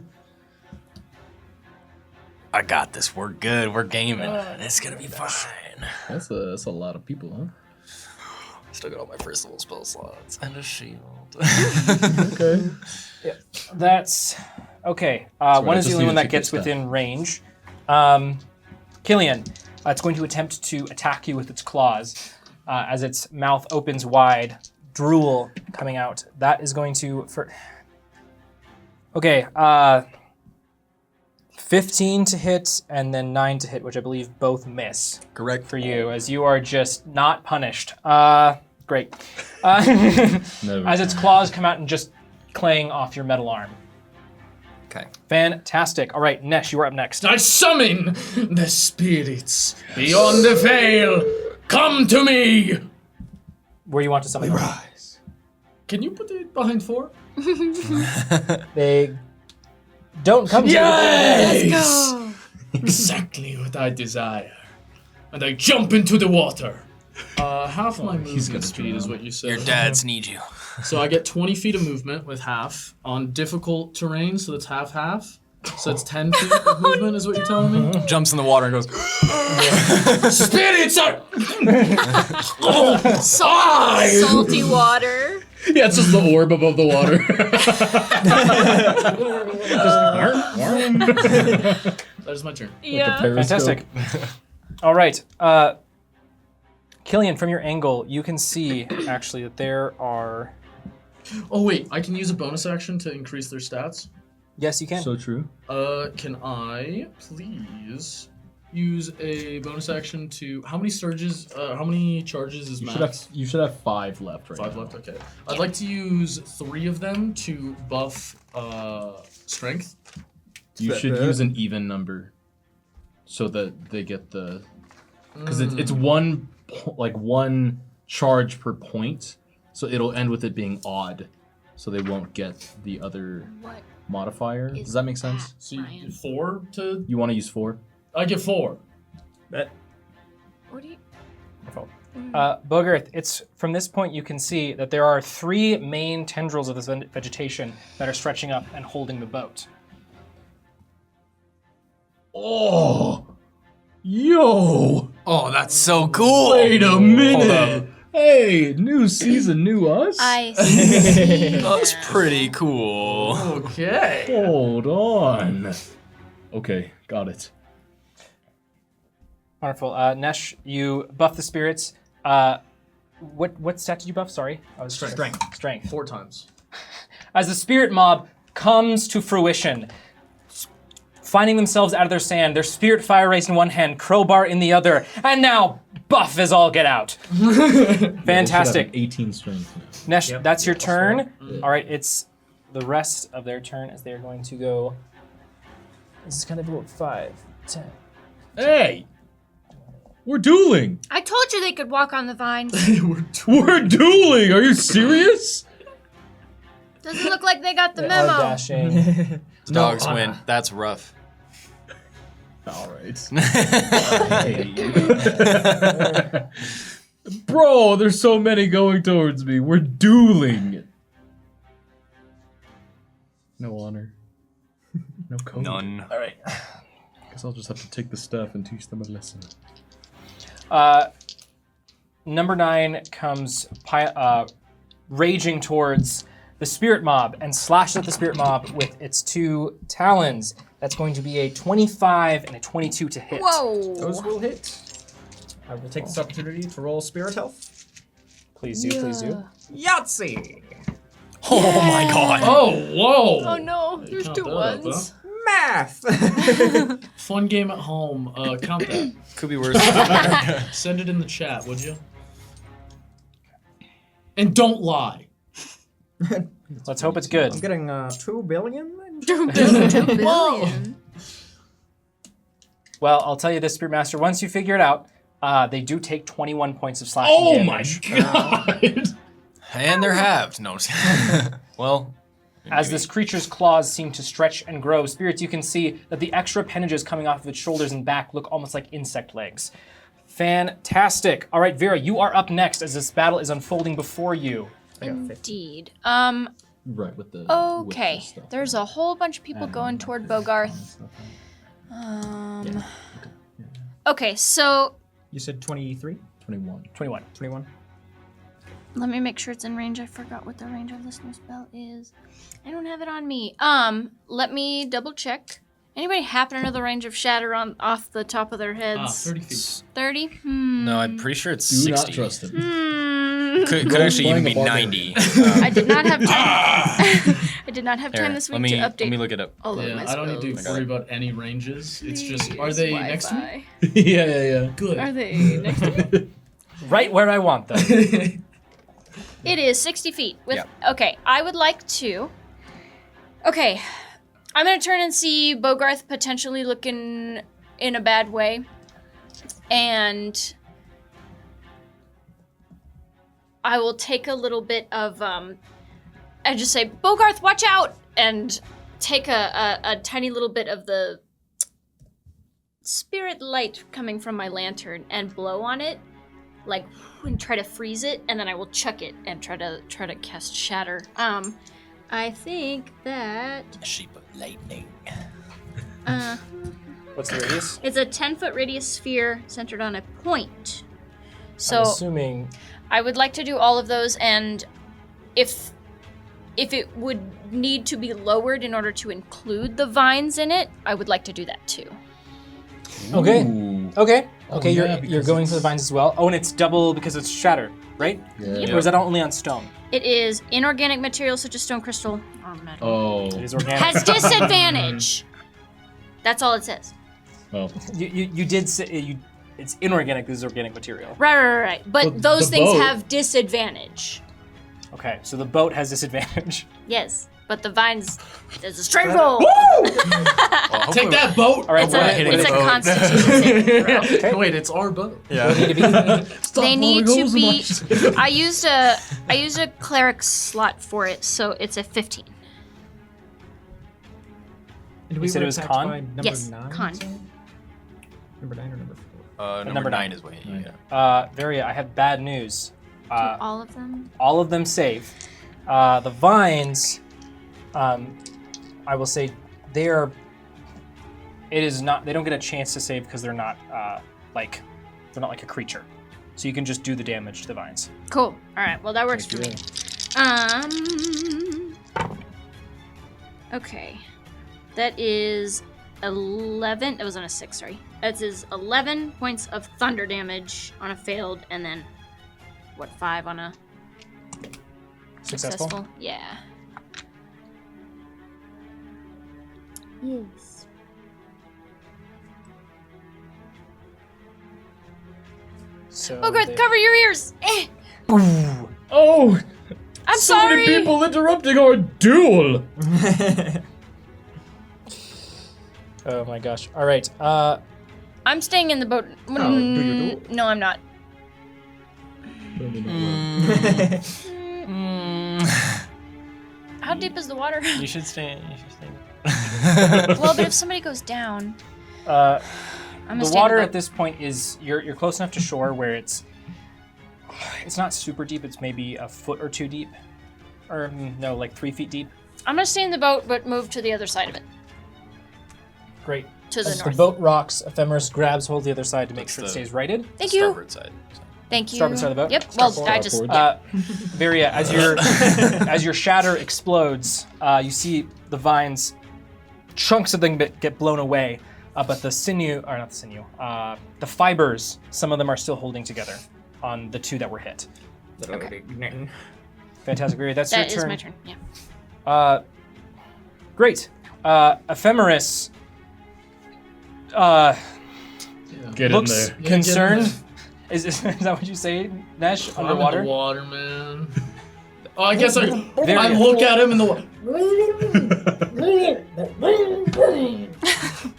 I got this. We're good. We're gaming. It's gonna be fine. That's a lot of people, huh? Still got all my first level spell slots and a shield. Okay. Yeah, that's okay. One is the only one that gets within range. Killian, it's going to attempt to attack you with its claws as its mouth opens wide, drool coming out. That is going to... Okay, 15 to hit and then 9 to hit, which I believe both miss. Correct. For you, as you are just not punished. Great. As its claws come out and just clang off your metal arm. Okay. Fantastic. All right, Nesh, you are up next. I summon the spirits beyond the veil. Come to me. Where do you want to summon them? Rise. Can you put it behind 4? They don't come to you. Yes! Exactly what I desire. And I jump into the water. Half my he's movement gonna speed is what you said. Your dads need you. So I get 20 feet of movement with half on difficult terrain, so that's half. So it's 10 feet of movement is what you're telling me? Jumps in the water and goes, Spirits are... Salty water. Yeah, it's just the orb above the water. That is my turn. Yeah. Fantastic. All right. Killian, from your angle, you can see actually that there are. Oh wait, I can use a bonus action to increase their stats? Yes, you can. So true. Can I please use a bonus action to... How many charges is max? You should have 5 left right 5 now. left, okay. I'd like to use 3 of them to buff strength. You should use an even number, so that they get the, because it's one charge per point, so it'll end with it being odd, so they won't get the other What modifier. is Does that make sense? So you Ryan? 4 to... You want to use 4? I get 4. What do you? Bogarth, it's from this point you can see that there are 3 main tendrils of this vegetation that are stretching up and holding the boat. Oh, yo! oh, that's so cool. Wait a Hold minute! Hey, new season, new us. I see. That's pretty cool. Okay. Hold on. Okay, got it. Wonderful. Nesh, you buff the spirits. What stat did you buff? Sorry, I was Strength. Strength. 4 times. As the spirit mob comes to fruition, finding themselves out of their sand, their spirit fire raised in one hand, crowbar in the other, and now buff as all get out. Fantastic. 18 strength. Nesh, Yep. that's your turn. All right, it's the rest of their turn as they're going to go. This is kind of about 5, 10. Hey, we're dueling. I told you they could walk on the vines. We're dueling. Are you serious? Doesn't look like they got the They are memo. dashing. Dogs win. That's rough. All right. Hey. Bro, there's so many going towards me. We're dueling. No honor. No code. None. All right. Guess I'll just have to take the stuff and teach them a lesson. Number 9 comes raging towards the spirit mob and slashes at the spirit mob with its 2 talons. That's going to be a 25 and a 22 to hit. Whoa. Those will hit. I will take this opportunity to roll spirit health. Please do, please do. Yahtzee! Oh my god. Oh, whoa. Oh no, there's Count 2 that up, ones. Math! Fun game at home. Count that. Could be worse. Send it in the chat, would you? And don't lie. Let's hope it's good. I'm getting 2 billion? 2 billion. Well, I'll tell you this, Spirit Master, once you figure it out, they do take 21 points of slashing Oh my damage. god! And they're halved. No, I'm just kidding. Well, As this creature's claws seem to stretch and grow, Spirits, you can see that the extra appendages coming off of its shoulders and back look almost like insect legs. Fantastic. All right, Vera, you are up next as this battle is unfolding before you. Indeed. Right, with the. Okay. With the stuff. There's a whole bunch of people going toward Bogarth. Okay, so You said 23? 21. 21. 21? let me make sure it's in range. I forgot what the range of this new spell is. I don't have it on me. Let me double check. Anybody happen to know the range of shatter off the top of their heads? 30 feet. 30? no, I'm pretty sure it's Do 60. not trust him. Could Go actually even be flying a 90. I did not have time. I did not have time Here, this let week me to update let me look it up. all of Yeah, my I don't need to spells. worry about any ranges. It's just, are Please, they next to me? Wi-Fi. yeah. Good. Are they next to me? Right where I want them. It is 60 feet. With Yeah. Okay, I would like to... Okay, I'm going to turn and see Bogarth potentially looking in a bad way. And I will take a little bit of... I just say, Bogarth, watch out! And take a tiny little bit of the spirit light coming from my lantern and blow on it, like, and try to freeze it, and then I will chuck it and try to cast Shatter. I think that A sheep of lightning. What's the radius? it's a 10-foot radius sphere centered on a point. So I'm assuming. I would like to do all of those, and if it would need to be lowered in order to include the vines in it, I would like to do that too. Okay. Okay. Oh, Okay. yeah, You're because going for the it's- vines as well. Oh, and it's double because it's shatter, right? Yeah. Or is that only on stone? It is inorganic materials such as stone crystal or metal. Oh. It is organic. Has disadvantage. That's all it says. Well, You did say it's inorganic. This is organic material. Right. But Well, those the things boat- have disadvantage. Okay, so the boat has disadvantage. Yes, but the vines, there's a straight roll. Take that boat! All right, It's what- a, what- it's a what- constitution saving throw. Wait, it's our boat. what need to be- Stop They need blowing to holes in be. my- I used a cleric slot for it, so it's a 15. And You said it was attacked con? by number Yes, 9, con. so? Number 9 or number 4? Number 9 9. is what you get. Varia, I have bad news. All of them. All of them save. The vines, I will say, they are. It is not. They don't get a chance to save because they're not like a creature. So you can just do the damage to the vines. Cool. All right. Well, that works for me. Okay. That is 11. That was on a 6. Sorry. That is 11 points of thunder damage on a failed, and then 5 on a successful? Yeah. Yes. So Oh, good. they- Cover your ears. oh, I'm so sorry. many people interrupting our duel. Oh my gosh! All right. I'm staying in the boat. do you do? No, I'm not. How deep is the water? You should stay. Well, but if somebody goes down, Uh, I'm the gonna water stay in at this point is you're close enough to shore where it's not super deep. It's maybe a foot or two deep, or no, like 3 feet deep. I'm gonna stay in the boat, but move to the other side of it, Great. to the As north. the boat rocks, Ephemeris grabs hold of the other side to make That's sure it the- stays righted. Thank you. Starboard side. Thank you. Starboard side of the boat? Yep. Well, Starboard. I just. Starboard. Yeah. Varia, as your shatter explodes, you see the vines, chunks of them get blown away, but the sinew, or not the sinew, the fibers, some of them are still holding together on the 2 that were hit. Okay. Fantastic, Varia. That's That your is turn. my turn. Yeah. Great. Ephemeris Get looks in there. concerned. Is that what you say, Nesh? I'm Underwater? in the water, man. Oh, I guess I Very- look at him in the water.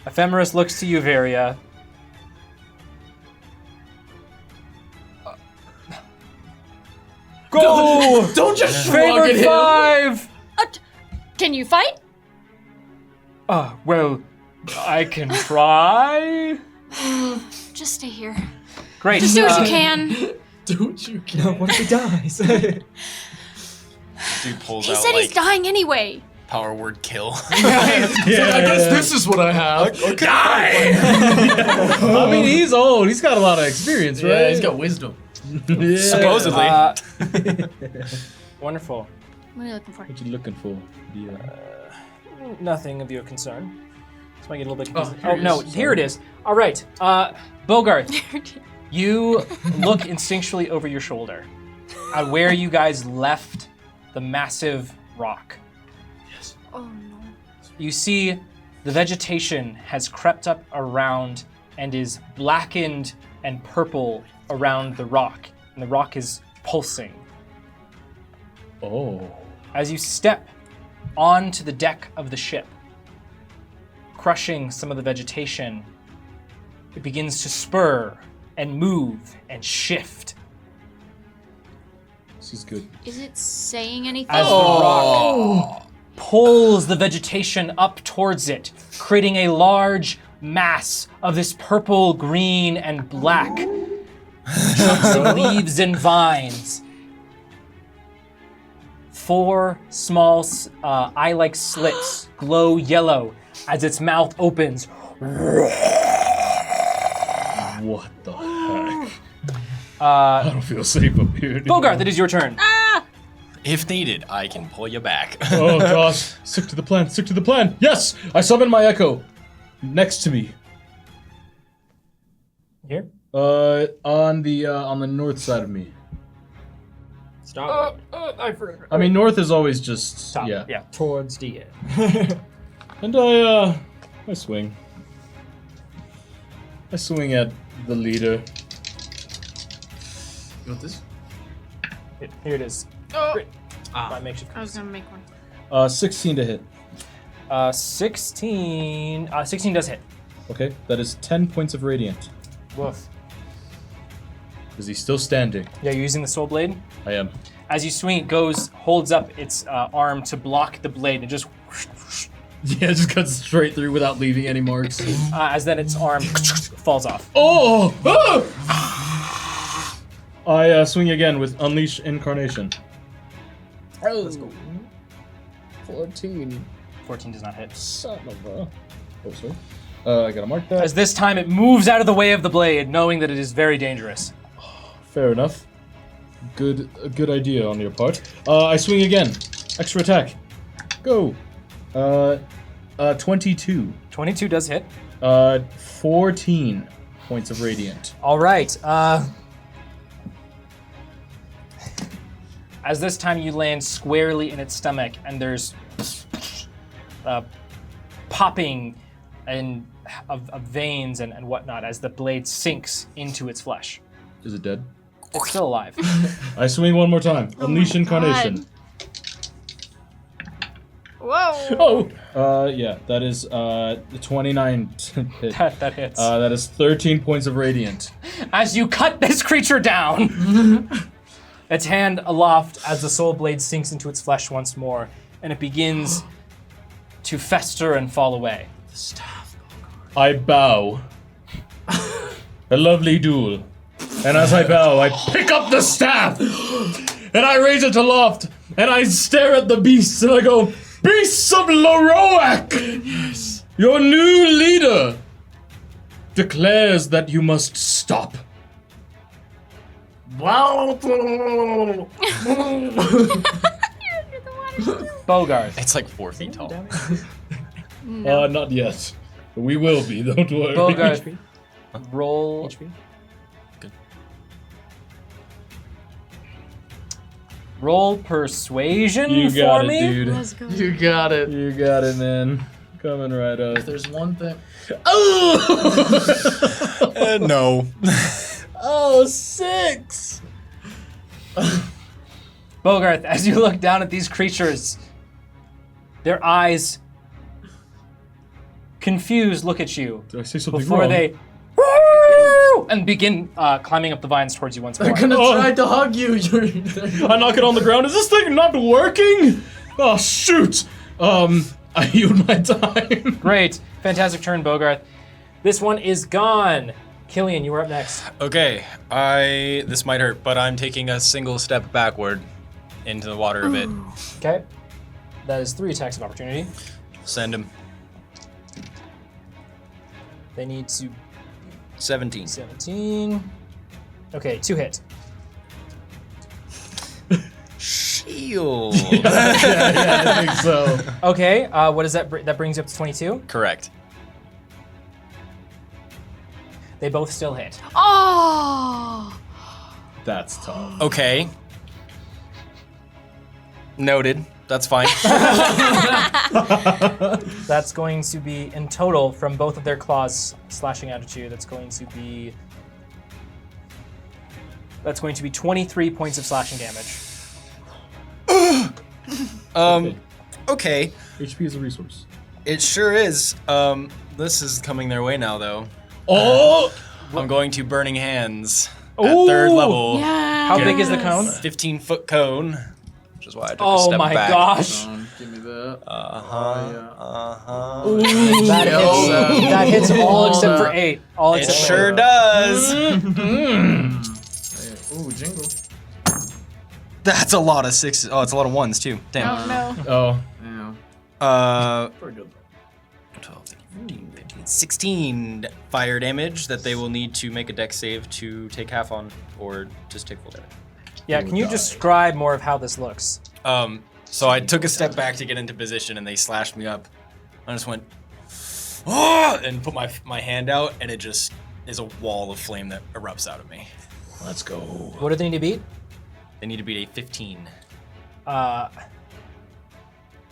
Ephemeris looks to you, Varia. Go! Don't just shrug at Favorite him. 5! Can you fight? Well, I can try. Just stay here. Great. Just do what you can. Don't you No, what if he dies? Dude pulls He out said like he's dying anyway. power word kill. I guess this is what I have. I mean, he's old. He's got a lot of experience, right? Yeah, he's got wisdom. Yeah. Supposedly. Wonderful. What are you looking for? What you looking for? Yeah. Nothing of your concern. This might get a little bit Oh, confusing. here Oh, it no, is. here it is. All right. Bogart, you look instinctually over your shoulder at where you guys left the massive rock. Oh no. You see the vegetation has crept up around and is blackened and purple around the rock, and the rock is pulsing. Oh. As you step onto the deck of the ship, crushing some of the vegetation, it begins to spur and move and shift This is good. Is it saying anything? as the rock pulls the vegetation up towards it, creating a large mass of this purple, green, and black trunks and leaves and vines. 4 small eye-like slits glow yellow as its mouth opens. What the heck? I don't feel safe up here. Bogart, it is your turn. If needed, I can pull you back. Oh gosh, stick to the plan, stick to the plan. Yes, I summon my echo. Next to me. Here? On the north side of me. Stop. I forgot. I mean, north is always just Top. yeah. Yeah. Towards the end. And I swing. I swing at the leader. You want this? Here it is. Oh. My makeshift. I was gonna make one. 16 to hit. 16 does hit. Okay, that is 10 points of radiant. Woof. Is he still standing? Yeah, you're using the soul blade. I am. As you swing, it holds up its arm to block the blade, and just Yeah, it just cuts straight through without leaving any marks. as then its arm falls off. Oh! I swing again with Unleash Incarnation. Oh, let's go. 14. 14 does not hit. Son of a... Oh, sorry. I gotta mark that. As this time it moves out of the way of the blade, knowing that it is very dangerous. Fair enough. A good idea on your part. I swing again. Extra attack. Go. 22. 22 does hit. 14 points of radiant. All right. As this time you land squarely in its stomach, and there's popping and of veins and whatnot as the blade sinks into its flesh. Is it dead? It's still alive. I swing one more time. Unleash Incarnation. Whoa. Oh! Yeah, that is 29 hit. That hits. That is 13 points of radiant. As you cut this creature down, its hand aloft as the soul blade sinks into its flesh once more, and it begins to fester and fall away. I bow. A lovely duel. And as I bow, I pick up the staff! And I raise it aloft, and I stare at the beasts, and I go, Beasts of Loroak! Yes. Your new leader declares that you must stop. Bogart. It's like 4 feet tall. Not yet. We will be, don't worry. Bogart. Roll. HP? Good. Roll persuasion You for got it, me. dude. Let's go. You got it. You got it, man. Coming right up. If there's one thing. Oh! No. Oh, 6! Bogart, as you look down at these creatures, their eyes, confused, look at you Did I say something before wrong? they and begin climbing up the vines towards you once more. They're gonna Oh. try to hug you. I knock it on the ground. Is this thing not working? Oh, shoot. I yield my time. Great. Fantastic turn, Bogart. This one is gone. Killian, you are up next. Okay, this might hurt, but I'm taking a single step backward into the water a bit. Okay. That is 3 attacks of opportunity. Send him. They need to 17. 17. Okay, 2 hit. Shield. Yeah, I think so. Okay, what is that? That brings you up to 22. Correct. They both still hit. Oh. That's tough. Okay. Noted. That's fine. That's going to be, in total, from both of their claws slashing out at you, that's going to be 23 points of slashing damage. Okay. HP is a resource. It sure is. This is coming their way now, though. Oh! I'm going to Burning Hands at Ooh. 3rd level. Yeah. How big is the cone? 15-foot cone, which is why I took a Oh step my back. gosh. Give me that. Ooh, That hits all except for 8. All It except for sure 8. does. Ooh, jingle. That's a lot of 6s. Oh, it's a lot of 1s too. Damn. Oh no. Oh, Yeah. Pretty good. 12, 15, 15, 16 fire damage that they will need to make a dex save to take half on, or just take full damage. Yeah, can you describe more of how this looks? So I took a step back to get into position, and they slashed me up. I just went, oh, and put my hand out, and it just is a wall of flame that erupts out of me. let's go. What do they need to beat? They need to beat a 15.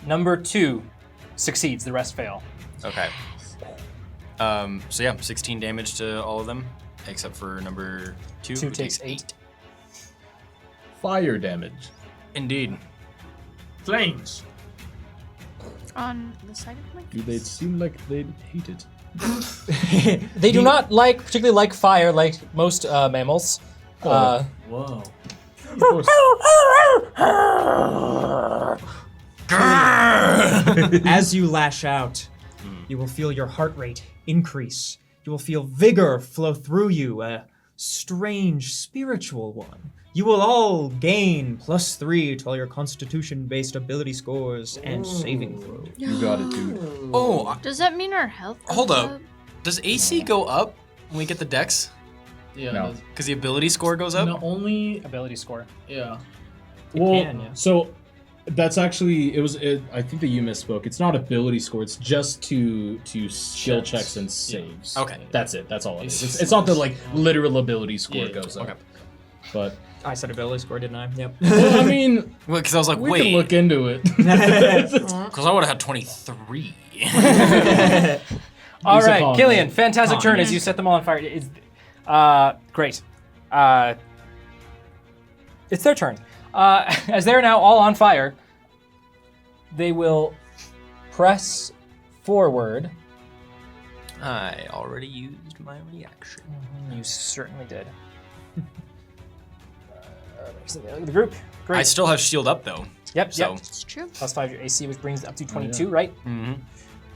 Number 2 succeeds, the rest fail. Okay. So yeah, 16 damage to all of them, except for number 2. 2 who takes 8. Fire damage. Indeed. Flames. On the side of my Do they seem like they hate it? They do not particularly like fire, like most mammals. Whoa. As you lash out, you will feel your heart rate increase. You will feel vigor flow through you, a strange spiritual one. You will all gain +3 to all your constitution-based ability scores and saving throws. You got it, dude. Oh, Does that mean our health? hold goes up. Does AC go up when we get the dex? Yeah. No. Because the ability score goes up? Not only. Ability score. Yeah. Well, can, yeah. so that's actually I think that you misspoke. It's not ability score. It's just to skill checks and saves. Okay. That's it. That's all it is. It's not the like literal ability score Yeah, goes up. okay. But I said ability score, didn't I? Yep. well, I mean, Well, because I was like, we wait. can look into it. Because I would have had 23. All Use right, upon Killian, that. fantastic turn as you set them all on fire. Great. It's their turn. As they're now all on fire, they will press forward. I already used my reaction. You certainly did. The group. Great. I still have shield up though. Yep, So, yep. It's true. +5 your AC, which brings it up to 22, right? mm-hmm.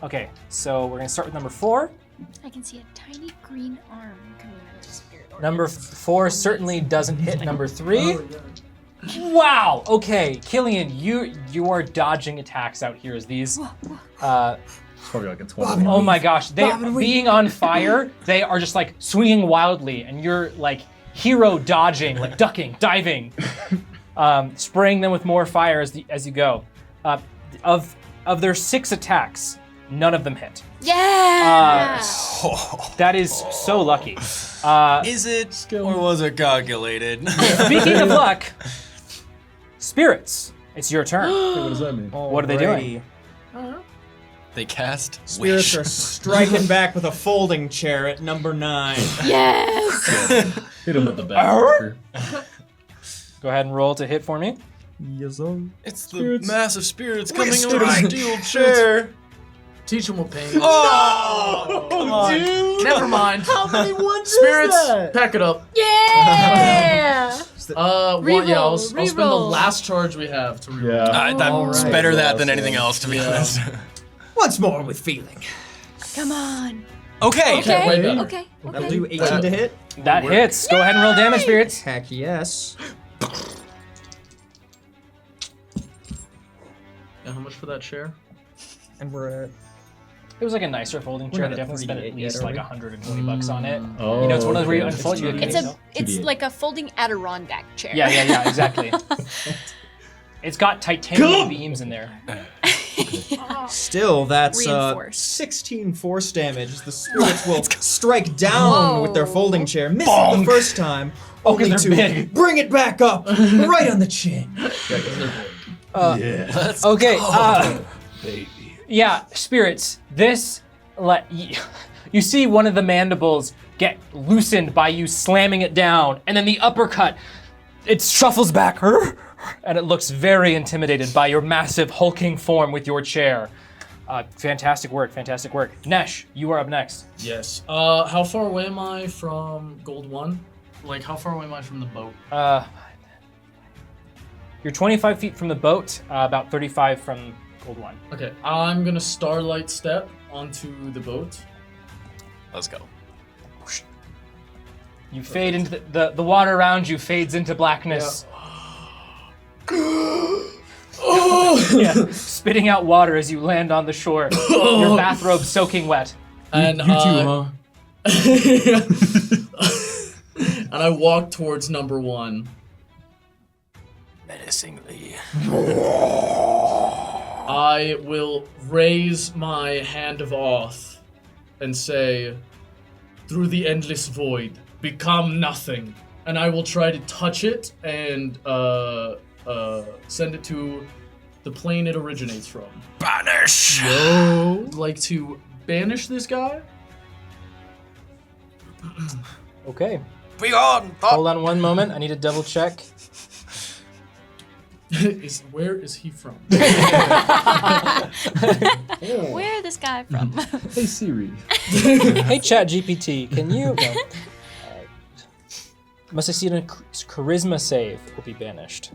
Okay, so we're gonna start with number 4. I can see a tiny green arm coming out of the spirit orb. Number 4 certainly doesn't hit number 3. Wow. Okay, Killian, you are dodging attacks out here as these. It's probably like a 20. Oh my gosh, they being on fire, they are just like swinging wildly, and you're like hero dodging, like ducking, diving, spraying them with more fire as you go. Of their 6 attacks, none of them hit. Yeah. That is so lucky. Is it or was it calculated? Speaking of luck, spirits, it's your turn. What does that mean? What are they doing? They cast Spirits wish. are striking back with a folding chair at number 9. Yes. Hit him with the back. Go ahead and roll to hit for me. Yes, sir. It's the Spirits. massive spirits coming Wish over the strike. steel chair. Teach them what pain. Oh, Come on. dude. Never mind. How many ones Spirits, is that? pack it up. Yeah. Well, yeah, I'll spend the Reroll. last charge we have to reroll. Yeah. That's Alright. better that than anything else, to be Yeah. honest. Once more with feeling. Come on. Okay. Okay. way better. Okay. That'll do 18 to hit. That hits. Go ahead and roll damage, spirits. Heck yes. And how much for that chair? And we're at It was like a nicer folding We're chair. not They at definitely spent at 38 yet, least are like we? $120 on it. Oh, You know, it's one of those where you okay. unfold, you It's can it's 2D8. like a folding Adirondack chair. Yeah, exactly. It's got titanium beams in there. still, that's Reinforced. 16 force damage. The spirits will strike down with their Whoa. folding chair, miss it the first time, only they're to big. bring it back up right on the chin. Yeah. Okay, Baby. yeah, spirits. You see one of the mandibles get loosened by you slamming it down, and then the uppercut, it shuffles back, and it looks very intimidated by your massive hulking form with your chair. Fantastic work, fantastic work. Nesh, you are up next. Yes. How far away am I from Gold 1? Like, how far away am I from the boat? You're 25 feet from the boat, about 35 from gold 1. Okay, I'm gonna starlight step onto the boat. Let's go. You fade into the water around you fades into blackness. Yeah, spitting out water as you land on the shore. Your bathrobe soaking wet. And You too, huh? and I walk towards number 1. Menacingly. I will raise my hand of Oath and say, through the endless void, become nothing. And I will try to touch it and send it to the plane it originates from. Banish! I'd like to banish this guy. Okay. Be on! Hold on one moment. I need to double check. Where is he from? Where this guy from? Hey Siri. Hey ChatGPT, can you? No. Must succeed in a charisma save will be banished.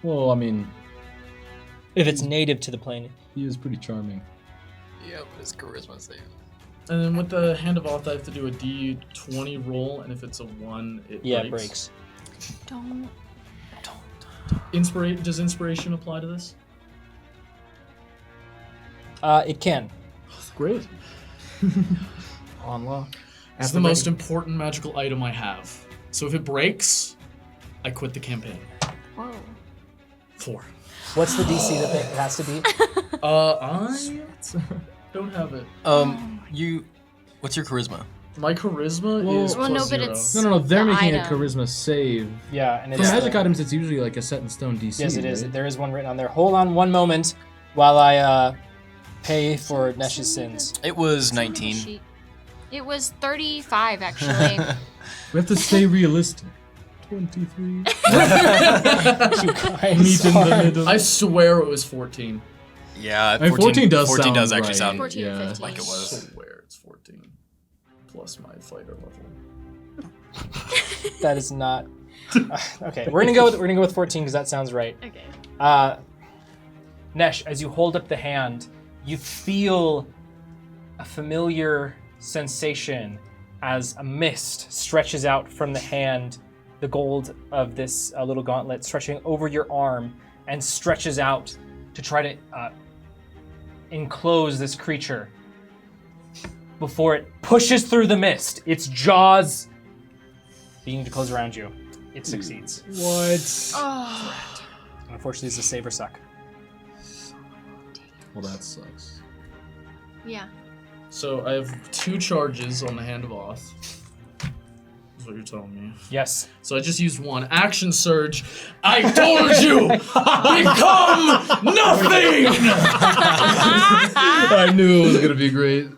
Well, I mean, If it's native to the plane. he is pretty charming. Yeah, but his charisma save. And then with the Hand of Oath, I have to do a D20 roll, and if it's a 1, it Yeah, breaks. it breaks. Don't. Does inspiration apply to this? It can. Great. Unlock. It's the most important magical item I have. So if it breaks, I quit the campaign. Whoa. 4. What's the DC that it has to be? I don't have it. What's your charisma? My charisma Well- is Well, plus no, but 0. it's- No, they're The making a item. charisma save. Yeah, and For it's magic items, it's usually like a set in stone DC. Yes, it is. right? There is one written on there. Hold on one moment while I pay for Nesh's sins. It was 19. Sheet. It was 35, actually. We have to stay realistic. 23. You Meet guys in the are- middle. I swear it was 14. Yeah, I mean, 14 does 14 sound does actually right. sound 14 or yeah. 15. like it I was. swear it's 14. Plus my fighter level. That is not. Okay, we're gonna go with 14 because that sounds right. Okay. Nesh, as you hold up the hand, you feel a familiar sensation as a mist stretches out from the hand, the gold of this little gauntlet stretching over your arm and stretches out to try to enclose this creature before it pushes through the mist, its jaws beginning to close around you. It succeeds. What? Oh. Unfortunately, it's a save or suck. Well, that sucks. Yeah. So I have 2 charges on the Hand of Oath. Is what you're telling me. Yes. So I just used 1. Action surge. I told you! Become nothing! I knew it was gonna be great.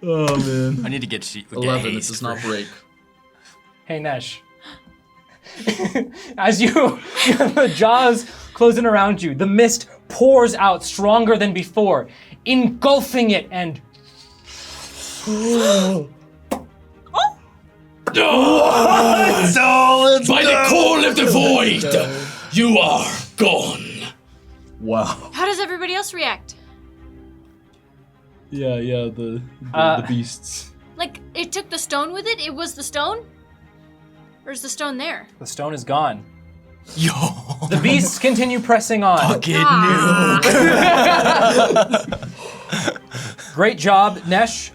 Oh man. I need to get sheet. 11, it does not break. Hey, Nesh. As the jaws close in around you, the mist pours out stronger than before, engulfing it and By the core of the void, you are gone. Wow. How does everybody else react? Yeah, the beasts. Like, it took the stone with it? It was the stone? Or is the stone there? the stone is gone. Yo. The beasts continue pressing on. Fucking Great job, Nesh.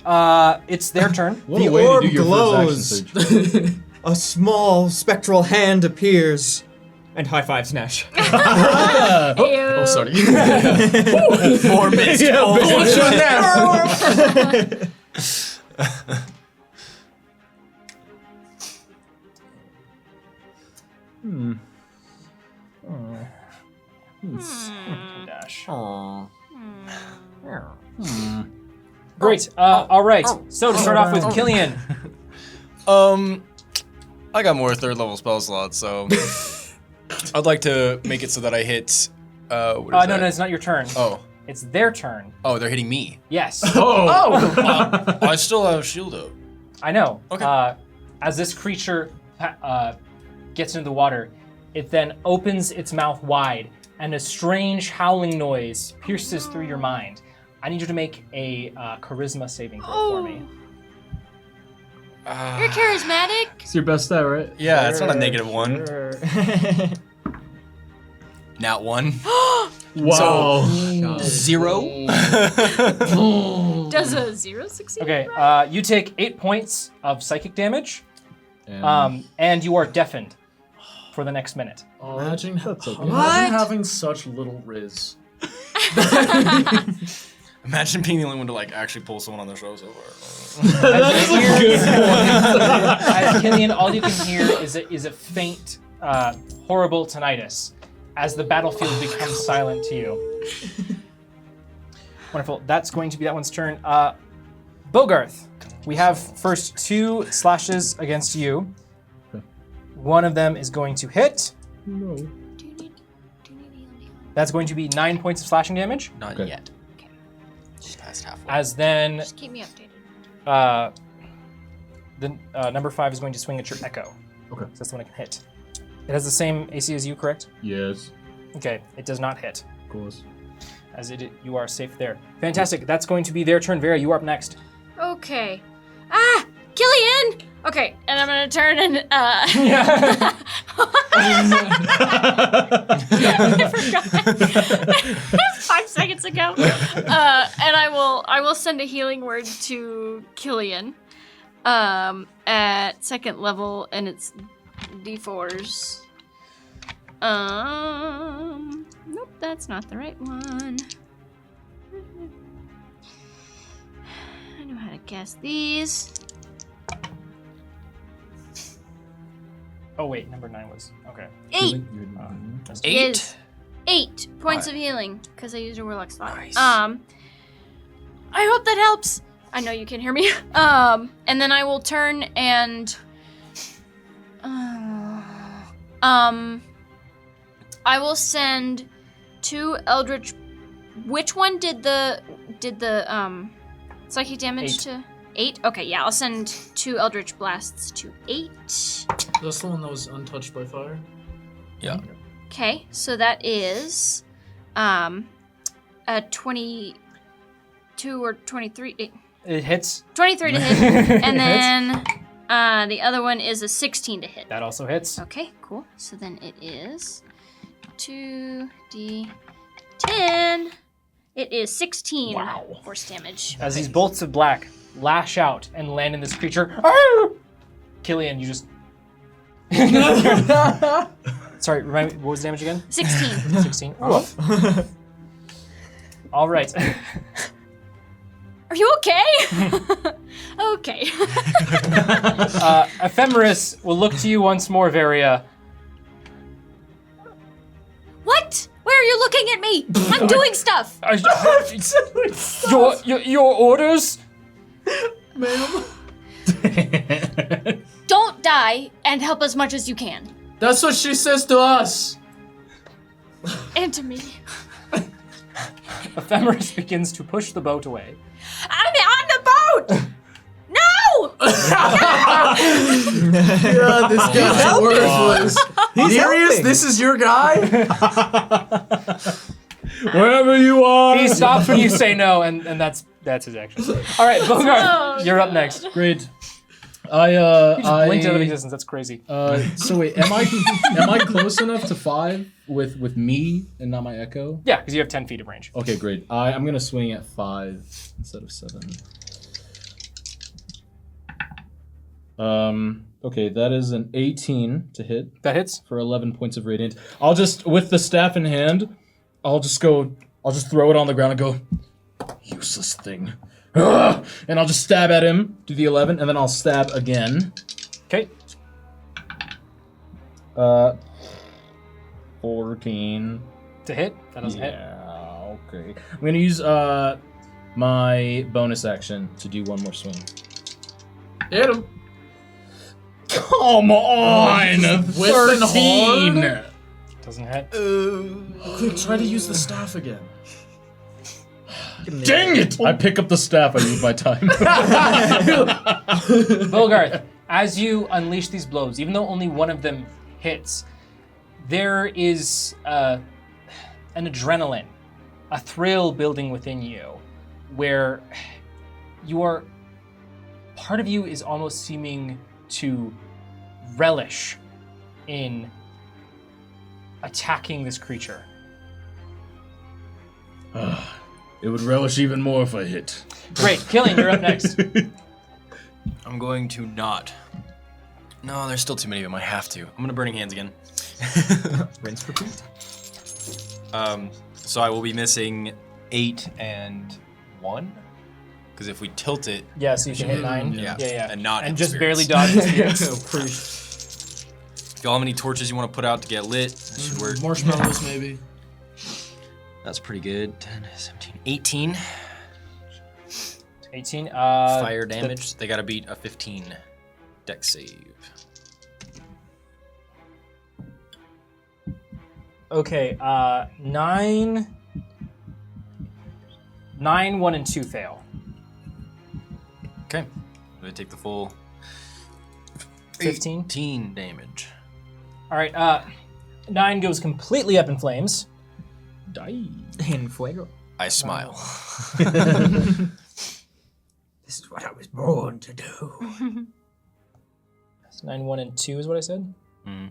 It's their turn. What The a way orb to do your glows. first action surge. A small spectral hand appears and high fives Nash. Oh, sorry. More mist. Dash. Aw. Great. All right. So to start off with, Killian. I got more 3rd level spell slots, so I'd like to make it so that I hit. What is No, that? it's not your turn. Oh, It's their turn. they're hitting me. Yes. I still have shield up. I know. Okay. As this creature gets into the water, it then opens its mouth wide, and a strange howling noise pierces through your mind. I need you to make a charisma saving throw for me. You're charismatic. It's your best stat, right? Yeah, it's not a -1. Sure. Nat 1. Wow. 0. Does a 0 succeed? Okay, you take 8 points of psychic damage, And and you are deafened for the next minute. Imagine, That's okay. imagine having such little Riz. Imagine being the only one to like actually pull someone on their shoulders. As as Killian, all you can hear is a faint, horrible tinnitus as the battlefield becomes silent to you. Wonderful. That's going to be that one's turn. Bogarth, we have first 2 slashes against you. One of them is going to hit. No. Do you need healing? That's going to be 9 points of slashing damage. Not Okay. yet. Just past halfway. As then Just keep me updated. the number 5 is going to swing at your echo. Okay. So that's the one I can hit. It has the same AC as you, correct? Yes. Okay, it does not hit. Of course. As you are safe there. Fantastic. That's going to be their turn. Vera, you are up next. Okay. Ah! Killian! Okay, and I'm gonna turn and I forgot. 5 seconds ago. And I will send a healing word to Killian. At 2nd level, and it's D4s. Nope, that's not the right one. I know how to guess these. Oh wait, number 9 was okay. 8 That's 8. is 8 points of healing because I used a warlock slot. Nice. I hope that helps. I know you can hear me. And then I will turn and I will send 2 eldritch. Which one did the psychic damage 8. to? 8? Okay, yeah, I'll send 2 eldritch blasts to 8. That's the one that was untouched by fire? Yeah. Okay, so that is a 22 or 23. It hits. 23 to hit. And It then the other one is a 16 to hit. That also hits. Okay, cool. So then it is 2d10. It is 16 force damage. As these bolts of black lash out and land in this creature. Ah! Killian, you just. Sorry, remind me, what was the damage again? 16. 16. Oof. All right. Are you okay? Okay. Ephemeris will look to you once more, Varia. What? Where are you looking at me? I'm doing stuff. Your orders? Ma'am? Don't die and help as much as you can. That's what she says to us! And to me. Ephemeris begins to push the boat away. I'm on the boat! No! Yeah, this guy's worthless. He's Darius, helping. this is your guy? Wherever you are. He stops when you say no, and that's his action. All right, Bogart, you're up next. Great. You just blinked out of existence. That's crazy. So wait, am I close enough to 5 with me and not my echo? Yeah, because you have 10 feet of range. Okay, great. I'm gonna swing at 5 instead of 7. Okay, that is an 18 to hit That hits. for 11 points of radiant. I'll just, with the staff in hand, I'll just throw it on the ground and go, useless thing. Ugh! And I'll just stab at him, do the 11, and then I'll stab again. Okay. 14. To hit. That doesn't hit. Yeah, okay. I'm gonna use my bonus action to do one more swing. Hit him. Come on! Whipping 13! hard? Doesn't hit. Quick, try to use the staff again. Dang it! I pick up the staff, I use my time. Bogart, as you unleash these blows, even though only one of them hits, there is an adrenaline, a thrill building within you, where part of you is almost seeming to relish in attacking this creature. It would relish even more if I hit. Great, Killian, you're up next. I'm going to not. No, there's still too many of them. I have to. I'm gonna Burning Hands again. Rinse, repeat. So I will be missing 8 and 1. Because if we tilt it, Yeah, so you can hit 9. yeah, Yeah. and not And hit just barely spirits. dodge the spirits. If y'all have any torches you want to put out to get lit, that should work. Marshmallows, maybe. That's pretty good. 10, 17, 18 18. fire damage. They gotta beat a 15 dex save. Okay, 9, 1, and 2 fail. Okay. I'm gonna take the full 15. 18 damage. All right, 9 goes completely up in flames. Die. In fuego. I smile. This is what I was born to do. So 9, 1, and 2 is what I said? Mhm.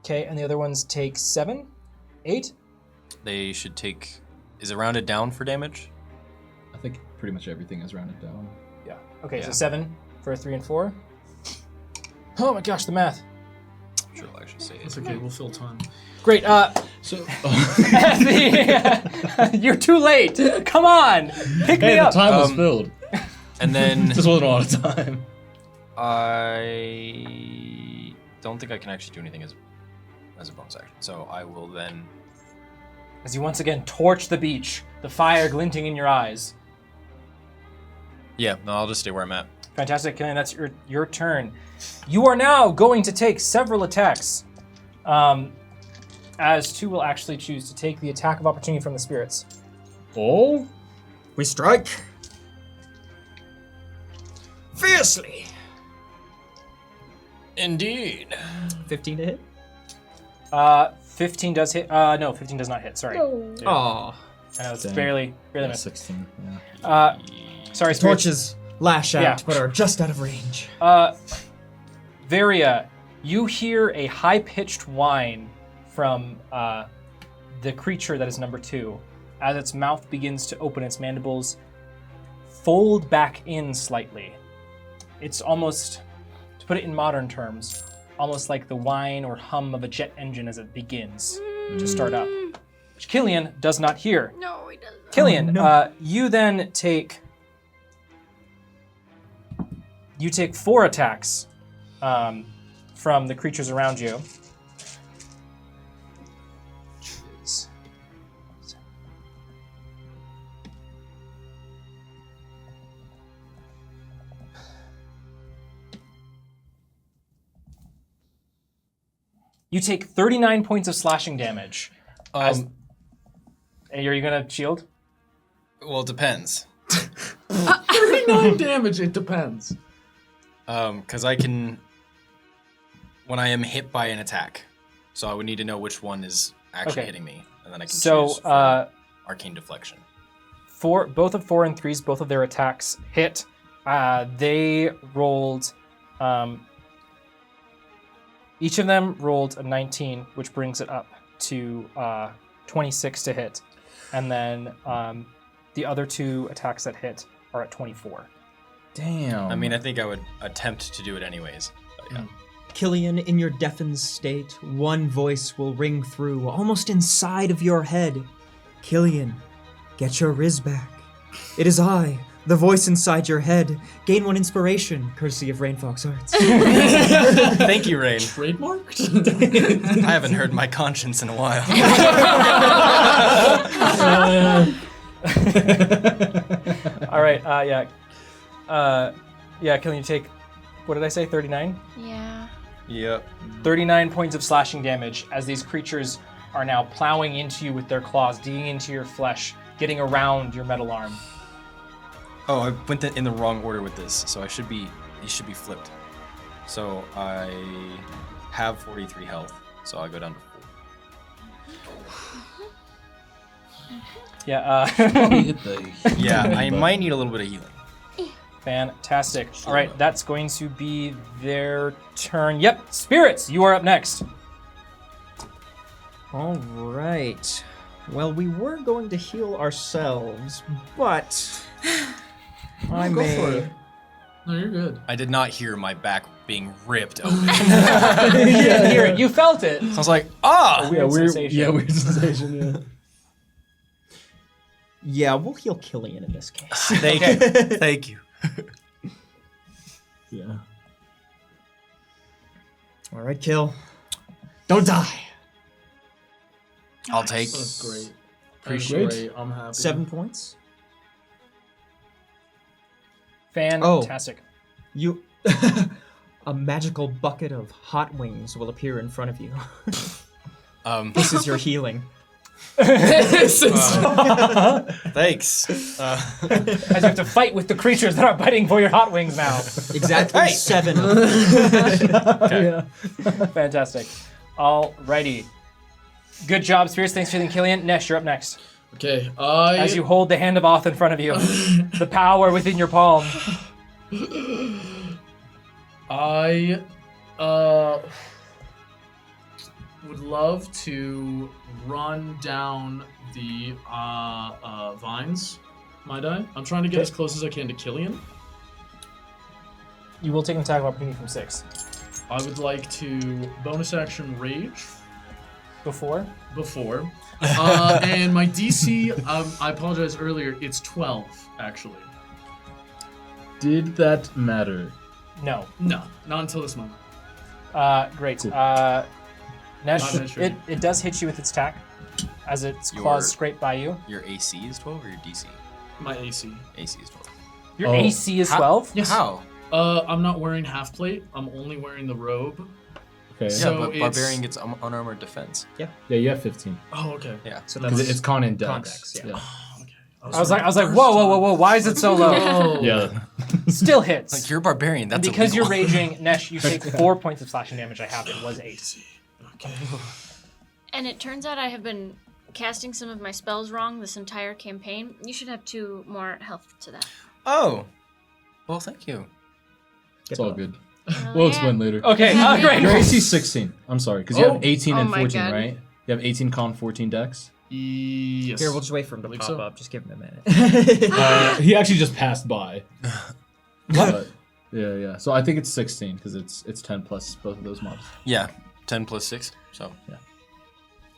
Okay, and the other ones take 7, 8. They should take. Is it rounded down for damage? I think pretty much everything is rounded down. Yeah. Okay, so Yeah. 7 for 3 and 4. Oh my gosh, the math. I'm sure I'll actually say it. It's okay, we'll fill time. Great. So, You're too late. Come on, pick me hey, the up. time was filled. And then Just wasn't a lot of time. I don't think I can actually do anything as a bonus action. So I will then. As you once again torch the beach, the fire glinting in your eyes. Yeah, no, I'll just stay where I'm at. Fantastic, Killian. That's your turn. You are now going to take several attacks. As 2 will actually choose to take the attack of opportunity from the spirits. Oh? We strike. Fiercely. Indeed. 15 to hit. 15 does hit. No, 15 does not hit. Sorry. Aw. I know it's Dang. barely missed. 16, yeah. Sorry, spirits. Torches lash out, Yeah. but are just out of range. Varia, you hear a high-pitched whine from the creature that is number 2, as its mouth begins to open, its mandibles fold back in slightly. It's almost, to put it in modern terms, almost like the whine or hum of a jet engine as it begins to start up, which Killian does not hear. No, he doesn't. Killian, Oh, no. you then take 4 attacks from the creatures around you. You take 39 points of slashing damage. Are you gonna shield? Well, it depends. 39 damage, it depends. Because I can. When I am hit by an attack, so I would need to know which one is actually Okay. hitting me, and then I can So, choose for arcane deflection. Both of 4 and 3s, both of their attacks hit. They rolled. Each of them rolled a 19, which brings it up to 26 to hit, and then the other 2 attacks that hit are at 24. Damn. I mean, I think I would attempt to do it anyways. But yeah. Killian, in your deafened state, one voice will ring through, almost inside of your head. Killian, get your Riz back. It is I, the voice inside your head. Gain 1 inspiration, courtesy of Rainfox Arts. Thank you, Rain. Trademarked? I haven't heard my conscience in a while. All right, Killian, you take, what did I say, 39? Yeah. Yep. 39 points of slashing damage as these creatures are now plowing into you with their claws, digging into your flesh, getting around your metal arm. Oh, I went in the wrong order with this, so these should be flipped. So I have 43 health, so I'll go down to Yeah. Probably hit the. Yeah, I might need a little bit of healing. Fantastic. All right, that's going to be their turn. Yep, spirits, you are up next. All right. Well, we were going to heal ourselves, but I Go for may. it. No, you're good. I did not hear my back being ripped open. You didn't hear it. You felt it. So I was like, ah! Weird sensation. Yeah, weird sensation. Yeah. Yeah, we'll heal Killian in this case. Thank you. Thank you. Yeah. All right, Kill. Don't die. I'll take. That's great. Appreciate That's great. I'm happy. 7 points. Fantastic. You. A magical bucket of hot wings will appear in front of you. This is your healing. Thanks. As you have to fight with the creatures that are biting for your hot wings now. Exactly 7 of them. Yeah. Fantastic. Alrighty. Good job, Spirits. Thanks for healing Killian. Nesh, you're up next. Okay, As you hold the hand of Oth in front of you, the power within your palm. I would love to run down the vines. Might I? I'm trying to get as close as I can to Killian. You will take an attack of opportunity from 6. I would like to bonus action rage Before? and my DC, I apologize earlier, it's 12 actually. Did that matter? No. No, not until this moment. Great. Cool. Nesh, Not sure. it does hit you with its attack, as its Your- claws scrape by you. Your AC is 12 or your DC? My AC. AC is 12. Your Oh. AC is 12? Yes. How? I'm not wearing half plate. I'm only wearing the robe. Okay. So yeah, but it's- Barbarian gets unarmored defense. Yeah, you have 15. Oh, okay. Yeah. So Because that's it's con and dex. Con dex, yeah. Okay. I was like, whoa, why is it so low? Oh. Yeah. Still hits. Like, you're a barbarian. That's because illegal. you're raging, Nesh, you take 4 points of slashing damage. I have it was 8. Okay. And it turns out I have been casting some of my spells wrong this entire campaign. You should have 2 more health to that. Oh. Well, thank you. It's all good. Oh, We'll yeah. explain later. Okay, great. Your AC is 16. I'm sorry, because you Oh. have 18 Oh and my 14, God. right? You have 18 con, 14 dex. Yes. Here, we'll just wait for him to Believe pop so. up. Just give him a minute. He actually just passed by. What? Yeah. So I think it's 16 because it's 10 plus both of those mobs. Yeah. 10 plus 6. So.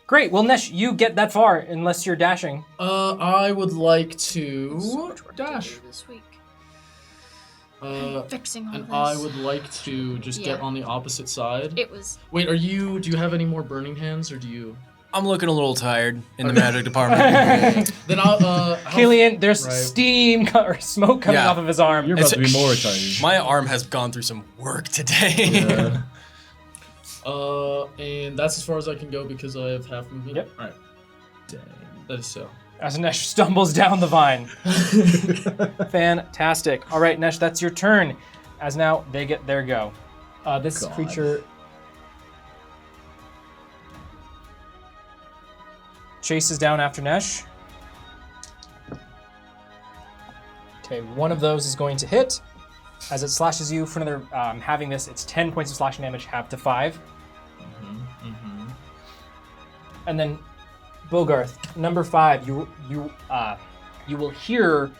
Great. Well, Nesh, you get that far unless you're dashing. I would like to So much work to dash. do this week. Uh, Fixing all and this. I would like to just get Yeah. on the opposite side. It was. Wait, do you have any more burning hands, or do you? I'm looking a little tired in the magic department. Then I'll. Killian, there's Right. steam or smoke coming Yeah. off of his arm. You're about to be more retired. My arm has gone through some work today. Yeah. And that's as far as I can go because I have half movement. Yep. All right. That is so. As Nesh stumbles down the vine. Fantastic. All right, Nesh, that's your turn. As now they get their go. This God. creature chases down after Nesh. Okay, one of those is going to hit. As it slashes you for another, having this, it's 10 points of slashing damage, half to 5. And then Bogarth, number 5, you will hear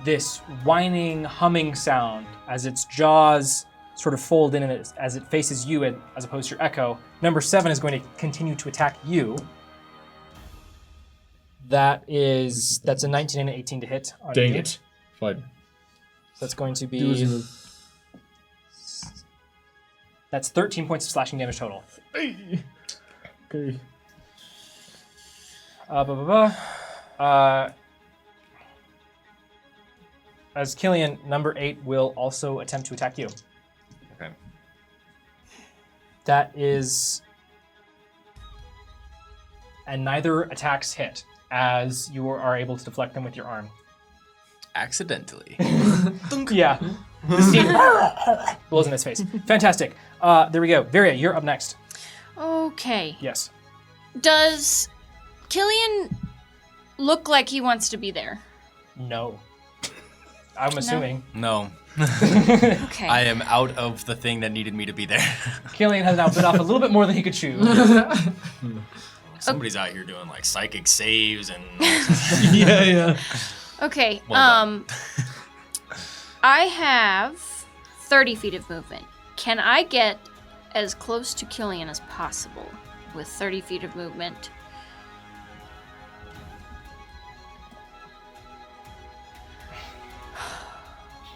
this whining, humming sound as its jaws sort of fold in and as it faces you as opposed to your echo. Number 7 is going to continue to attack you. That's a 19 and an 18 to hit. On Dang you. it. Fine. So that's going to Do as you be, move. that's 13 points of slashing damage total. Okay. As Killian, number 8 will also attempt to attack you. Okay. That is, and neither attacks hit, as you are able to deflect them with your arm. Accidentally. Yeah. The steam blows in his face. Fantastic. There we go. Varia, you're up next. Okay. Yes. Does Killian look like he wants to be there? No. I'm assuming. No. Okay. I am out of the thing that needed me to be there. Killian has now bit off a little bit more than he could chew. Somebody's out here doing like psychic saves and. Yeah. Okay. Well done. I have 30 feet of movement. Can I get as close to Killian as possible with 30 feet of movement?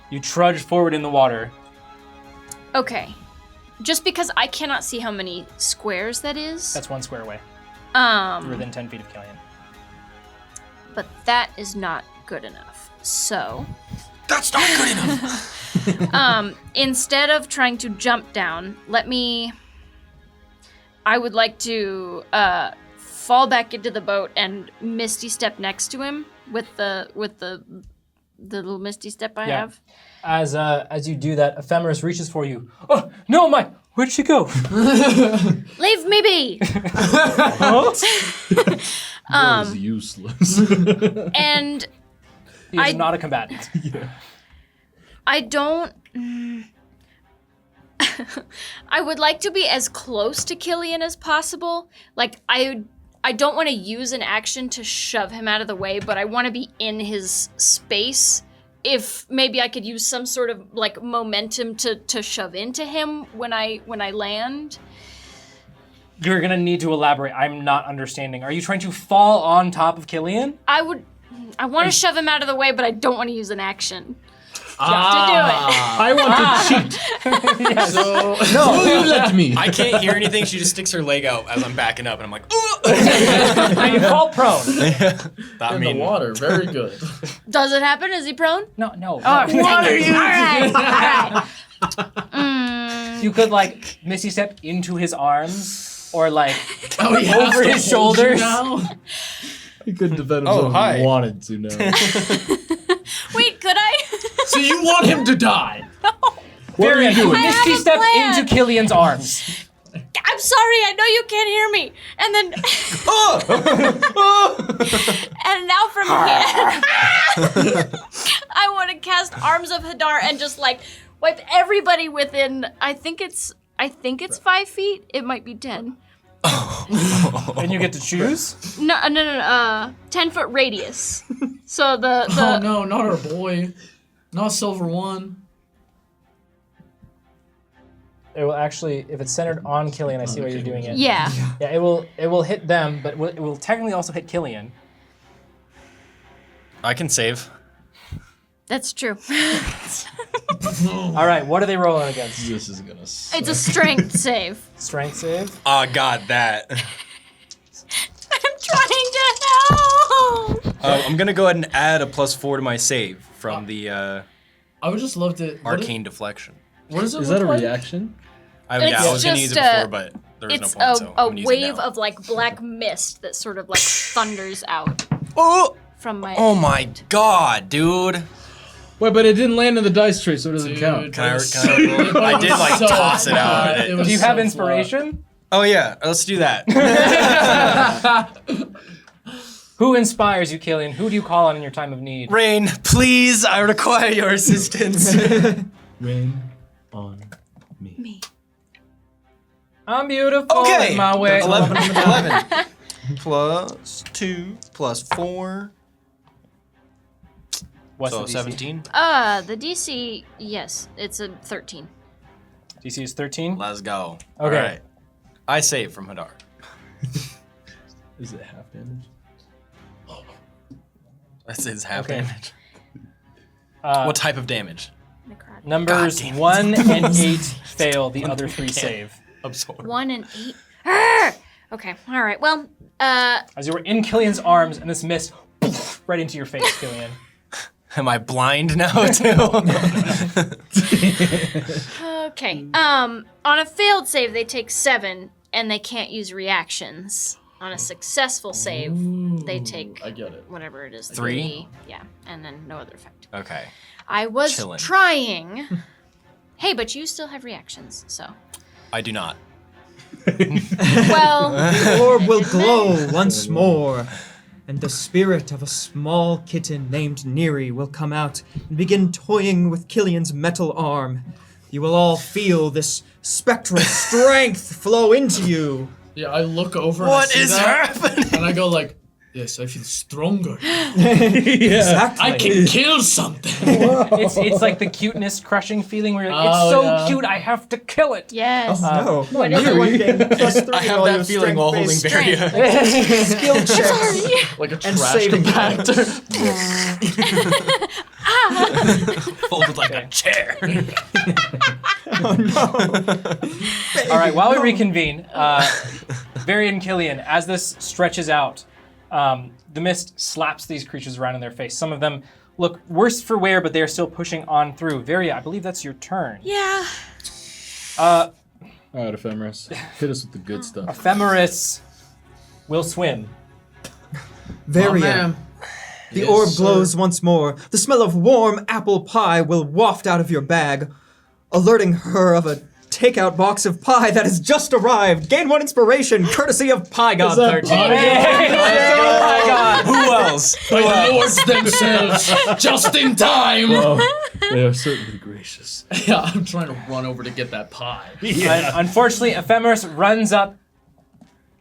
You trudge forward in the water. Okay. Just because I cannot see how many squares that is. That's 1 square away. You're within 10 feet of Killian. But that is not good enough. So, That's not good enough. instead of trying to jump down, I would like to fall back into the boat and misty step next to him with the little misty step I Yeah. have. As you do that, Ephemeris reaches for you. Oh, no, where'd she go? Leave me be. That was useless. And He is not a combatant. I don't. I would like to be as close to Killian as possible. Like I don't want to use an action to shove him out of the way, but I want to be in his space. If maybe I could use some sort of like momentum to shove into him when I land. You're gonna need to elaborate. I'm not understanding. Are you trying to fall on top of Killian? I want to shove him out of the way, but I don't want to use an action. I want to cheat. Yes. So No, you let me. I can't hear anything. She just sticks her leg out as I'm backing up, and I'm like, And you fall prone. that In the water, very good. Does it happen? Is he prone? No. Oh, what are you? All right. You could like misty step into his arms or like Oh, he has over to his hold you shoulders. now? He couldn't defend Oh, himself hi. if he wanted to, no. Wait, could I? So you want him to die? What are you doing? I have Misty a step plan. into Killian's arms. I'm sorry, I know you can't hear me. And then. And now from here. I want to cast Arms of Hadar and just like wipe everybody within. I think it's 5 feet. It might be 10. And you get to choose? No. 10-foot radius. So the Oh no, not our boy. Not Silver One. It will actually, if it's centered on Killian, I see why you're doing it. yeah. Yeah, it will hit them, but it will technically also hit Killian. I can save. That's true. All right, what are they rolling against? This is gonna suck. It's a strength save. Strength save. Oh, God, that. I'm trying to help. I'm gonna go ahead and add a +4 to my save from the I would just love to. arcane deflection. What is it? Is that a look like? reaction? I It's was gonna use it just, before, but there was no It's point, so a I'm gonna use it wave now. of like black mist that sort of like thunders out Oh! from my. Oh my God, dude! Wait, but it didn't land in the dice tray, so it doesn't Dude, count. Can I was roll it? it I was did like so toss it out. flat. and It it- was Do you have so inspiration? Oh yeah, let's do that. Who inspires you, Killian? Who do you call on in your time of need? Rain, please, I require your assistance. Rain on me. Me. I'm beautiful Okay, in my way. 11 plus 2 plus 4, What's so the DC? 17. The DC, yes, it's a 13. DC is 13. Let's go. Okay. All right. I save from Hadar. Is it half damage? That's his half Okay. damage. Uh, What type of damage? Necrotic. Numbers God damn it. 1 and 8 fail. The other 3 save. Absorb. 1 and 8. Arrgh! Okay, all right. Well, As you were in Killian's arms, and this mist right into your face, Killian. Am I blind now too? okay. On a failed save, they take 7, and they can't use reactions. On a successful save, they take I get it. whatever it is. 3? Yeah, and then no other effect. Okay. I was Chillin'. trying. Hey, but you still have reactions, so. I do not. Well, The orb will glow once more. and the spirit of a small kitten named Neri will come out and begin toying with Killian's metal arm. You will all feel this spectral strength flow into you. Yeah, I look over and What I see is that, happening? and I go like, yes, I feel stronger. Exactly. I can kill something. It's like the cuteness crushing feeling where you're like, it's so yeah. cute, I have to kill it. Yes. No, What is everyone gain +3 I have all that your feeling while holding strength-based Varia. skill checks. Sorry. Like a And trash saving compactor. Folded like a chair. Oh no. All right, while we reconvene, Varian and Killian, as this stretches out, the mist slaps these creatures around in their face. Some of them look worse for wear, but they are still pushing on through. Varia, I believe that's your turn. Yeah. All right, Ephemeris, hit us with the good stuff. Ephemeris will swim. Varia. The orb glows once more. The smell of warm apple pie will waft out of your bag, alerting her of a takeout box of pie that has just arrived. Gain 1 inspiration, courtesy of Pie God 13. Who else? By the lords themselves, just in time. They are certainly gracious. Yeah, I'm trying to run over to get that pie. Unfortunately, Ephemeris runs up,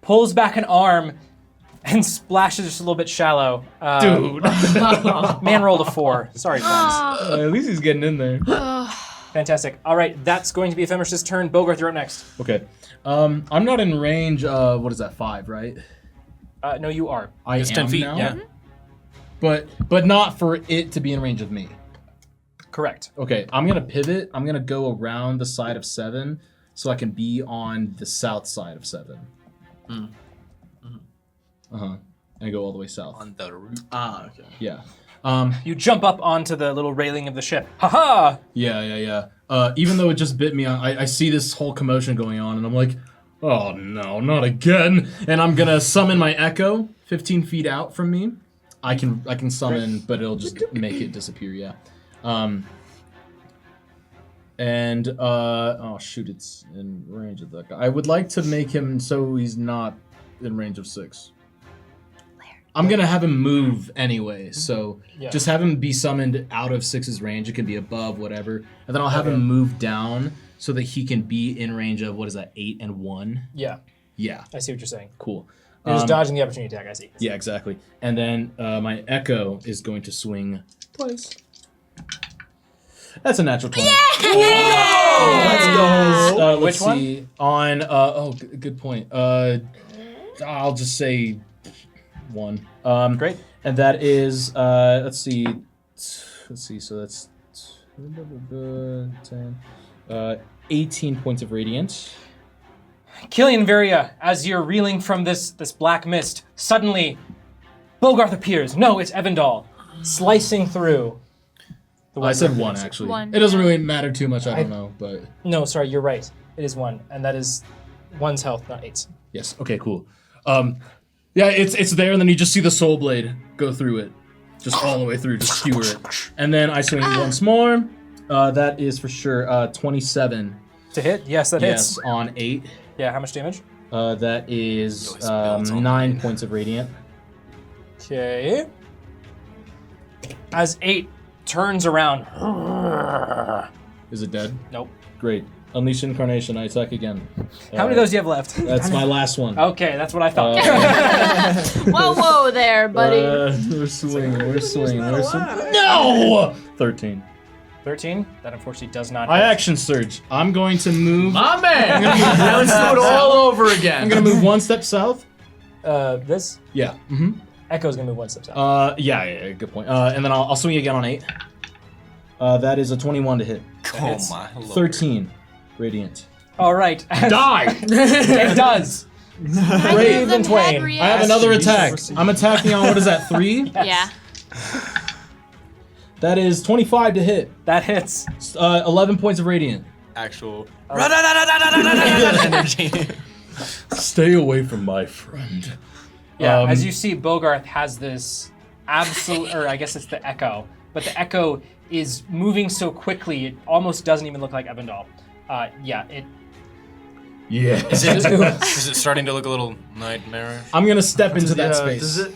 pulls back an arm, and splashes just a little bit shallow. Dude. Man rolled a 4. Sorry, friends. At least he's getting in there. Fantastic. All right, that's going to be Ephemeris' turn. Bogarth, you're up next. Okay. I'm not in range of, what is that, 5, right? No, you are. I It's am 10 feet, now? yeah. But not for it to be in range of me. Correct. Okay, I'm gonna pivot. I'm gonna go around the side of 7 so I can be on the south side of 7. And go all the way south. On the route. Ah, okay. Yeah. You jump up onto the little railing of the ship. Ha-ha! Yeah. Even though it just bit me, I see this whole commotion going on, and I'm like, oh no, not again! And I'm gonna summon my echo 15 feet out from me. I can summon, but it'll just make it disappear. Yeah. Oh shoot, it's in range of that guy. I would like to make him so he's not in range of 6. I'm gonna have him move anyway, so just have him be summoned out of 6's range. It can be above, whatever, and then I'll have him move down so that he can be in range of 8 and 1. Yeah, Yeah, I see what you're saying. cool. You're just dodging the opportunity attack, I see. Yeah, exactly. And then my echo is going to swing twice. That's a natural 20. Let's Let's Which one? see. On good point. I'll just say 1. Great. And that is let's see. So that's 10. 18 points of radiant. Killian Varia, as you're reeling from this black mist, suddenly Bogarth appears. No, it's Evandal, slicing through. I said 1 actually. 1, It doesn't really matter too much. I don't know, but No, sorry, you're right. It is 1, and that is 1's health, not 8's. yes. Okay, cool. Yeah, it's there, and then you just see the soul blade go through it, just all the way through, just skewer it. And then I swing once more. That is for sure 27. To hit? Yes, that hits. Yes, on 8. Yeah, how much damage? That is always builds on 9 points of radiant. Okay. As 8 turns around. Is it dead? Nope. Great. Unleash Incarnation. I attack again. How many of those do you have left? That's my last one. Okay, that's what I thought. Whoa there, buddy. We're swinging. No! 13. 13? That unfortunately does not I hit. action surge. I'm going to move. My man! Let's do it all over again. I'm gonna move 1 step south. This? Yeah. Mm-hmm. Echo's gonna move 1 step south. Yeah, good point. And then I'll swing again on 8. That is a 21 to hit. Oh my lord. 13 radiant. All right. Die! It does. Neither of them than twain. had I have another attack. I'm attacking on, what is that, 3? Yeah. That is 25 to hit. That hits. 11 points of radiant. Actual Oh. energy. Stay away from my friend. Yeah, as you see, Bogarth has this absolute, or I guess it's the Echo, but the Echo is moving so quickly it almost doesn't even look like Evandal. Yeah. Is it starting to look a little nightmare? I'm gonna step into that space. Does it?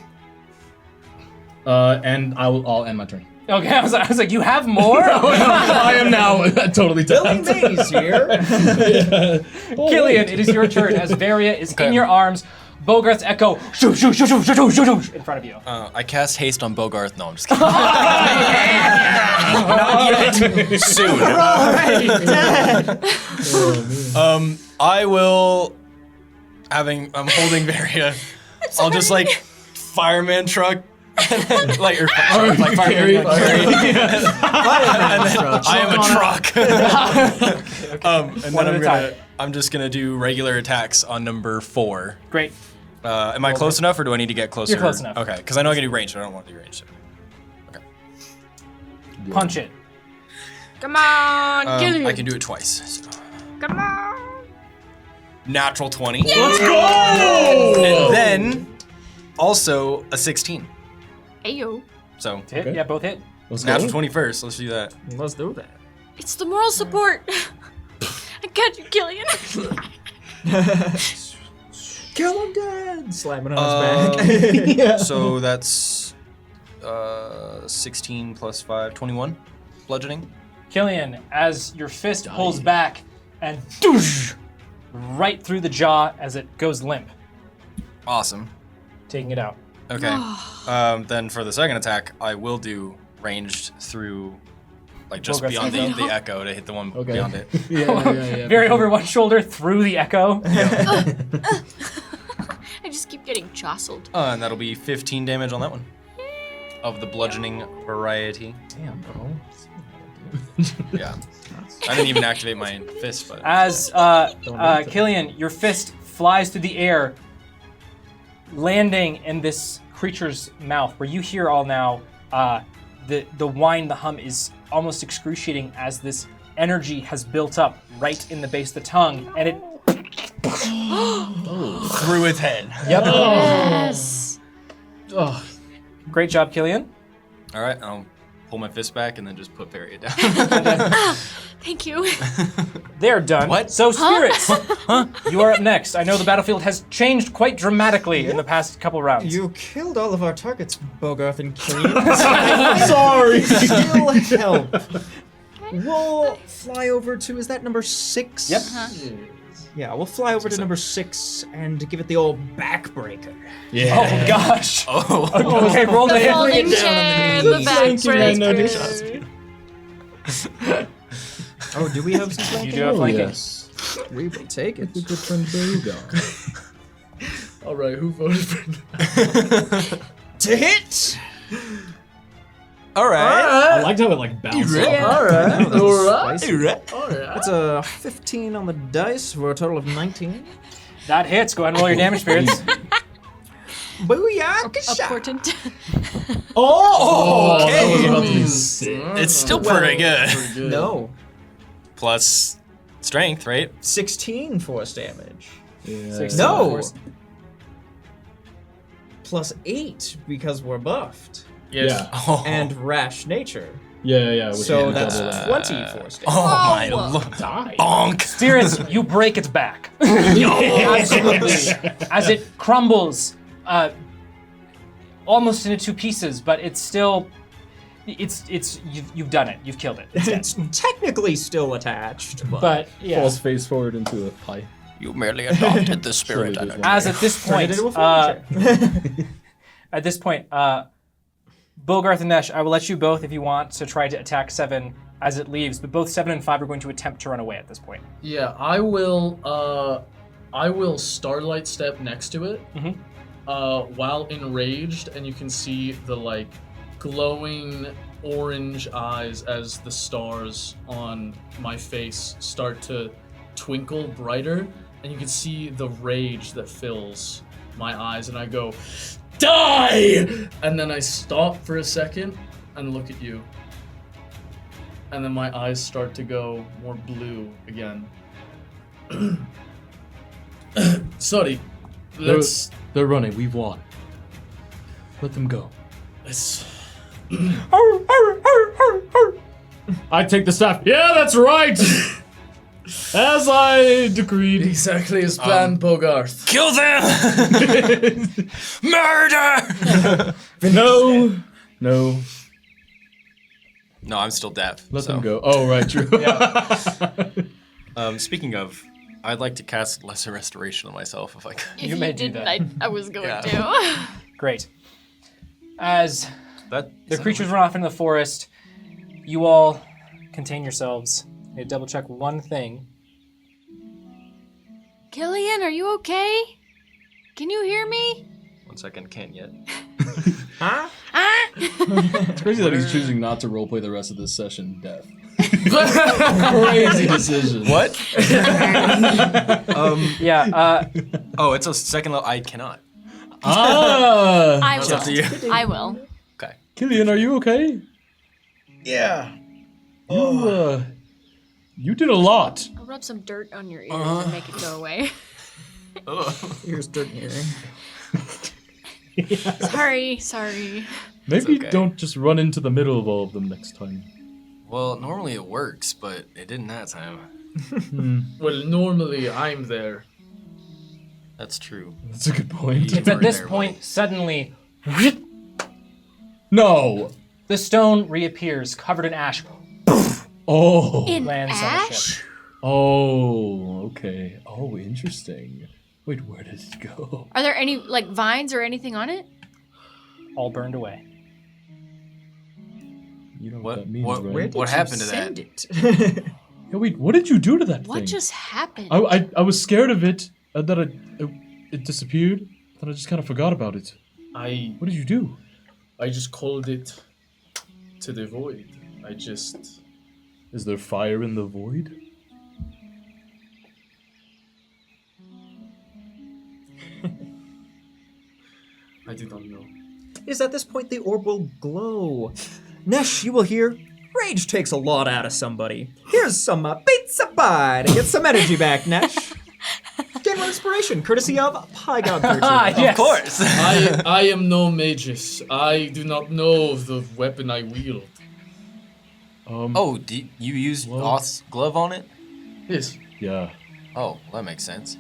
And I'll end my turn. Okay, I was like, you have more? I am now totally Billy tapped. Mays here. Killian, it is your turn as Varia is in your arms. Bogarth's echo shoo, shoo, shoo, shoo, shoo, shoo, shoo, shoo, in front of you. I cast haste on Bogarth. No, I'm just kidding. Not yet. Soon. I will. I'm holding Varia. I'll just like fireman truck. Like fireman carry. And then I am a truck. And then I'm just gonna do regular attacks on number 4. Great. Am I close enough, or do I need to get closer? You're close enough. Okay, because I know I can do range, but I don't want to do range. Okay. Punch it. Come on, Killian. I can do it twice. So. Come on. Natural 20. Let's go! And then also a 16. Ayo. So Hit? Okay. Yeah, both hit. Let's go. natural 20 first. Let's do that. Let's do that. It's the moral support. I got you, Killian. Kill him dead! Slamming on his back. So that's 16 plus 5, 21 bludgeoning. Killian, as your fist pulls back and doosh, right through the jaw as it goes limp, Awesome. taking it out. Okay. Then for the second attack, I will do ranged through, like just Bogarth's beyond echo. the echo to hit the one Okay. beyond it. Yeah. Very over one shoulder through the echo. I just keep getting jostled. And that'll be 15 damage on that one. Of the bludgeoning variety. Damn, bro. Yeah. I didn't even activate my fist, but. As Killian, your fist flies through the air, landing in this creature's mouth, where you hear all now the whine, the hum is almost excruciating as this energy has built up right in the base of the tongue, and it Through its head. Yep. Yes. Oh, Great job, Killian. All right, I'll pull my fist back and then just put Barry down. Thank you. They're done. What? So, spirits, you are up next. I know the battlefield has changed quite dramatically in the past couple rounds. You killed all of our targets, Bogarth and Killian. sorry. Still help. We'll fly over to, is that number 6? Yep. Yeah, we'll fly over to number 6 and give it the old backbreaker. Yeah. Oh gosh. Oh. Okay, roll The the hit. folding chair, the Thank you, man. No, backbreaker. Oh, do we have some You flanking? do have flanking. Yes. We will take it. Good friend Bogar. All right, who voted for that? To hit! All right. I liked how it like bounced off. Alright. Alright. That's a 15 on the dice for a total of 19. That hits. Go ahead and roll your damage, spirits. Booyah! A portent. Oh, Okay. that was about to be sick. It's still pretty good. No. Plus strength, right? 16 force damage. Yeah. 16 No. force. Plus 8 because we're buffed. Yeah. Oh. And rash nature. Yeah. Which So is that's double 20 force damage. Oh my Whoa. lord. Die. Bonk. Spirits, you break its back. Absolutely. As it crumbles, almost into 2 pieces, but it's still, you've done it. You've killed it. It's dead. It's technically still attached, But yeah. Falls face forward into a pie. You merely adopted the spirit. Surely there's As at this turn point, it into a folding chair. at this point, Bogarth and Nesh, I will let you both, if you want, to try to attack 7 as it leaves, but both 7 and 5 are going to attempt to run away at this point. Yeah, I will starlight step next to it, while enraged, and you can see the like glowing orange eyes as the stars on my face start to twinkle brighter, and you can see the rage that fills my eyes, and I go, die! And then I stop for a second and look at you. And then my eyes start to go more blue again. Sorry. They're running. We've won. Let them go. Let's I take the staff. Yeah, that's right. As I decreed. exactly as planned, Bogarth. Kill them! Murder! No. No. No, I'm still deaf. Let so. them go. Oh, right, true. Speaking of, I'd like to cast Lesser Restoration on myself if I could. If You may do didn't, that. I was going Yeah. to. Great. As That the creatures run off into the forest, you all contain yourselves. You double check one thing. Killian, are you okay? Can you hear me? 1 second, can't yet. It's crazy that he's choosing not to roleplay the rest of this session deaf. Crazy decision. What? Yeah, Oh, it's a second level. I cannot. Ah! I It's up to you. will. I will. Okay. Killian, are you okay? Yeah. You did a lot. I'll rub some dirt on your ears and make it go away. Here's dirt in your ear. Sorry. Maybe okay. don't just run into the middle of all of them next time. Well, normally it works, but it didn't that time. Well, normally I'm there. That's true. That's a good point. it's at this point, suddenly, No. the stone reappears, covered in ash. Oh. In Lands on the ash? ship. Oh, okay. Oh, interesting. Wait, where did it go? Are there any like vines or anything on it? All burned away. You know what, What- that means, what- right? Where did What you happened to send that? it? Yeah, wait, what did you do to that What thing? just happened? I was scared of it, that it disappeared, then I just kind of forgot about it. I What did you do? just called it to the void. I just Is there fire in the void? I do not know. It is at this point the orb will glow. Nesh, you will hear, rage takes a lot out of somebody. Here's some pizza pie to get some energy back, Nesh. Gain one inspiration, courtesy of Pie God 13. Yes. Of course. I am no magus. I do not know the weapon I wield. Oh, you used Oth's glove on it? Yes. Yeah. Oh, that makes sense.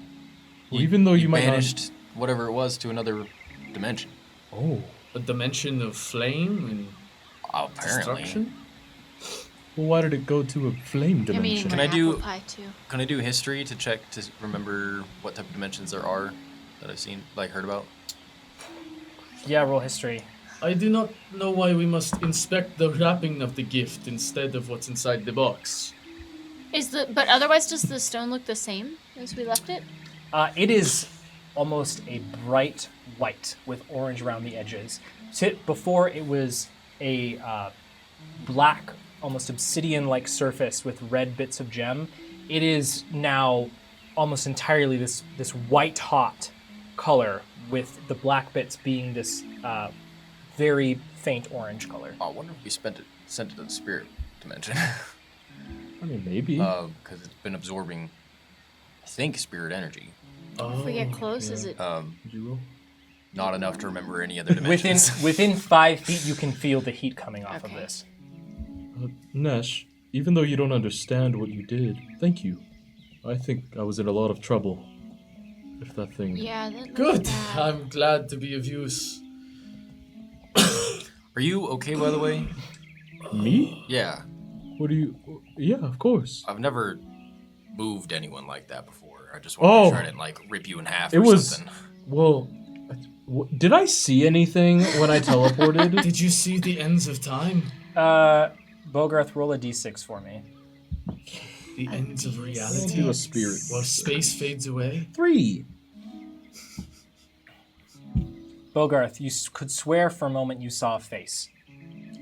Well, even though you might not- banished whatever it was to another dimension. Oh. A dimension of flame and Apparently. destruction. Well, why did it go to a flame I'm eating dimension? my Can I do- apple pie too. Can I do history to check to remember what type of dimensions there are that I've seen, like heard about? Yeah, roll history. I do not know why we must inspect the wrapping of the gift instead of what's inside the box. But otherwise, does the stone look the same as we left it? It is almost a bright white with orange around the edges. Before it was a black, almost obsidian-like surface with red bits of gem. It is now almost entirely this white-hot color with the black bits being this very faint orange color. I wonder if we sent it to the spirit dimension. I mean, maybe. Because it's been absorbing, I think, spirit energy. If we get close, is it? Did you roll? Not enough to remember any other dimensions. Within 5 feet, you can feel the heat coming off of Okay. this. Nesh, even though you don't understand what you did, thank you. I think I was in a lot of trouble. If that thing... Yeah, that looks Good. bad. I'm glad to be of use. Are you okay, by the way? Me? Yeah. What do you... Yeah, of course. I've never moved anyone like that before. I just want to Oh. make sure I didn't, like, rip you in half It or was... something. Well... Did I see anything when I teleported? Did you see the ends of time? Bogarth, roll a d6 for me. The ends of reality? Do a spirit. While space fades away? 3. Bogarth, you could swear for a moment you saw a face.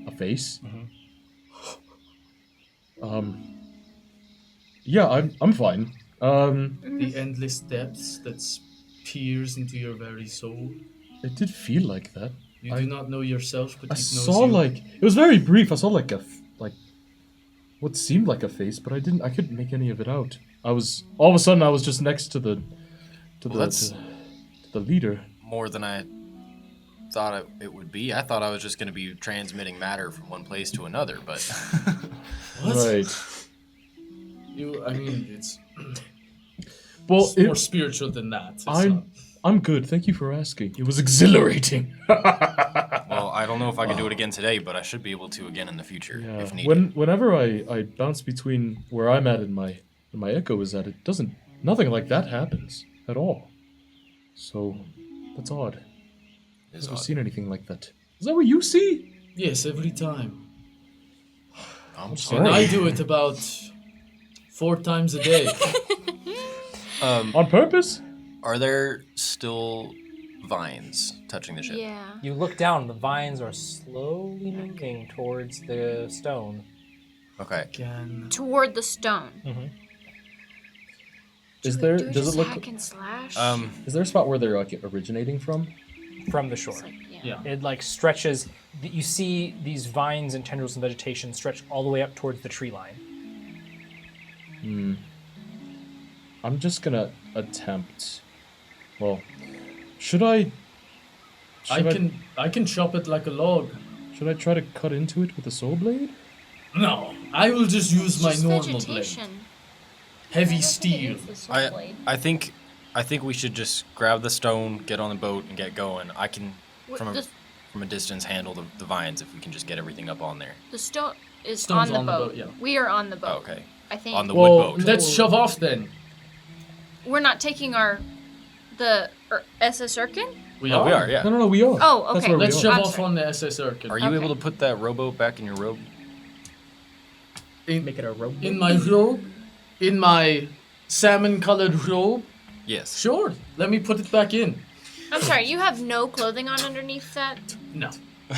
A face? Yeah, I'm fine. The endless depths that peers into your very soul? It did feel like that. You do not know yourself, but I it knows saw you. like it was very brief. I saw like what seemed like a face, but I couldn't make any of it out. I was all of a sudden I was just next to the that's- to the leader. More than I thought it would be. I thought I was just going to be transmitting matter from one place to another, but... What? Right. I mean, it's Well, more spiritual than that. It's not- I'm good. Thank you for asking. It was exhilarating. Well, I don't know if I can do it again today, but I should be able to again in the future if Yeah. needed. Whenever I bounce between where I'm at and my echo is at, it doesn't. Nothing like that happens at all. So that's odd. It's Never odd. seen anything like that. Is that what you see? Yes, every time. I'm And sorry. I do it about 4 times a day. On purpose? Are there still vines touching the ship? Yeah. You look down, the vines are slowly moving towards the stone. Okay. Again. Toward the stone. Is there? Do we Does just it look? hack and slash? Is there a spot where they're like originating from? From the shore. It's like, Yeah. It like stretches. You see these vines and tendrils and vegetation stretch all the way up towards the tree line. I'm just gonna attempt. Well, should I? I can chop it like a log. Should I try to cut into it with a soul blade? No, I will just use my Just normal vegetation. blade. Heavy steel. I think we should just grab the stone, get on the boat, and get going. I can from a distance handle the vines if we can just get everything up on there. The stone is Stone's on the on the boat. boat, yeah. We are on the boat. Oh, okay. I think On the Well, wood boat. let's shove off then. we're not taking the SS Erkin. We Oh, we are, yeah. No, we are. Oh, That's okay. where we Let's are. shove I'm off sorry. on the SS Erkin. Are you Okay. able to put that rowboat back in your robe? Make it a rope. In my robe? In my salmon-colored robe? Yes. Sure. Let me put it back in. I'm sorry. You have no clothing on underneath that. No. Yeah,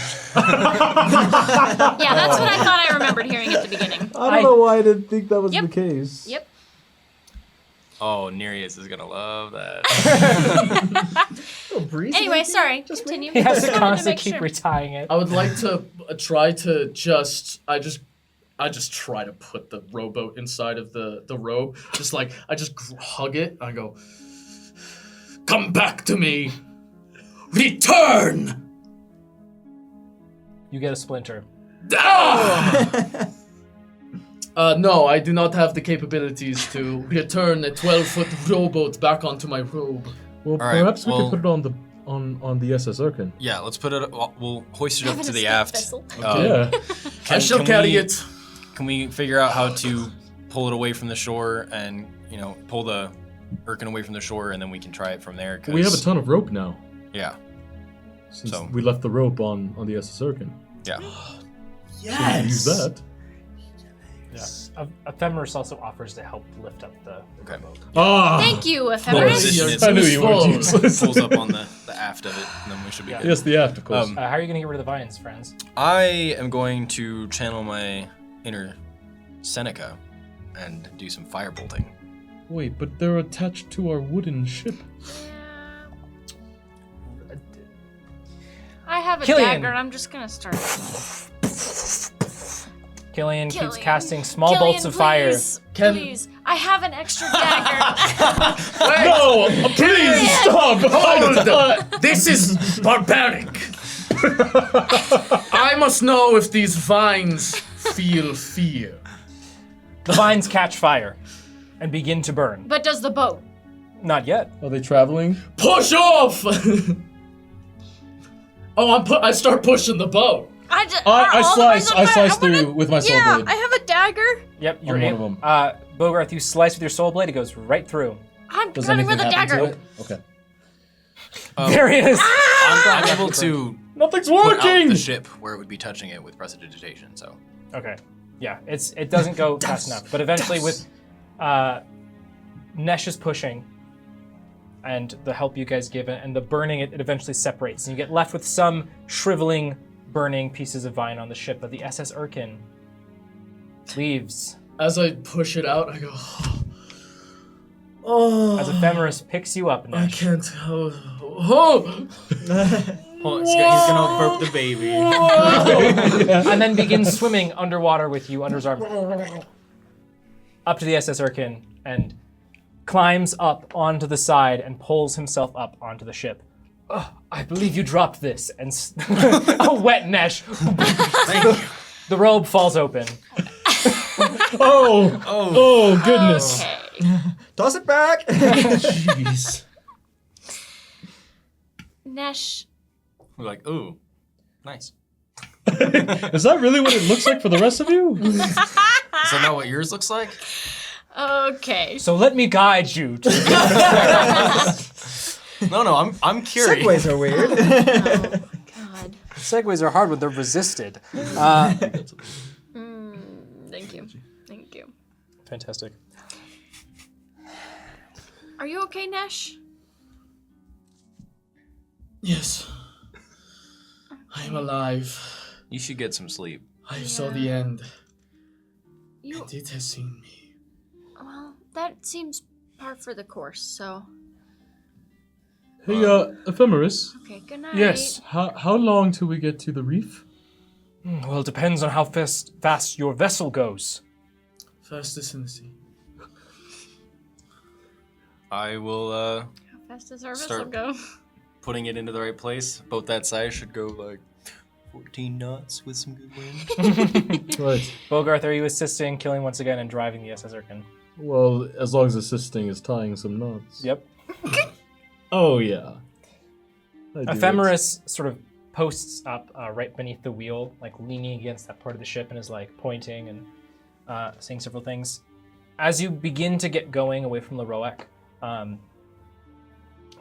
that's what I thought I remembered hearing at the beginning. I don't know why I didn't think that was Yep. the case. Yep. Oh, Nereus is gonna love that. Anyway, sorry. Continue. He has to Just wanted constantly make keep sure. retying it. I would like to try to just... I just try to put the rowboat inside of the robe. Just like, I just hug it. I go, come back to me. Return. You get a splinter. Ah! No, I do not have the capabilities to return a 12-foot rowboat back onto my robe. Well, right, perhaps we well- could put it on the SS Erkin. Yeah, let's put it. We'll hoist it up Have to an the escape aft. vessel. Yeah. I shall can carry we- it. Can we figure out how to pull it away from the shore and pull the Erkin away from the shore, and then we can try it from there? 'Cause- We have a ton of rope now. Yeah. Since So- we left the rope on the SS Erkin. Yeah. So we can use that. Ephemeris also offers to help lift up the Okay. boat. Ah! Thank you, We'll Ephemeris. position it I so knew it you weren't useless. pulls up on the aft of it, and then we should be good. Yes, the aft, of course. How are you going to get rid of the vines, friends? I am going to channel my inner Seneca and do some firebolting. Wait, but they're attached to our wooden ship. I have a Killian. dagger. I'm just gonna start. Killian keeps Killian. casting small Killian, bolts of fire. Please. I have an extra dagger. No! Please stop! This is barbaric. I must know if these vines feel fear. The vines catch fire and begin to burn. But does the boat? Not yet. Are they traveling? Push off! I start pushing the boat. I slice through with my soul Yeah, blade. I have a dagger. Yep, you're On one able. of them. Bogarth, you slice with your soul blade, it goes right through. I'm Does cutting anything with a happen dagger. to it? Okay. There he is! I'm able to Nothing's put out working! the ship where it would be touching it with prestidigitation. So Okay. Yeah, it doesn't go fast enough. But eventually with Nesh is pushing and the help you guys give it and the burning, it eventually separates. And you get left with some shriveling, burning pieces of vine on the ship. But the SS Erkin leaves As I push it out, I go, oh, as Ephemeris picks you up, I Nesh. can't. Oh. he's gonna burp the baby. And then begins swimming underwater with you under his arm. Up to the SS Erkin and climbs up onto the side and pulls himself up onto the ship. I believe you dropped this. And a wet Nesh. The robe falls open. Oh, goodness. Okay. Toss it back. Jeez. Nesh, We're like, ooh, nice. Is that really what it looks like for the rest of you? Is that not what yours looks like? Okay. So let me guide you to No, I'm curious. Segways are weird. Oh, God. Segways are hard when they're resisted. Thank you. Thank you. Fantastic. Are you okay, Nesh? Yes. I am alive. You should get some sleep. I saw the end. You. And it has seen me. Well, that seems par for the course, so. Hey, Ephemeris. Okay, good night. Yes. How long till we get to the reef? Well, it depends on how fast your vessel goes. Fastest in the sea. I will How fast does our vessel Start. go? putting it into the right place. Boat that size should go like 14 knots with some good wind. Right. Bogarth, are you assisting, killing once again, and driving the SS Erkin? Well, as long as assisting is tying some knots. Yep. Oh, yeah. I do Ephemeris sort of posts up right beneath the wheel, like leaning against that part of the ship, and is like pointing and saying several things. As you begin to get going away from Laroak,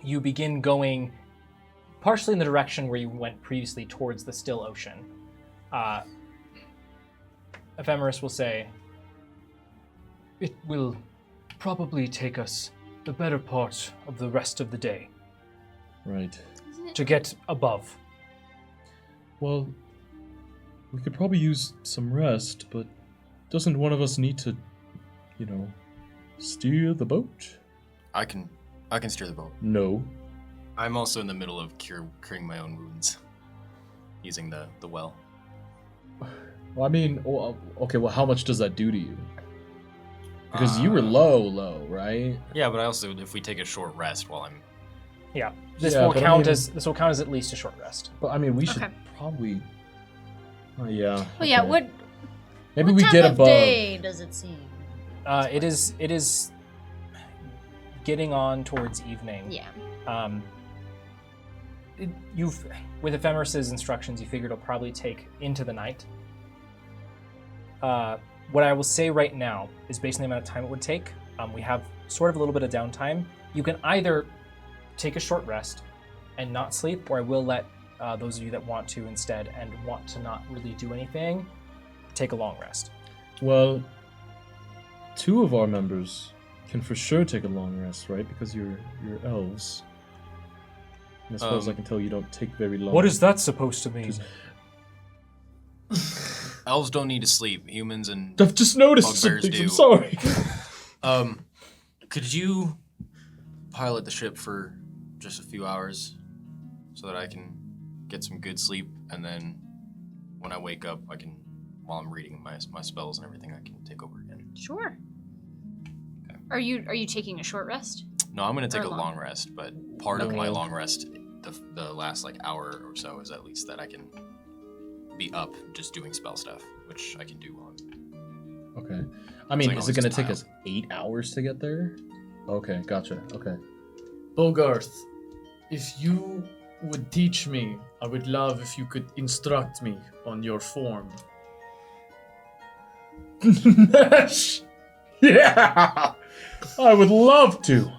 you begin going partially in the direction where you went previously towards the still ocean. Ephemeris will say, "It will probably take us the better part of the rest of the day Right. to get above." Well, we could probably use some rest, but doesn't one of us need to, steer the boat? I can steer the boat. No. I'm also in the middle of curing my own wounds using the well. Well, I mean, okay, well, how much does that do to you? Because you were low, right? Yeah, but I also, if we take a short rest while I'm... Yeah, this Yeah, will but I count mean- as at least a short rest. But I mean, we should Okay. probably. Oh yeah. Well, yeah. okay. What Maybe we time get of above. day does it seem? It is getting on towards evening. Yeah. With Ephemeris's instructions, you figured it'll probably take into the night. What I will say right now is based on the amount of time it would take, we have sort of a little bit of downtime. You can either take a short rest and not sleep, or I will let those of you that want to instead and want to not really do anything, take a long rest. Well, 2 of our members can for sure take a long rest, right? Because you're elves. And as far as I can tell, you don't take very long. What is that supposed to mean? Elves don't need to sleep. Humans and I've just noticed bugbears something. do. I'm sorry. Could you pilot the ship for just a few hours so that I can get some good sleep, and then when I wake up, I can, while I'm reading my spells and everything, I can take over again. Sure. Okay. Are you taking a short rest? No, I'm gonna take Or a long. long rest, but part of my Okay. long rest, the last like hour or so, is at least that I can be up just doing spell stuff, which I can do on. Okay. I mean, like is on it going to this take tile. us 8 hours to get there? Okay, gotcha. Okay. Bogarth, if you would teach me, I would love if you could instruct me on your form. Nash! Yeah! I would love to.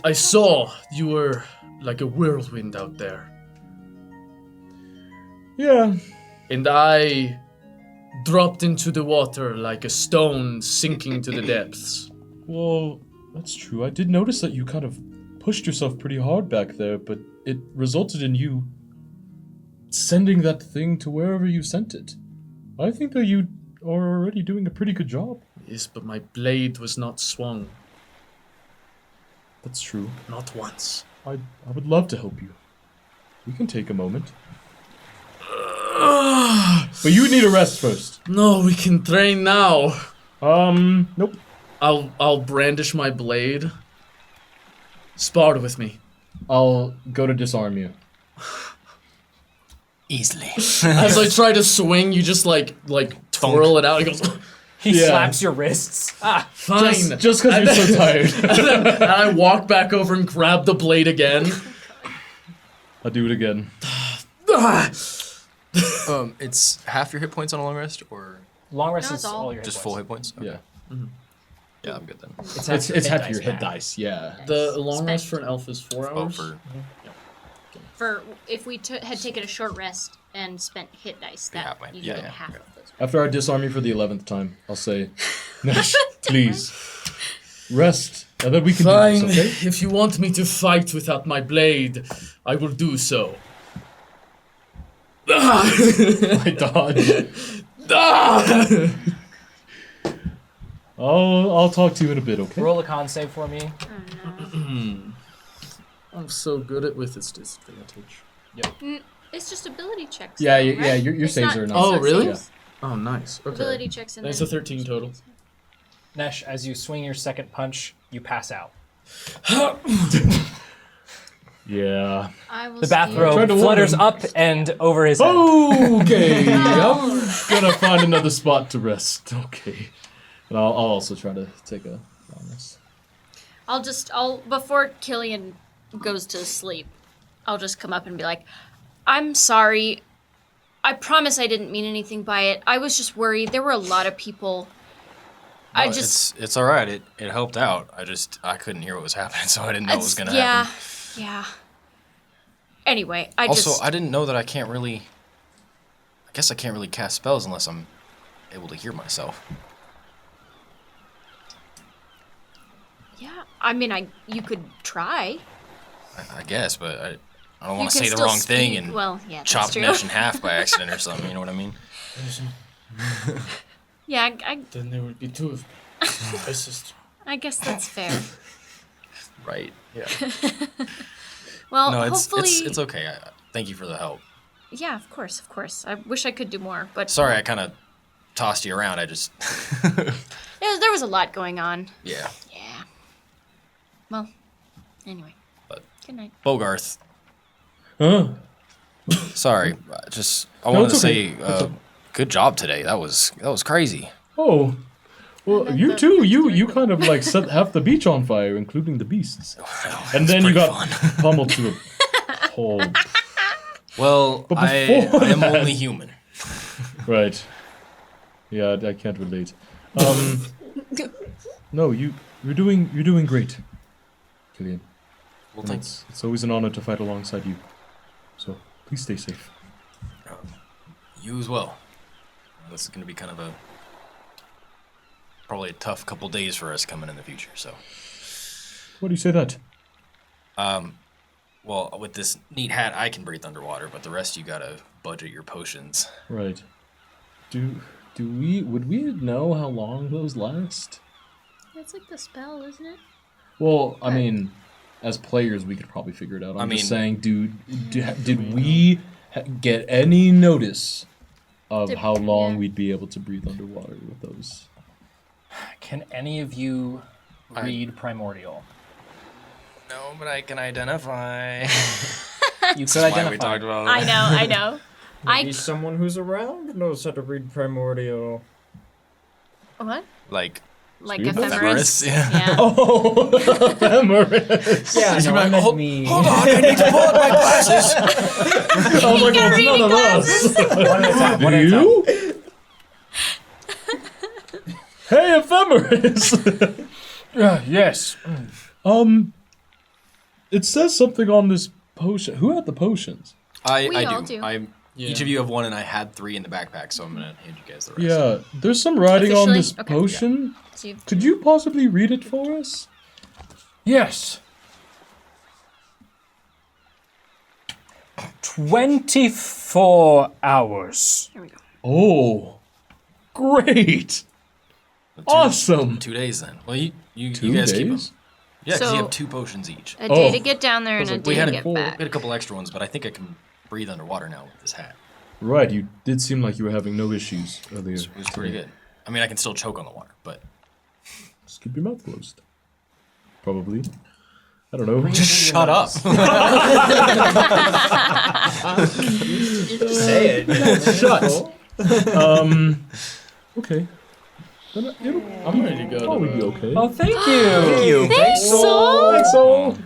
I saw you were like a whirlwind out there. Yeah. And I dropped into the water like a stone sinking to the depths. Well, that's true. I did notice that you kind of pushed yourself pretty hard back there, but it resulted in you sending that thing to wherever you sent it. I think that you are already doing a pretty good job. Yes, but my blade was not swung. That's true. Not once. I would love to help you. We can take a moment. But you need a rest first. No, we can train now. Nope. I'll brandish my blade. Spar with me. I'll go to disarm you. Easily. As I try to swing, you just like twirl it out. He goes, He Yeah. slaps your wrists. fine. Just because you're so tired. And I walk back over and grab the blade again. I'll do it again. It's half your hit points on a long rest, or Long rest No, is it's all. all your hit just points. full hit points? Okay. Yeah. Yeah, I'm good then. It's half your hit back. dice. Yeah. The long Spent. rest for an elf is 4 Oh, hours. for For if we had taken a short rest and spent hit dice, that half my- you yeah, get yeah, half okay. of those. After I disarm you for the 11th time, I'll say, Nash, please rest, and then we can Fine. do this. Okay? If you want me to fight without my blade, I will do so. I dodge. I'll talk to you in a bit. Okay. Roll a con save for me. I'm so good at with its disadvantage. It's just ability checks. Yeah, though, yeah, right? your It's saves not- are it's not. Oh, not really? saves. Oh, nice. Okay. Ability checks and That's then a 13 total. Nesh, as you swing your second punch, you pass out. Yeah. I will The steal- Tried bathrobe to warn flutters him. up and over his head. Okay. I'm gonna find another spot to rest. Okay. And I'll also try to take a long rest. I'll before Killian goes to sleep, I'll just come up and be like, I'm sorry. I promise I didn't mean anything by it. I was just worried. There were a lot of people. No, I just it's all right. It helped out. I couldn't hear what was happening, so I didn't know what was gonna happen. Yeah. Anyway, I didn't know that I can't really. I guess I can't really cast spells unless I'm able to hear myself. Yeah. I mean, you could try. I guess, but I don't You want to can say the still wrong thing speak- and well, yeah, that's chop true. Nesh in half by accident or something. You know what I mean? Yeah, Then there would be 2 of me. My sister. I guess that's fair. Right. Yeah. Well, No, it's hopefully. it's okay. Thank you for the help. Yeah, of course. I wish I could do more, but Sorry, I kind of tossed you around. I just. there was a lot going on. Yeah. Yeah. Well, anyway. But- Good night. Bogarth. Huh? Sorry. I No, wanted to it's okay. say, good job today. That was crazy. Oh. Well, bet you that too. was You really cool. kind of like set half the beach on fire, including the beasts. And then you pretty got pummeled to a pole. Well, But I before am that- only human. Right. Yeah, I can't relate. No, you're doing great, Killian. Well, And thanks. it's always an honor to fight alongside you. So please stay safe. You as well. This is going to be kind of probably a tough couple days for us coming in the future. So, Why do you say that? well, with this neat hat, I can breathe underwater, but the rest you gotta budget your potions. Right. Would we know how long those last? That's like the spell, isn't it? Well, I mean, as players, we could probably figure it out. I'm just mean- saying, did we get any notice of Did- how long yeah. we'd be able to breathe underwater with those? Can any of you read Primordial? No, but I can identify. You This could is why we identify. talked about it. I know. Maybe someone who's around knows how to read Primordial. What? Like, Like Speed ephemeris? ephemeris, yeah. Yeah. Oh, ephemeris. Yeah, no, I meant me. hold on, I need to pull up my glasses. I was like, well, it's none of us. One at a time. Do One at a time. you? Hey, ephemeris. Yes. It says something on this potion. Who had the potions? We I all do. do. Each of you have one, and I had 3 in the backpack, so I'm gonna hand you guys the rest. Yeah, there's some writing on Officially? this Okay. potion. So you've- Could you possibly read it for us? Yes. 24 hours. Here we go. Oh, great! Awesome. 2 days then. Well, you 2 guys keep them. days? Yeah, because you So- have 2 potions each. A day Oh. to get down there and a like, day we to had get we back. had a couple extra ones, but I think I can breathe underwater now with this hat. Right, you did seem like you were having no issues earlier. It was pretty good. I mean, I can still choke on the water, but Just keep your mouth closed. Probably. I don't know. just shut up. Say it. Shut. Okay. Then I'm ready to go. probably be okay. Oh, thank you. Thanks, Soul. Thanks, all.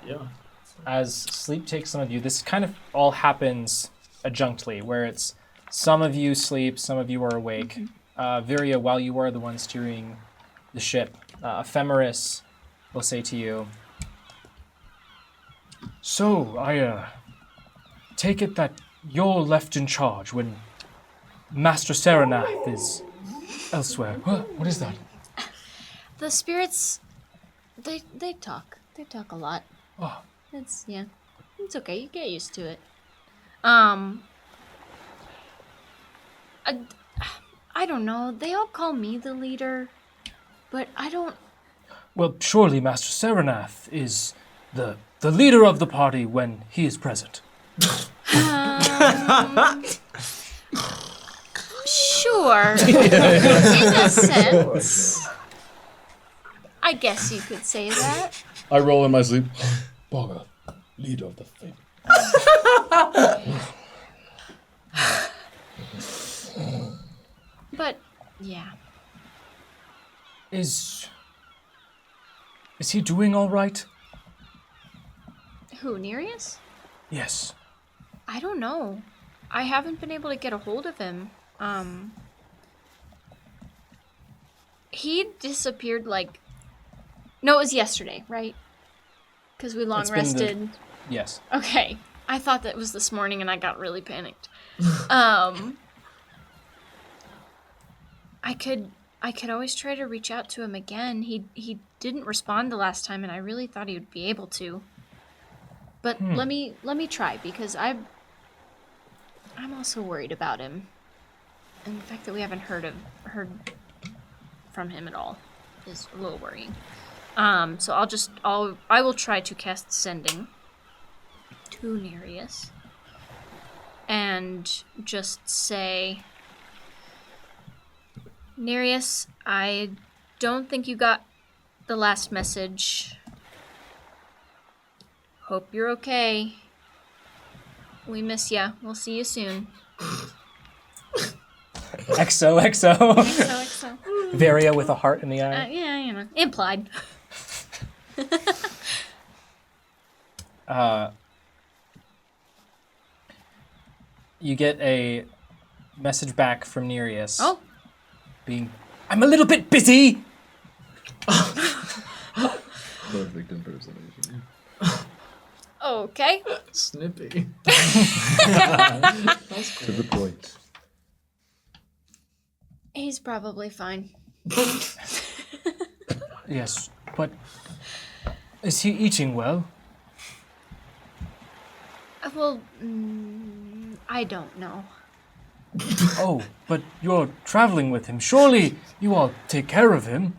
Yeah. as sleep takes some of you, this kind of all happens adjunctly, where it's some of you sleep, some of you are awake. Viria, while you are the one steering the ship, Ephemeris will say to you, "So, I take it that you're left in charge when Master Seranath is elsewhere." What is that? The spirits, they talk. They talk a lot. Oh. It's okay. You get used to it. I don't know. They all call me the leader, but I don't. Well, surely Master Seranath is the leader of the party when he is present. Sure. In a sense. I guess you could say that. I roll in my sleep. Bogger, leader of the faith. But, yeah. Is he doing all right? Who, Nereus? Yes. I don't know. I haven't been able to get a hold of him. He disappeared No, it was yesterday, right? Because we long rested. Yes. Okay. I thought that was this morning and I got really panicked. I could always try to reach out to him again. He didn't respond the last time and I really thought he would be able to. But let me try because I'm also worried about him. And the fact that we haven't heard from him at all is a little worrying. So I will try to cast Sending to Nereus and just say, Nereus, I don't think you got the last message. Hope you're okay. We miss ya. We'll see you soon. XOXO. XOXO. Varia with a heart in the eye. Yeah, implied. You get a message back from Nereus. Oh. I'm a little bit busy. Perfect impersonation. Okay. Snippy. To the point. He's probably fine. Yes, but is he eating well? Well, I don't know. Oh, but you're traveling with him. Surely you all take care of him.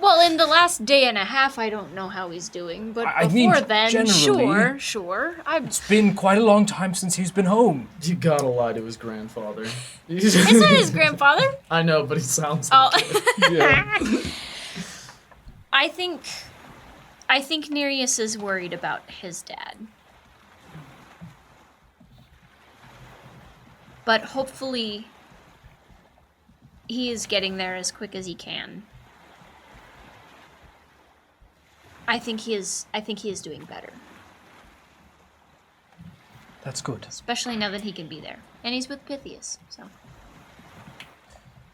Well, in the last day and a half, I don't know how he's doing, but I mean, before then, generally. sure. It's been quite a long time since he's been home. You gotta lie to his grandfather. Is that his grandfather? I know, but he sounds Oh. like it. Yeah. I think Nereus is worried about his dad. But hopefully he is getting there as quick as he can. I think he is doing better. That's good. Especially now that he can be there. And he's with Pythias, so.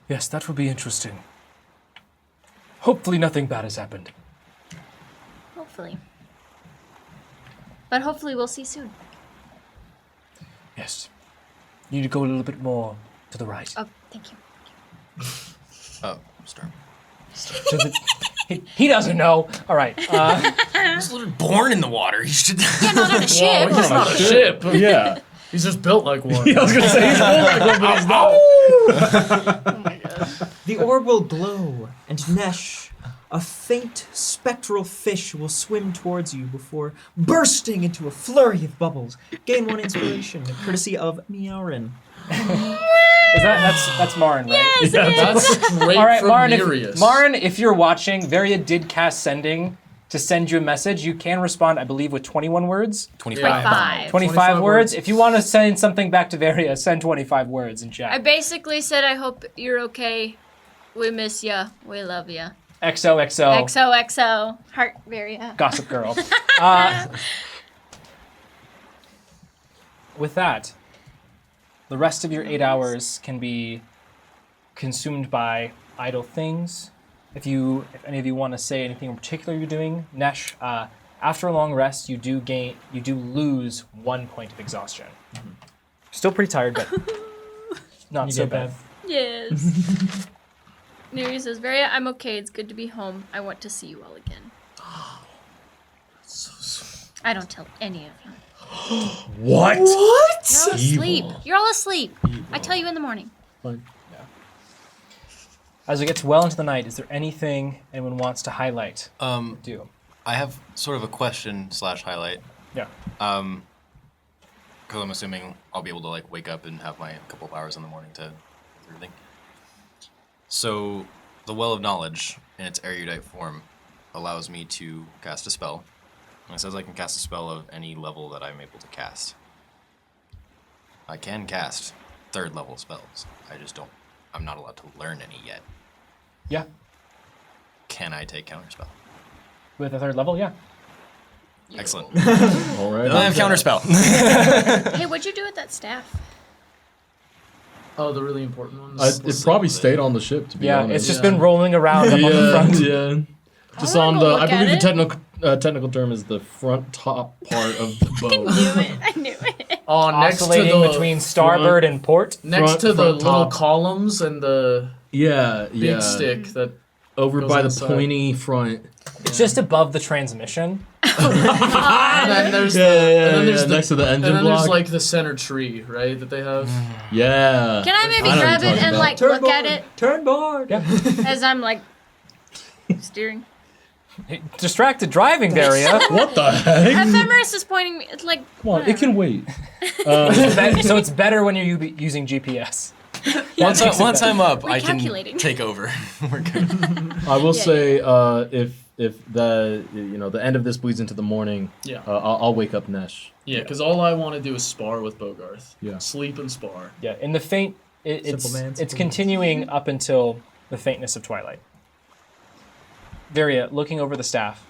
Yes, that would be interesting. Hopefully nothing bad has happened. Hopefully. But hopefully we'll see soon. Yes. You need to go a little bit more to the right. Oh, thank you. Oh, start. He doesn't know. All right. He was literally born in the water. He should. Yeah, no, not a ship. He's not a ship. Yeah. He's just built like one. I was gonna say he's built like one, but he's not. Oh my god. The orb will glow, and Nesh, a faint spectral fish, will swim towards you before bursting into a flurry of bubbles. Gain 1 inspiration, courtesy of Meowrin. That's Marin, right? Yes, Yeah, that's straight All right, from Marin. Nereus. If you're watching, Varia did cast Sending to send you a message. You can respond, I believe, with 21 words. 25. 25 words. If you want to send something back to Varia, send 25 words in I chat. basically said, I hope you're okay. We miss ya. We love ya. XOXO. XOXO. Heart Varia. Gossip Girl. with that, the rest of your 8 hours can be consumed by idle things. If any of you want to say anything in particular you're doing, Nesh, after a long rest, you do lose 1 point of exhaustion. Still pretty tired, but not so bad. Yes. Neri says, Varia, I'm okay. It's good to be home. I want to see you all again. I don't tell any of you. What? You're all asleep. You're all asleep. I tell you in the morning. Fine. As it gets well into the night, is there anything anyone wants to highlight? Do. I have sort of a question / highlight. Yeah. Because I'm assuming I'll be able to like wake up and have my couple of hours in the morning to do everything. So, the Well of Knowledge in its erudite form allows me to cast a spell. And it says I can cast a spell of any level that I'm able to cast. I can cast 3rd level spells. I'm not allowed to learn any yet. Yeah. Can I take counterspell? With a 3rd level, yeah. Excellent. All right. I have counterspell. Hey, what'd you do with that staff? Oh, the really important ones. It probably stayed on the ship, to be honest. It's just been rolling around up on the front. Yeah. Just wanna on go the, look I believe at the technical term is the front top part of the boat. I knew it. Oh, next to Oscillating the between starboard and port. next front- to the front little top. columns and the Yeah, big stick that. Over goes by the inside. pointy front. It's just above the transmission. And then there's and then there's next to the engine and then block. there's like the center tree, right? That they have. Yeah. Can I maybe know what grab you're it talking and about. like Turn look board. at it Turn board. as I'm like steering? Distracted driving, Daria. What the heck? Ephemeris is pointing me. It's like Come on, it can wait. So it's better when you're using GPS. Once I'm up, I can Recalculating. take over. We're good. I will Yeah, say, if the the end of this bleeds into the morning, Yeah. I'll wake up Nesh. Yeah, because all I want to do is spar with Bogarth. Yeah. Sleep and spar. Yeah, in the faint, it's Simple man, it's simple continuing up until the faintness of twilight. Varia, looking over the staff,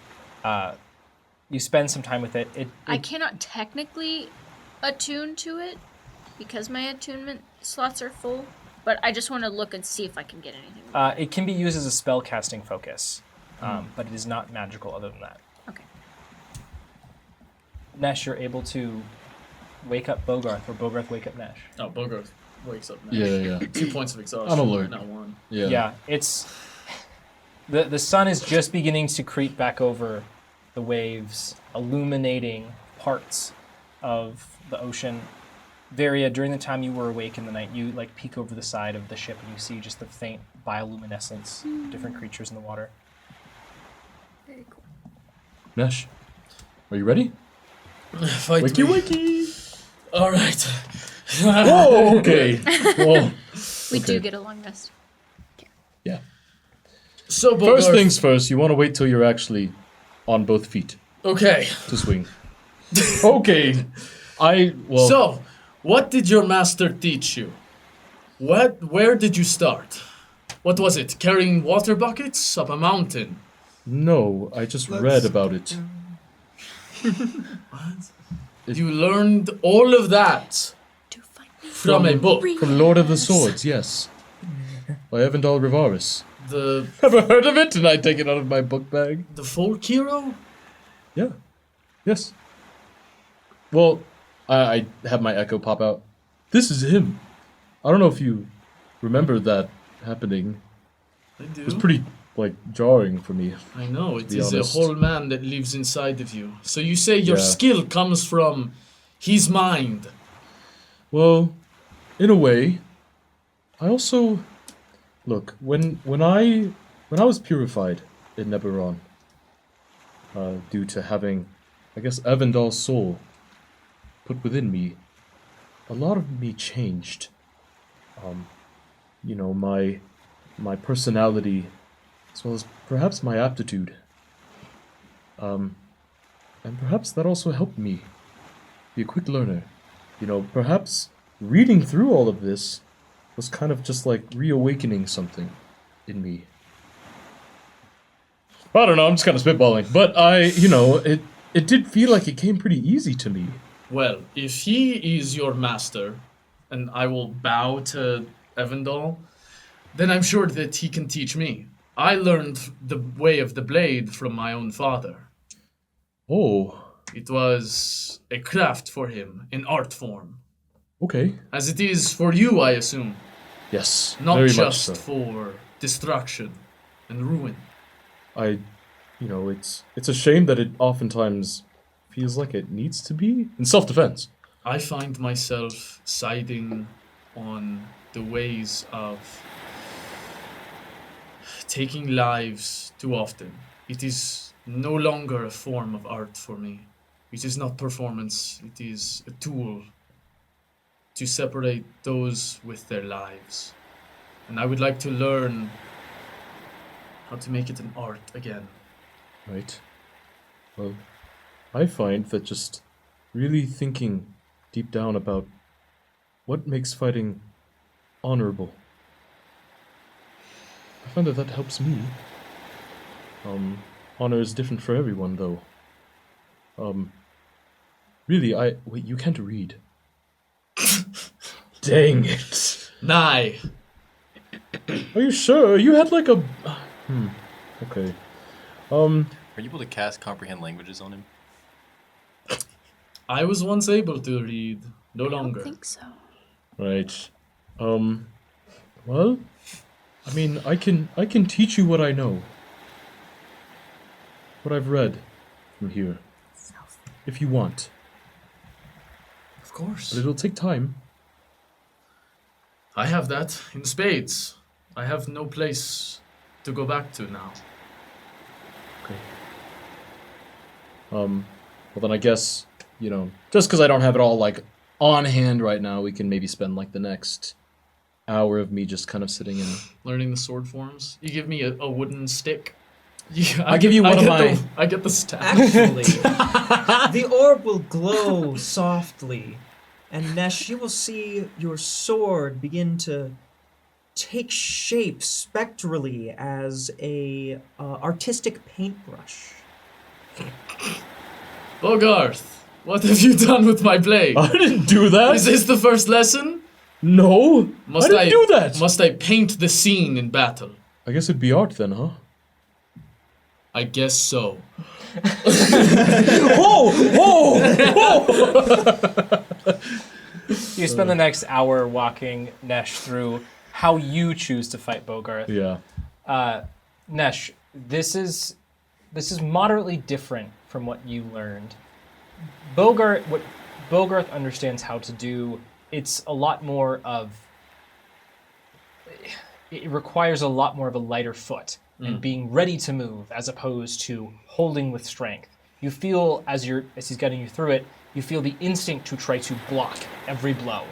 you spend some time with it. I cannot technically attune to it because my attunement slots are full, but I just want to look and see if I can get anything. It can be used as a spell casting focus, but it is not magical other than that. Okay. Nesh, you're able to wake up Bogarth, or Bogarth wake up Nesh. Oh, Bogarth wakes up now. Yeah. 2 points of exhaustion. I'm alert. Not 1. Yeah, it's the sun is just beginning to creep back over the waves, illuminating parts of the ocean. Varia, during the time you were awake in the night, you like peek over the side of the ship and you see just the faint bioluminescence of different creatures in the water. Very cool. Nesh, are you ready? Fight Wakey, me. wakey. All right. Oh, okay. Well, We Okay. do get a long rest. yeah. So Bogarth. First things first, you want to wait till you're actually on both feet Okay. to swing. Okay. So, what did your master teach you? Where did you start? What was it? Carrying water buckets up a mountain? No, I just read about it. You learned all of that To find me. from a book. From Lord of the Swords, yes. By Evandal Rivaris. The Ever heard of it? And I take it out of my book bag. folk hero? Yeah. Yes. Well, I have my echo pop out. This is him. I don't know if you remember that happening. I do. It was pretty, jarring for me. I know, it be is honest. a whole man that lives inside of you. So you say your Yeah. skill comes from his mind. Well, in a way, I also look when I was purified in Neberon, due to having, I guess, Evandal's soul put within me, a lot of me changed. My personality, as well as perhaps my aptitude. And perhaps that also helped me be a quick learner. Perhaps reading through all of this was kind of just like reawakening something in me. I don't know, I'm just kind of spitballing. But it did feel like it came pretty easy to me. Well, if he is your master, and I will bow to Evandal, then I'm sure that he can teach me. I learned the way of the blade from my own father. Oh, It was a craft for him, an art form. okay. As it is for you, I assume. Yes, Not very just much so. for destruction and ruin. It's a shame that it oftentimes feels like it needs to be in self-defense. I find myself siding on the ways of taking lives too often. It is no longer a form of art for me. It is not performance, it is a tool to separate those with their lives. And I would like to learn how to make it an art again. Right. Well, I find that just really thinking deep down about what makes fighting honorable, I find that helps me. Honor is different for everyone, though. Really, wait, you can't read. Dang it. Nye. Are you sure? You had like a... Okay. Are you able to cast comprehend languages on him? I was once able to read, no longer. I think so. Right. Well, I mean, I can teach you what I know. What I've read from here. If you want. Of course. But it'll take time. I have that in spades. I have no place to go back to now. Okay. Well then I guess, just because I don't have it all, like, on hand right now, we can maybe spend, like, the next hour of me just kind of sitting and... Learning the sword forms. You give me a wooden stick. I give you one of my... I get the staff. Actually, the orb will glow softly, and Nesh, you will see your sword begin to take shape spectrally as a artistic paintbrush. Bogarth, what have you done with my blade? I didn't do that! Is this the first lesson? No! I didn't do that! Must I paint the scene in battle? I guess it'd be art then, huh? I guess so. You spend the next hour walking Nesh through how you choose to fight Bogarth. Yeah. Nesh, this is moderately different from what you learned. What Bogarth understands how to do, it's a lot more of... It requires a lot more of a lighter foot and being ready to move as opposed to holding with strength. You feel, as he's getting you through it, you feel the instinct to try to block every blow.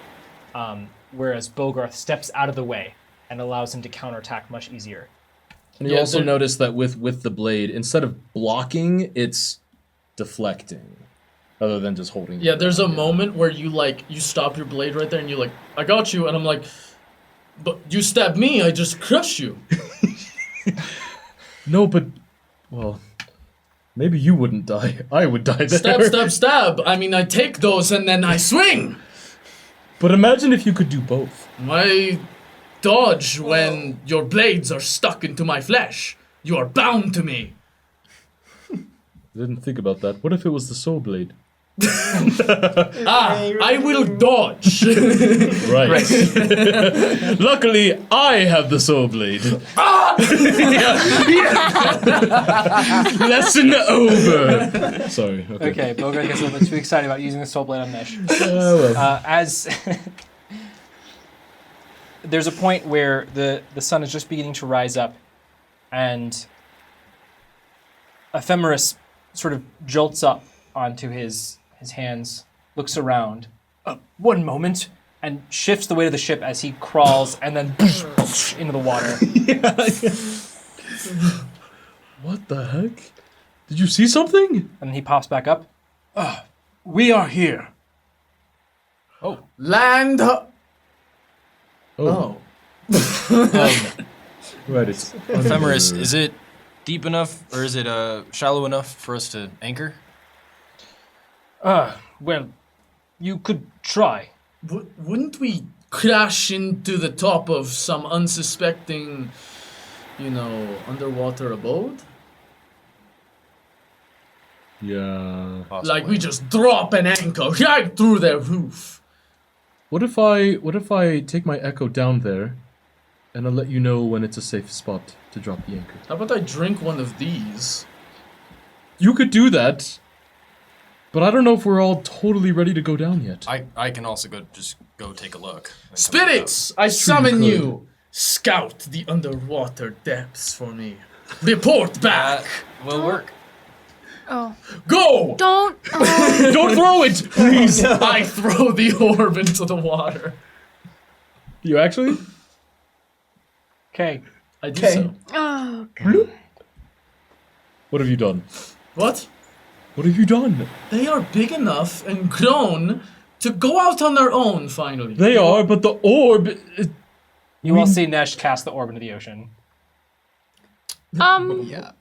Whereas Bogarth steps out of the way and allows him to counterattack much easier. And you also notice that with the blade, instead of blocking, it's deflecting. Other than just holding. Yeah, there's a moment where you stop your blade right there and you're like, I got you, and I'm like, but you stabbed me, I just crushed you. No, but, well, maybe you wouldn't die. I would die there. Stab, stab, stab. I mean, I take those and then I swing. But imagine if you could do both. I dodge when your blades are stuck into my flesh. You are bound to me. I didn't think about that. What if it was the soul blade? I will dodge. Right. Luckily, I have the soul blade. Lesson over. Sorry. Okay, Bogarth gets a little bit too excited about using the soul blade on Nesh. As there's a point where the sun is just beginning to rise up, and Ephemeris sort of jolts up onto his hands, looks around, one moment, and shifts the weight of the ship as he crawls and then into the water. What the heck? Did you see something? And he pops back up. We are here. Oh. Land. Oh. Right, it's... Ephemeris, is it deep enough, or is it shallow enough for us to anchor? Well, You could try. Wouldn't we crash into the top of some unsuspecting, underwater abode? Yeah. Like we just drop an anchor right through their roof. What if I take my echo down there, and I'll let you know when it's a safe spot to drop the anchor? How about I drink one of these? You could do that, but I don't know if we're all totally ready to go down yet. I can also go take a look. Spirits, I summon you. Scout the underwater depths for me. Report back. Will work. Oh. Go! Don't. Don't throw it, please. I throw the orb into the water. You actually? Okay. I do so. Oh, God. What have you done? What? What have you done? They are big enough and grown to go out on their own, finally. They are, but the orb... You will see Nesh cast the orb into the ocean. Yeah.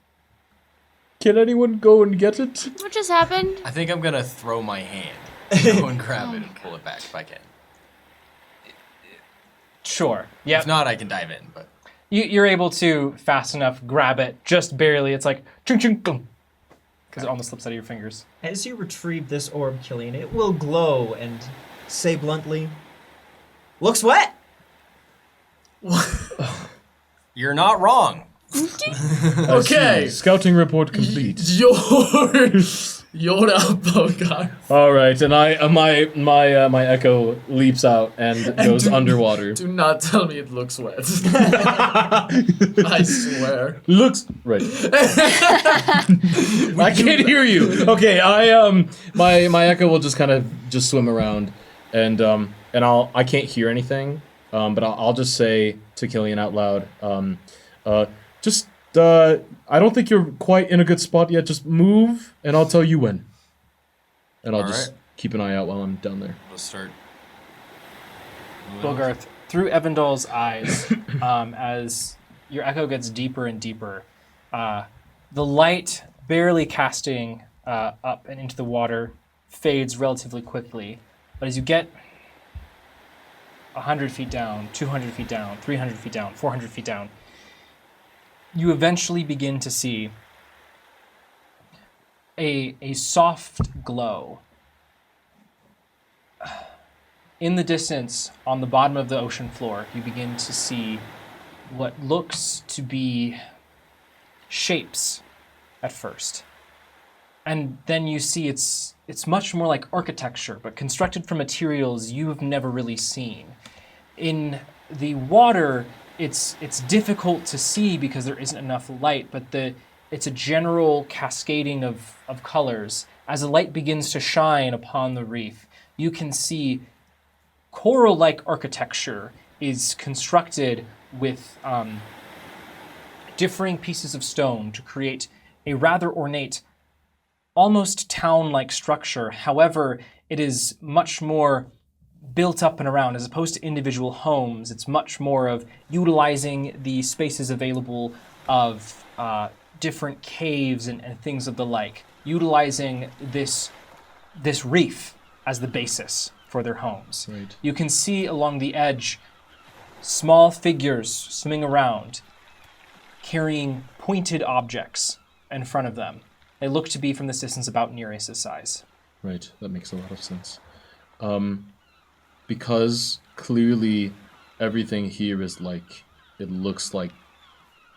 Can anyone go and get it? What just happened? I think I'm gonna throw my hand. Go and grab it and pull it back if I can. Sure. Yeah. If not, I can dive in, but... You're able to fast enough grab it, just barely. It's like chung chung gung, because it almost slips out of your fingers. As you retrieve this orb, Killian, it will glow and say bluntly, "Looks wet." You're not wrong. Okay. Scouting report complete. You're up, Bogart. All right, and my echo leaps out and goes underwater. Do not tell me it looks wet. I swear. Looks right. I can't hear you. Okay, my echo will just kind of just swim around, and I can't hear anything. But I'll just say to Killian out loud, I don't think you're quite in a good spot yet. Just move, and I'll tell you when. And I'll just keep an eye out while I'm down there. We'll start. Bogarth, through Evandal's eyes, as your echo gets deeper and deeper, the light barely casting up and into the water fades relatively quickly. But as you get 100 feet down, 200 feet down, 300 feet down, 400 feet down, you eventually begin to see a soft glow. In the distance, on the bottom of the ocean floor, you begin to see what looks to be shapes at first. And then you see it's much more like architecture, but constructed from materials you have never really seen. In the water, it's difficult to see because there isn't enough light, but it's a general cascading of colors. As the light begins to shine upon the reef, you can see coral-like architecture is constructed with differing pieces of stone to create a rather ornate, almost town-like structure. However, it is much more built up and around. As opposed to individual homes, it's much more of utilizing the spaces available of different caves and things of the like, utilizing this reef as the basis for their homes. Right. You can see along the edge small figures swimming around, carrying pointed objects in front of them. They look to be from this distance about Nereus' size. Right, that makes a lot of sense. Because clearly everything here is like, it looks like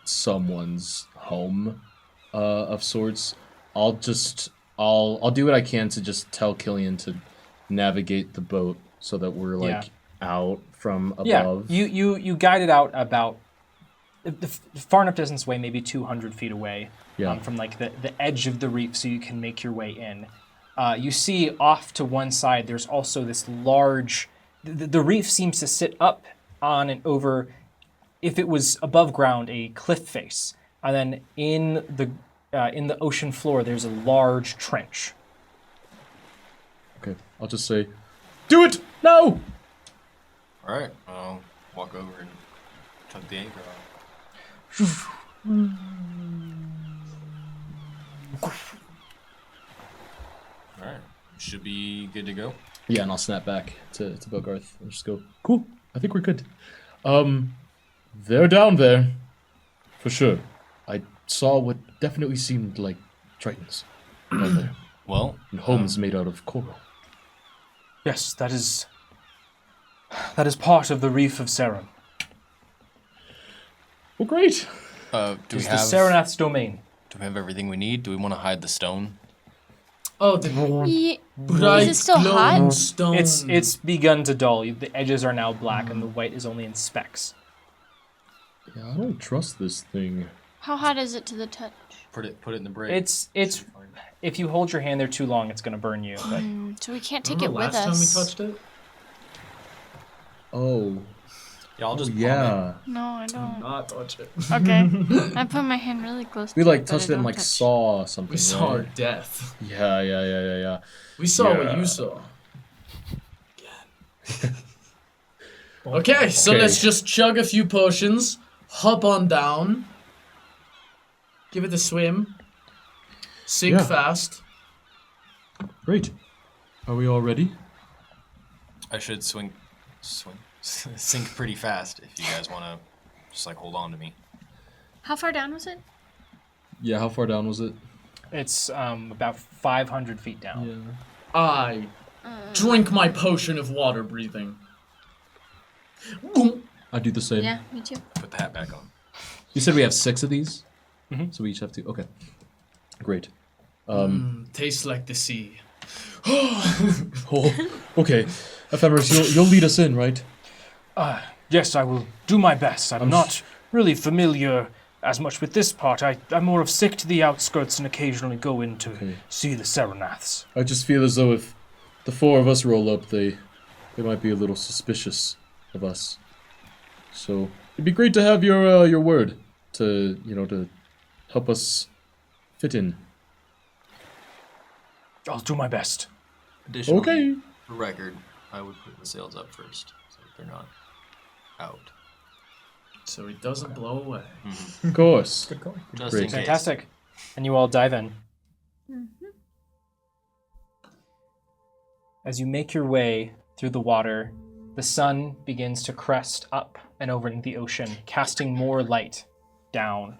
someone's home of sorts, I'll do what I can to just tell Killian to navigate the boat so that we're like out from above. Yeah, you guide it out about the far enough distance away, maybe 200 feet away from like the edge of the reef, so you can make your way in. You see off to one side, there's also this large. The reef seems to sit up on and over, if it was above ground, a cliff face, and then in the ocean floor, there's a large trench. Okay, I'll just say, do it! No! Alright, I'll walk over and tug the anchor off. Alright, should be good to go. Yeah, and I'll snap back to Bogarth and just go, cool, I think we're good. They're down there. For sure. I saw what definitely seemed like Tritons down there. Well, And homes made out of coral. Yes, that is part of the Reef of Seren. Well, great. do we It's the have Serenath's domain. do we have everything we need? Do we want to hide the stone? Oh, the bright Is it still glowing hot? stone. It's begun to dull. The edges are now black, and the white is only in specks. Yeah, I don't trust this thing. How hot is it to the touch? Put it in the break. It's if you hold your hand there too long, it's gonna burn you. But So we can't take Remember it with last us. time we touched it? Oh. Yeah, I'll just Yeah. No, I don't. Not touch it. Okay. I put my hand really close. We to like but touched I it and don't like touch. saw something. We saw our right? death. Yeah. We saw what Yeah. you saw. Okay, so Okay. let's just chug a few potions, hop on down, give it a swim, sink Yeah. fast. Great. Are we all ready? I should sink pretty fast if you guys want to just like hold on to me. How far down was it? Yeah, how far down was it? it's about 500 feet down. I drink my potion of water breathing. Boom. I do the same. Yeah, me too. Put the hat back on. You said we have 6 of these? Mhm. So we each have 2. Okay. Great. Tastes like the sea. Oh, okay. Ephemeris, you'll lead us in, right? Yes, I will do my best. I'm not really familiar as much with this part. I'm more of sick to the outskirts and occasionally go in to Okay. see the Serenaths. I just feel as though if the 4 of us roll up, they might be a little suspicious of us. So it'd be great to have your word to help us fit in. I'll do my best. Additionally, Okay. for record, I would put the sails up first so that they're not out. So it doesn't blow away. Of course. Good call. Just Great. in case. Fantastic. And you all dive in. As you make your way through the water, the sun begins to crest up and over into the ocean, casting more light down.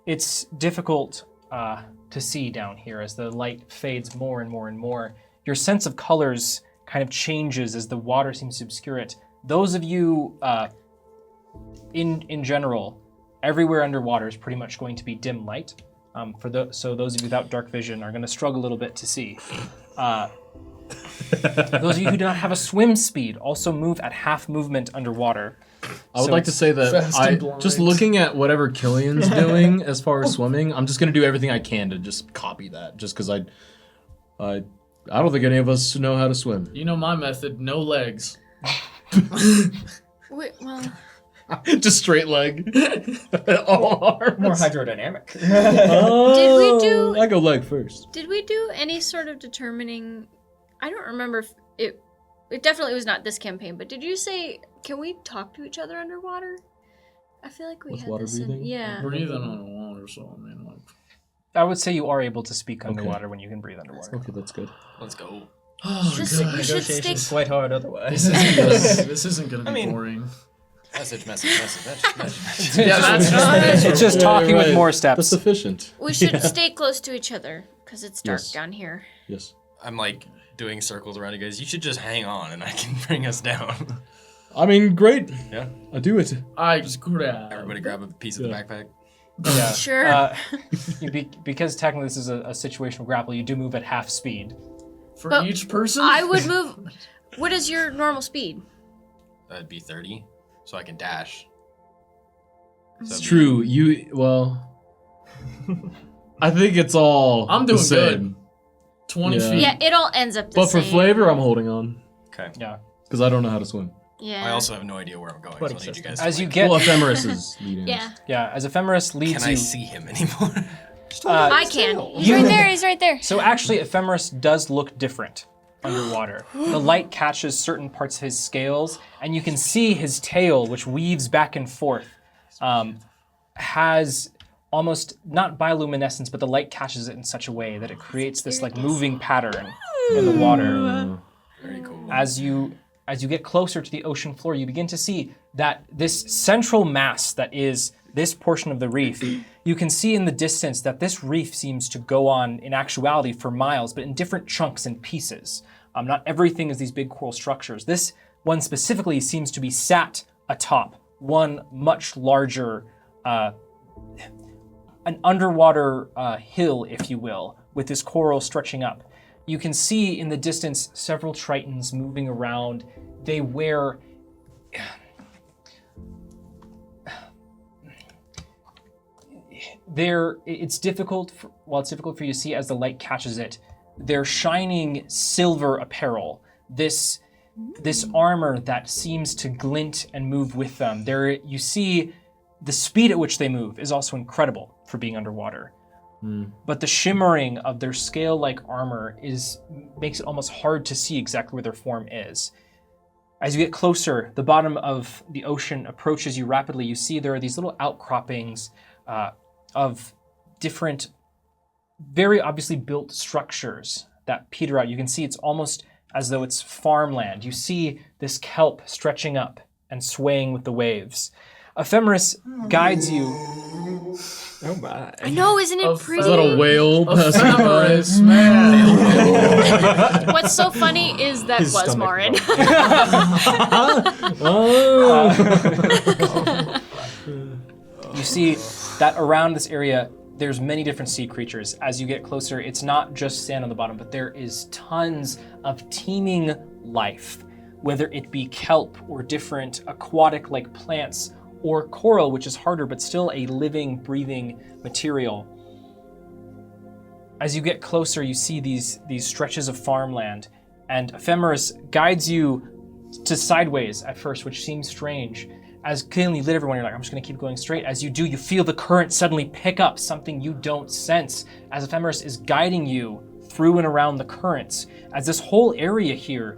It's difficult to see down here as the light fades more and more and more. Your sense of colors kind of changes as the water seems to obscure it. Those of you, in general, everywhere underwater is pretty much going to be dim light. So those of you without dark vision are going to struggle a little bit to see. Those of you who do not have a swim speed also move at half movement underwater. I would like to say that fast and blind. just looking at whatever Killian's doing as far as swimming, I'm just gonna do everything I can to just copy that. Just because I don't think any of us know how to swim. You know my method, no legs. Wait, well, Just straight leg. All arms. More hydrodynamic. Did we do- I go leg first. did we do any sort of determining? I don't remember if it. It definitely was not this campaign, but did you say, can we talk to each other underwater? I feel like we With had water this in, breathing? yeah. Breathing on the water, so I mean, like. I would say you are able to speak Okay. underwater when you can breathe underwater. Okay, that's good. Let's go. Oh, Just- we should Negotiations stay. quite hard otherwise. this isn't gonna be I mean- boring. Message. Yeah, that's It's just talking with more steps. That's sufficient. We should stay close to each other because it's dark Yes. down here. Yes. I'm like doing circles around you guys. You should just hang on and I can bring us down. I mean, great. Yeah. I do it. I just grab. Everybody grab a piece of the backpack. Yeah. Sure. Because technically this is a situational grapple, you do move at half speed. For But each person? I would move. What is your normal speed? That'd be 30, so I can dash. So It's true. I think it's all I'm the doing good. same. 20 Yeah. feet. Yeah, it all ends up the But same. for flavor, I'm holding on. Okay. Yeah. Because I don't know how to swim. Yeah. I also have no idea where I'm going, so I need you guys to, As you like, get Well, Ephemeris is leading Yeah. yeah, as Ephemeris leads Can I you. see him anymore? I can. He's You- right there. He's right there. So actually, Ephemeris does look different underwater. The light catches certain parts of his scales, and you can see his tail, which weaves back and forth, has almost not bioluminescence, but the light catches it in such a way that it creates this like moving pattern in the water. Very cool. As you get closer to the ocean floor, you begin to see that this central mass that is this portion of the reef, you can see in the distance that this reef seems to go on in actuality for miles, but in different chunks and pieces. Not everything is these big coral structures. This one specifically seems to be sat atop one much larger, an underwater hill, if you will, with this coral stretching up. You can see in the distance several tritons moving around. They wear it's difficult for you to see as the light catches it. They're shining silver apparel. This armor that seems to glint and move with them. You see the speed at which they move is also incredible for being underwater. But the shimmering of their scale-like armor makes it almost hard to see exactly where their form is. As you get closer, the bottom of the ocean approaches you rapidly. You see there are these little outcroppings of different, very obviously built structures that peter out. You can see it's almost as though it's farmland. You see this kelp stretching up and swaying with the waves. Ephemeris guides you. Oh my. I know, isn't it pretty? A little whale passing by. Ephemeris, man. What's so funny is that His was stomach Marin. You see that around this area, there's many different sea creatures. As you get closer, it's not just sand on the bottom, but there is tons of teeming life, whether it be kelp or different aquatic like plants or coral, which is harder, but still a living, breathing material. As you get closer, you see these stretches of farmland, and Ephemeris guides you to sideways at first, which seems strange. As clearly lit everyone, you're like, I'm just gonna keep going straight. As you do, you feel the current suddenly pick up something you don't sense, as Ephemeris is guiding you through and around the currents. As this whole area here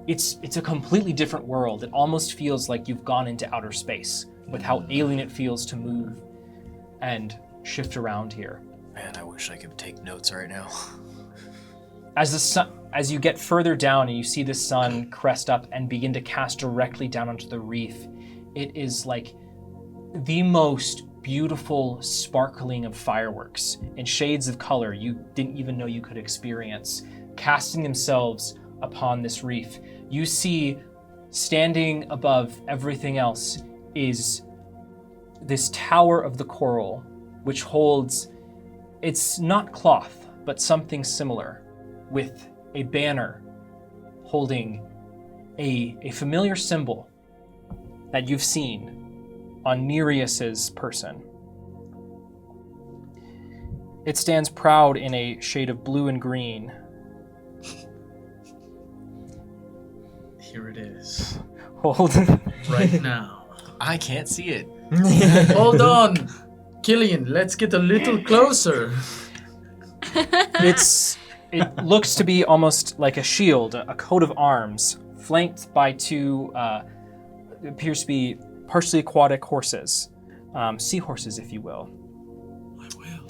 it's a completely different world. It almost feels like you've gone into outer space with how alien it feels to move and shift around here. Man, I wish I could take notes right now. As you get further down and you see the sun crest up and begin to cast directly down onto the reef, it is like the most beautiful sparkling of fireworks in shades of color you didn't even know you could experience, casting themselves upon this reef. You see, standing above everything else is this tower of the coral, which holds, it's not cloth, but something similar, with a banner holding a familiar symbol that you've seen on Nereus's person. It stands proud in a shade of blue and green. Here it is. Hold. Right now. I can't see it. Hold on. Killian, let's get a little closer. It looks to be almost like a shield, a coat of arms, flanked by two, appears to be partially aquatic horses, seahorses, if you will.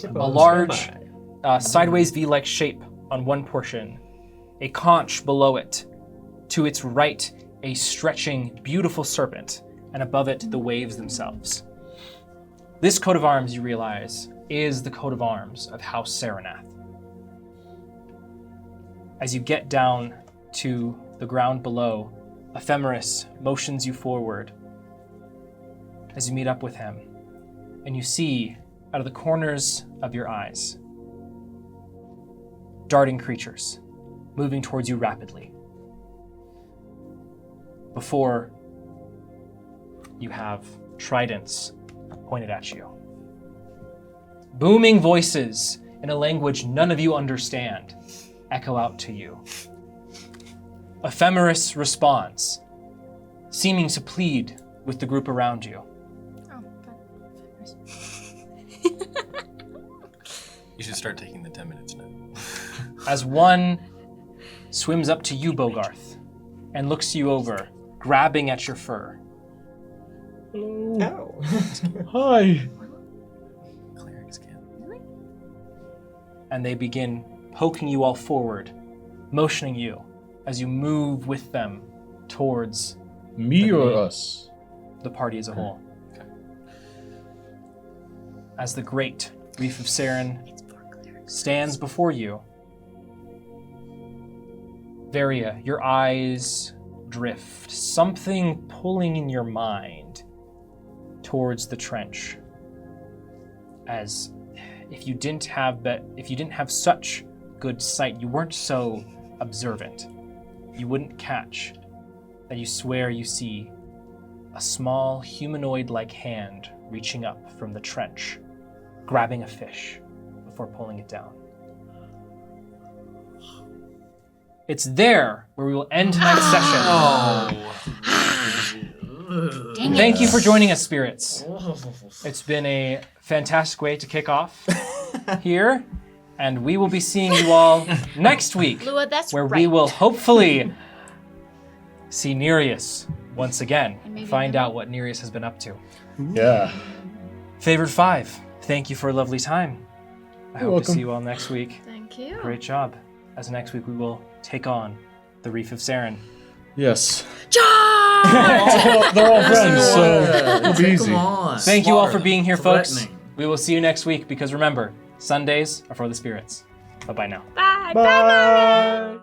A large, sideways V-like shape on one portion, a conch below it. To its right, a stretching, beautiful serpent, and above it, the waves themselves. This coat of arms, you realize, is the coat of arms of House Saranath. As you get down to the ground below, Ephemeris motions you forward as you meet up with him, and you see, out of the corners of your eyes, darting creatures moving towards you rapidly. Before you have tridents pointed at you. Booming voices in a language none of you understand echo out to you. Ephemeris responds, seeming to plead with the group around you. Oh, You should start taking the 10 minutes now. As one swims up to you, Bogarth, and looks you over, grabbing at your fur. Hello. Oh. Hi. Clearing scan. And they begin poking you all forward, motioning you as you move with them towards Me or us? the party as a whole. As the great Reef of Saren stands before you, Varia, your eyes drift, something pulling in your mind towards the trench. As if you didn't have such good sight, you weren't so observant, you wouldn't catch that you swear you see a small humanoid-like hand reaching up from the trench, grabbing a fish before pulling it down. It's there where we will end tonight's session. Dang it. Thank you for joining us, spirits. It's been a fantastic way to kick off here, and we will be seeing you all next week, Lua, that's where right. we will hopefully see Nereus once again, And maybe find Mimi. out what Nereus has been up to. Yeah. Favored 5, thank you for a lovely time. I hope to welcome. see you all next week. Thank you. Great job. As next week we will take on the Reef of Saren. Yes. Charge! They're all friends, so it'll be easy. Come on. Thank you all for being here, folks. Threatening. We will see you next week because remember, Sundays are for the spirits. Bye-bye now. Bye. Bye.